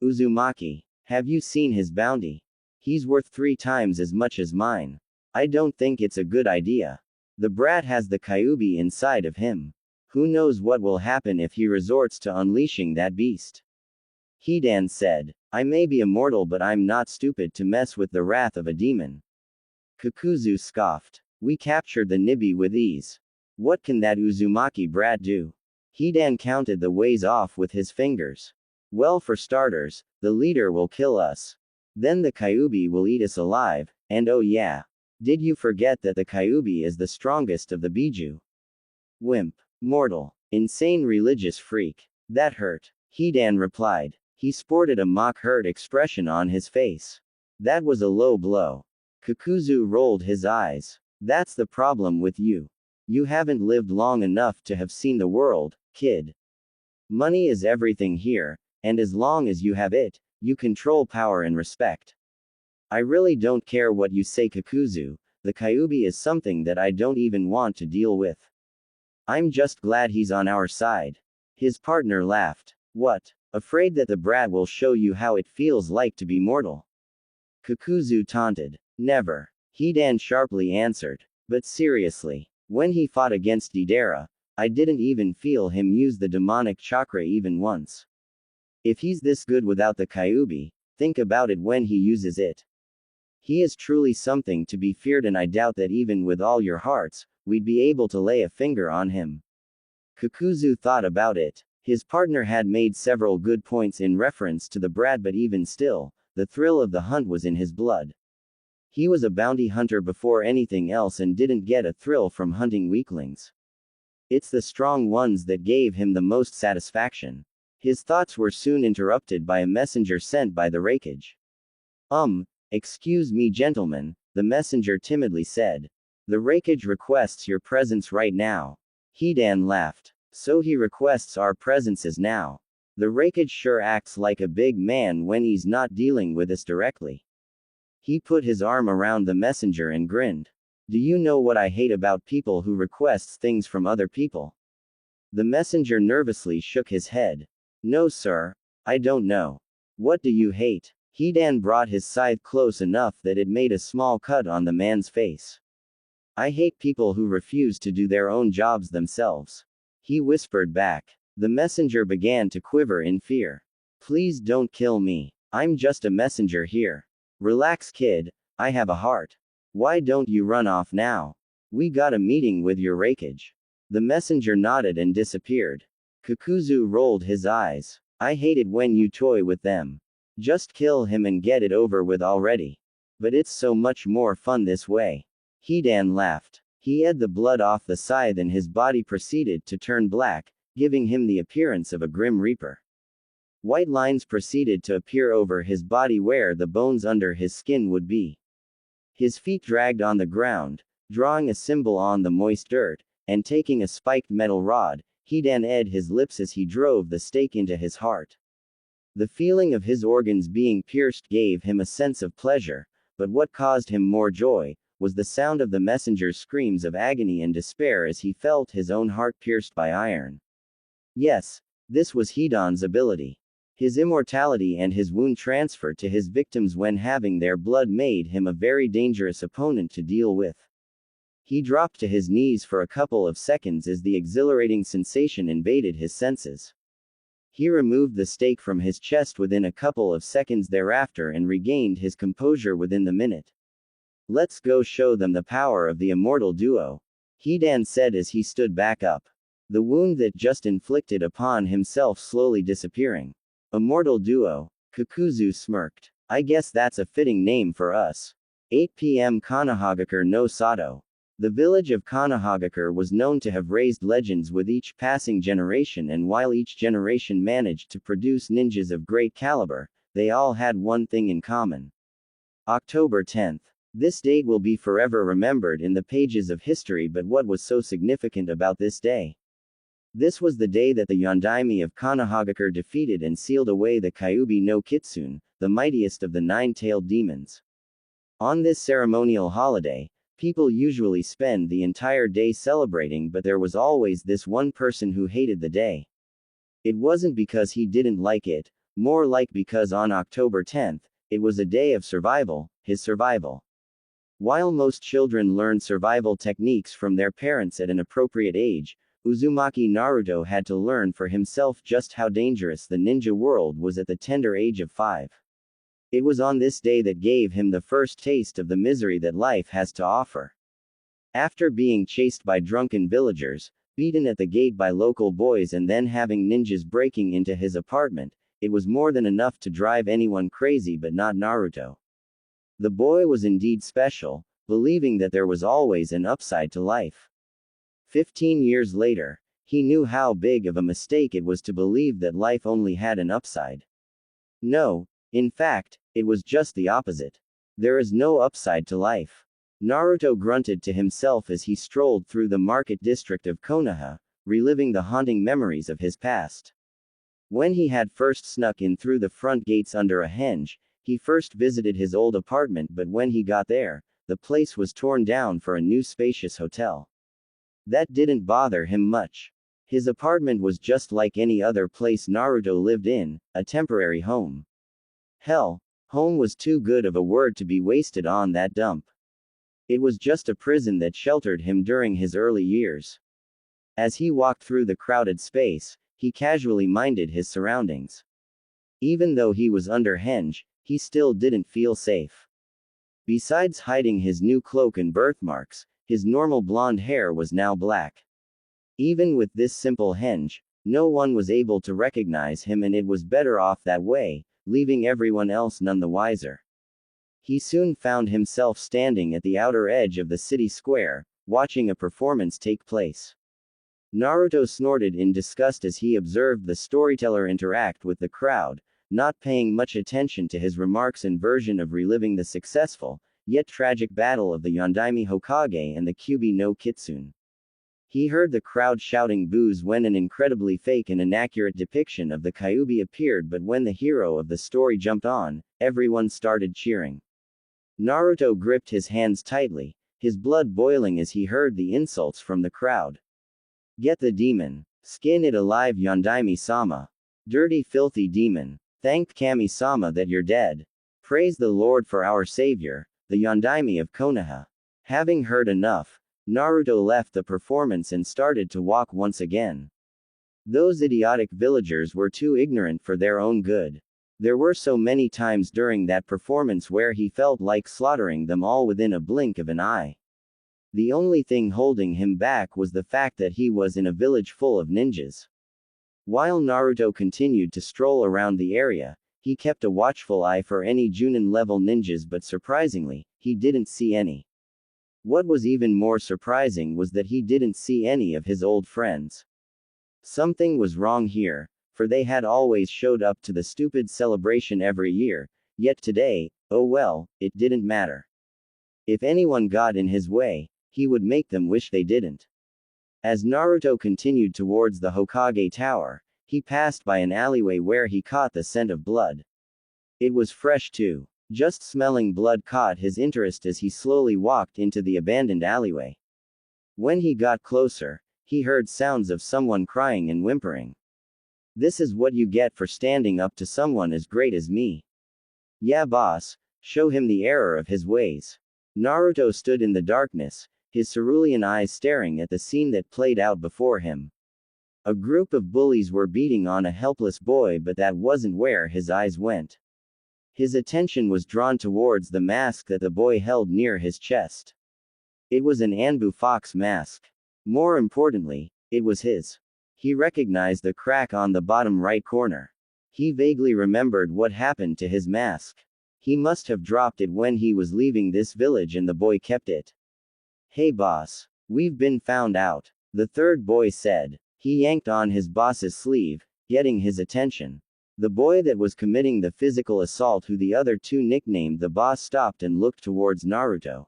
Uzumaki. Have you seen his bounty? He's worth 3 times as much as mine. I don't think it's a good idea. The brat has the Kyuubi inside of him. Who knows what will happen if he resorts to unleashing that beast? Hidan said. I may be immortal, but I'm not stupid to mess with the wrath of a demon. Kakuzu scoffed. We captured the Nibi with ease. What can that Uzumaki brat do? Hidan counted the ways off with his fingers. Well, for starters, the leader will kill us. Then the Kyuubi will eat us alive, and oh yeah. Did you forget that the Kyuubi is the strongest of the Biju? Wimp. Mortal. Insane religious freak. That hurt. Hidan replied. He sported a mock-hurt expression on his face. That was a low blow. Kakuzu rolled his eyes. That's the problem with you. You haven't lived long enough to have seen the world, kid. Money is everything here, and as long as you have it, you control power and respect. I really don't care what you say, Kakuzu. The Kyuubi is something that I don't even want to deal with. I'm just glad he's on our side. His partner laughed. What? Afraid that the brat will show you how it feels like to be mortal? Kakuzu taunted. Never. Hidan sharply answered. But seriously, when he fought against Deidara, I didn't even feel him use the demonic chakra even once. If he's this good without the Kyuubi, think about it when he uses it. He is truly something to be feared, and I doubt that even with all your hearts, we'd be able to lay a finger on him. Kakuzu thought about it. His partner had made several good points in reference to the brat, but even still, the thrill of the hunt was in his blood. He was a bounty hunter before anything else and didn't get a thrill from hunting weaklings. It's the strong ones that gave him the most satisfaction. His thoughts were soon interrupted by a messenger sent by the Raikage. Excuse me, gentlemen, the messenger timidly said. The Raikage requests your presence right now. Hidan laughed. So he requests our presences now. The Raikage sure acts like a big man when he's not dealing with us directly. He put his arm around the messenger and grinned. Do you know what I hate about people who requests things from other people? The messenger nervously shook his head. No, sir. I don't know. What do you hate? Hidan brought his scythe close enough that it made a small cut on the man's face. I hate people who refuse to do their own jobs themselves. He whispered back. The messenger began to quiver in fear. Please don't kill me. I'm just a messenger here. Relax, kid. I have a heart. Why don't you run off now? We got a meeting with your Raikage. The messenger nodded and disappeared. Kakuzu rolled his eyes. I hate it when you toy with them. Just kill him and get it over with already. But it's so much more fun this way. Hidan laughed. He had the blood off the scythe and his body proceeded to turn black, giving him the appearance of a grim reaper. White lines proceeded to appear over his body where the bones under his skin would be. His feet dragged on the ground, drawing a symbol on the moist dirt, and taking a spiked metal rod, Hidan ed his lips as he drove the stake into his heart. The feeling of his organs being pierced gave him a sense of pleasure, but what caused him more joy was the sound of the messenger's screams of agony and despair as he felt his own heart pierced by iron. Yes, this was Hidan's ability. His immortality and his wound transferred to his victims when having their blood made him a very dangerous opponent to deal with. He dropped to his knees for a couple of seconds as the exhilarating sensation invaded his senses. He removed the stake from his chest within a couple of seconds thereafter and regained his composure within the minute. Let's go show them the power of the immortal duo, Hidan said as he stood back up. The wound that just inflicted upon himself slowly disappearing. Immortal duo, Kakuzu smirked. I guess that's a fitting name for us. 8 p.m. Kanahagakure no Sato. The village of Kanahagakure was known to have raised legends with each passing generation, and while each generation managed to produce ninjas of great caliber, they all had one thing in common. October 10th. This date will be forever remembered in the pages of history, but what was so significant about this day? This was the day that the Yondaime of Kanahagakure defeated and sealed away the Kyuubi no Kitsune, the mightiest of the nine-tailed demons. On this ceremonial holiday, people usually spend the entire day celebrating, but there was always this one person who hated the day. It wasn't because he didn't like it, more like because on October 10th, it was a day of survival, his survival. While most children learn survival techniques from their parents at an appropriate age, Uzumaki Naruto had to learn for himself just how dangerous the ninja world was at the tender age of 5. It was on this day that gave him the first taste of the misery that life has to offer. After being chased by drunken villagers, beaten at the gate by local boys, and then having ninjas breaking into his apartment, it was more than enough to drive anyone crazy, but not Naruto. The boy was indeed special, believing that there was always an upside to life. 15 years later, he knew how big of a mistake it was to believe that life only had an upside. No, in fact, it was just the opposite. There is no upside to life. Naruto grunted to himself as he strolled through the market district of Konoha, reliving the haunting memories of his past. When he had first snuck in through the front gates under a henge, he first visited his old apartment, but when he got there, the place was torn down for a new spacious hotel. That didn't bother him much. His apartment was just like any other place Naruto lived in, a temporary home. Hell, home was too good of a word to be wasted on that dump. It was just a prison that sheltered him during his early years. As he walked through the crowded space, he casually minded his surroundings. Even though he was under henge, he still didn't feel safe. Besides hiding his new cloak and birthmarks, his normal blonde hair was now black. Even with this simple henge, no one was able to recognize him, and it was better off that way, leaving everyone else none the wiser. He soon found himself standing at the outer edge of the city square, watching a performance take place. Naruto snorted in disgust as he observed the storyteller interact with the crowd, not paying much attention to his remarks and version of reliving the successful, yet tragic battle of the Yondaime Hokage and the Kyuubi no Kitsune. He heard the crowd shouting boos when an incredibly fake and inaccurate depiction of the Kyuubi appeared, but when the hero of the story jumped on, everyone started cheering. Naruto gripped his hands tightly, his blood boiling as he heard the insults from the crowd. Get the demon. Skin it alive, Yondaime-sama. Dirty filthy demon. Thank Kami-sama that you're dead. Praise the Lord for our savior, the Yondaime of Konoha. Having heard enough, Naruto left the performance and started to walk once again. Those idiotic villagers were too ignorant for their own good. There were so many times during that performance where he felt like slaughtering them all within a blink of an eye. The only thing holding him back was the fact that he was in a village full of ninjas. While Naruto continued to stroll around the area, he kept a watchful eye for any Junin-level ninjas, but surprisingly, he didn't see any. What was even more surprising was that he didn't see any of his old friends. Something was wrong here, for they had always showed up to the stupid celebration every year, yet today, oh well, it didn't matter. If anyone got in his way, he would make them wish they didn't. As Naruto continued towards the Hokage Tower, he passed by an alleyway where he caught the scent of blood. It was fresh too. Just smelling blood caught his interest as he slowly walked into the abandoned alleyway. When he got closer, he heard sounds of someone crying and whimpering. This is what you get for standing up to someone as great as me. Yeah, boss, show him the error of his ways. Naruto stood in the darkness, his cerulean eyes staring at the scene that played out before him. A group of bullies were beating on a helpless boy, but that wasn't where his eyes went. His attention was drawn towards the mask that the boy held near his chest. It was an Anbu fox mask. More importantly, it was his. He recognized the crack on the bottom right corner. He vaguely remembered what happened to his mask. He must have dropped it when he was leaving this village and the boy kept it. Hey boss. We've been found out, the third boy said. He yanked on his boss's sleeve, getting his attention. The boy that was committing the physical assault, who the other two nicknamed the boss, stopped and looked towards Naruto.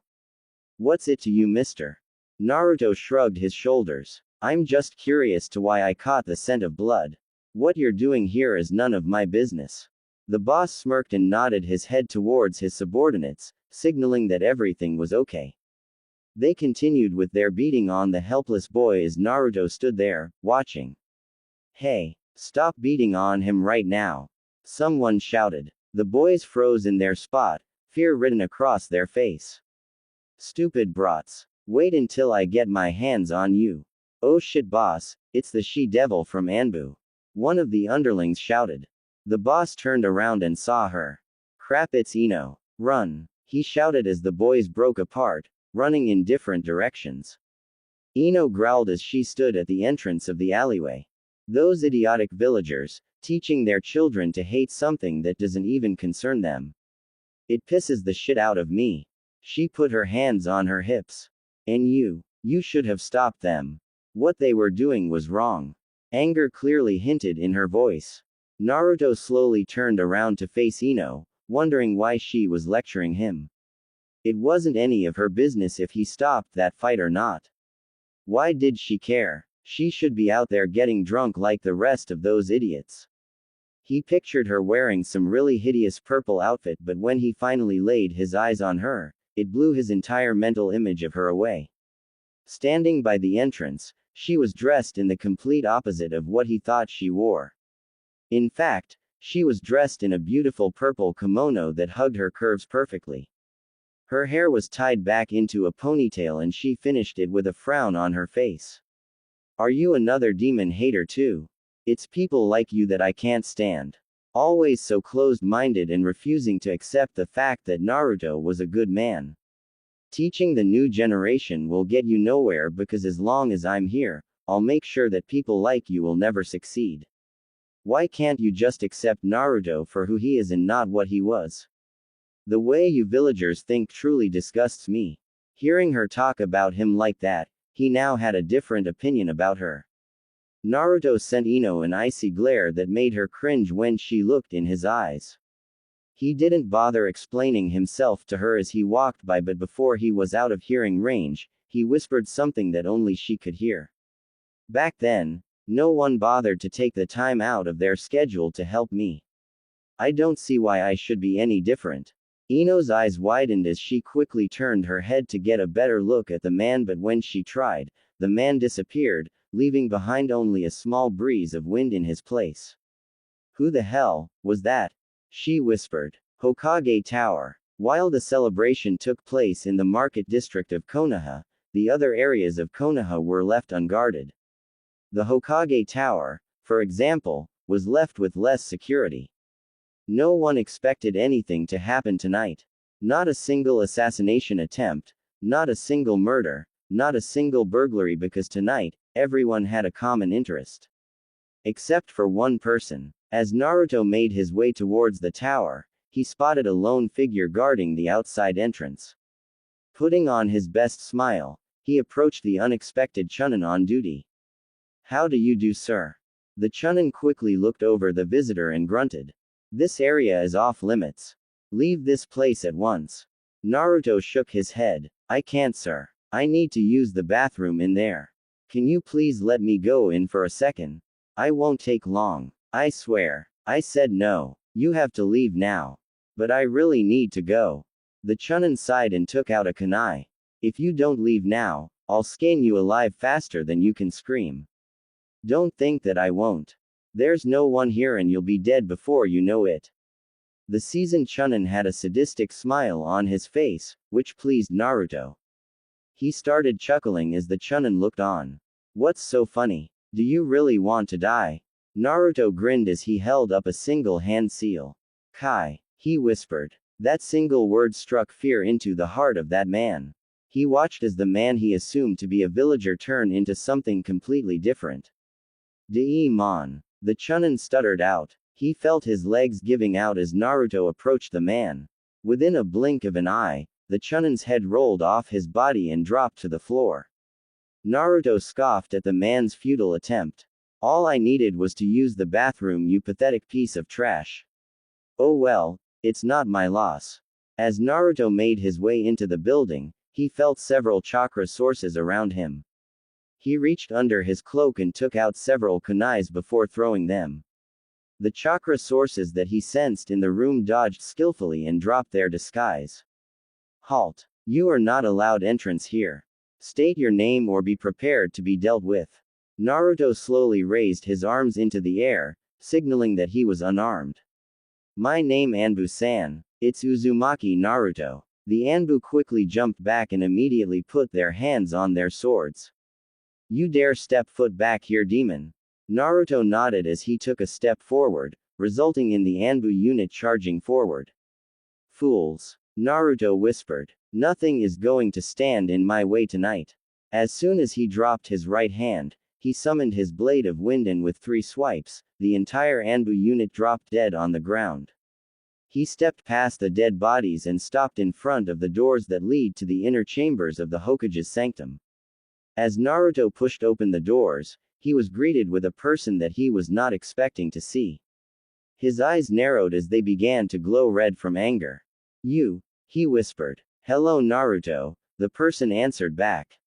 What's it to you, mister? Naruto shrugged his shoulders. I'm just curious to why I caught the scent of blood. What you're doing here is none of my business. The boss smirked and nodded his head towards his subordinates, signaling that everything was okay. They continued with their beating on the helpless boy as Naruto stood there, watching. Hey, stop beating on him right now. Someone shouted. The boys froze in their spot, fear written across their face. Stupid brats. Wait until I get my hands on you. Oh shit boss, it's the she-devil from Anbu. One of the underlings shouted. The boss turned around and saw her. Crap, it's Ino. Run. He shouted as the boys broke apart, running in different directions. Ino growled as she stood at the entrance of the alleyway. Those idiotic villagers, teaching their children to hate something that doesn't even concern them. It pisses the shit out of me. She put her hands on her hips. And you should have stopped them. What they were doing was wrong. Anger clearly hinted in her voice. Naruto slowly turned around to face Ino, wondering why she was lecturing him. It wasn't any of her business if he stopped that fight or not. Why did she care? She should be out there getting drunk like the rest of those idiots. He pictured her wearing some really hideous purple outfit, but when he finally laid his eyes on her, it blew his entire mental image of her away. Standing by the entrance, she was dressed in the complete opposite of what he thought she wore. In fact, she was dressed in a beautiful purple kimono that hugged her curves perfectly. Her hair was tied back into a ponytail and she finished it with a frown on her face. Are you another demon hater too? It's people like you that I can't stand. Always so closed-minded and refusing to accept the fact that Naruto was a good man. Teaching the new generation will get you nowhere because as long as I'm here, I'll make sure that people like you will never succeed. Why can't you just accept Naruto for who he is and not what he was? The way you villagers think truly disgusts me. Hearing her talk about him like that, he now had a different opinion about her. Naruto sent Ino an icy glare that made her cringe when she looked in his eyes. He didn't bother explaining himself to her as he walked by, but before he was out of hearing range, he whispered something that only she could hear. Back then, no one bothered to take the time out of their schedule to help me. I don't see why I should be any different. Ino's eyes widened as she quickly turned her head to get a better look at the man, but when she tried, the man disappeared, leaving behind only a small breeze of wind in his place. Who the hell was that? She whispered. Hokage Tower. While the celebration took place in the market district of Konoha, the other areas of Konoha were left unguarded. The Hokage Tower, for example, was left with less security. No one expected anything to happen tonight. Not a single assassination attempt, not a single murder, not a single burglary, because tonight, everyone had a common interest. Except for one person. As Naruto made his way towards the tower, he spotted a lone figure guarding the outside entrance. Putting on his best smile, he approached the unexpected Chunin on duty. How do you do, sir? The Chunin quickly looked over the visitor and grunted. This area is off limits. Leave this place at once. Naruto shook his head. I can't, sir. I need to use the bathroom in there. Can you please let me go in for a second? I won't take long. I swear. I said no. You have to leave now. But I really need to go. The Chunin sighed and took out a kunai. If you don't leave now, I'll skin you alive faster than you can scream. Don't think that I won't. There's no one here and you'll be dead before you know it. The seasoned Chunin had a sadistic smile on his face, which pleased Naruto. He started chuckling as the Chunin looked on. What's so funny? Do you really want to die? Naruto grinned as he held up a single hand seal. Kai, he whispered. That single word struck fear into the heart of that man. He watched as the man he assumed to be a villager turn into something completely different. Daemon. The Chunin stuttered out. He felt his legs giving out as Naruto approached the man. Within a blink of an eye, the Chunin's head rolled off his body and dropped to the floor. Naruto scoffed at the man's futile attempt. All I needed was to use the bathroom, you pathetic piece of trash. Oh well, it's not my loss. As Naruto made his way into the building, he felt several chakra sources around him. He reached under his cloak and took out several kunais before throwing them. The chakra sources that he sensed in the room dodged skillfully and dropped their disguise. Halt. You are not allowed entrance here. State your name or be prepared to be dealt with. Naruto slowly raised his arms into the air, signaling that he was unarmed. My name Anbu-san. It's Uzumaki Naruto. The Anbu quickly jumped back and immediately put their hands on their swords. You dare step foot back here, demon. Naruto nodded as he took a step forward, resulting in the Anbu unit charging forward. Fools. Naruto whispered. Nothing is going to stand in my way tonight. As soon as he dropped his right hand, he summoned his blade of wind and with 3 swipes, the entire Anbu unit dropped dead on the ground. He stepped past the dead bodies and stopped in front of the doors that lead to the inner chambers of the Hokage's sanctum. As Naruto pushed open the doors, he was greeted with a person that he was not expecting to see. His eyes narrowed as they began to glow red from anger. "You," he whispered. "Hello Naruto," the person answered back.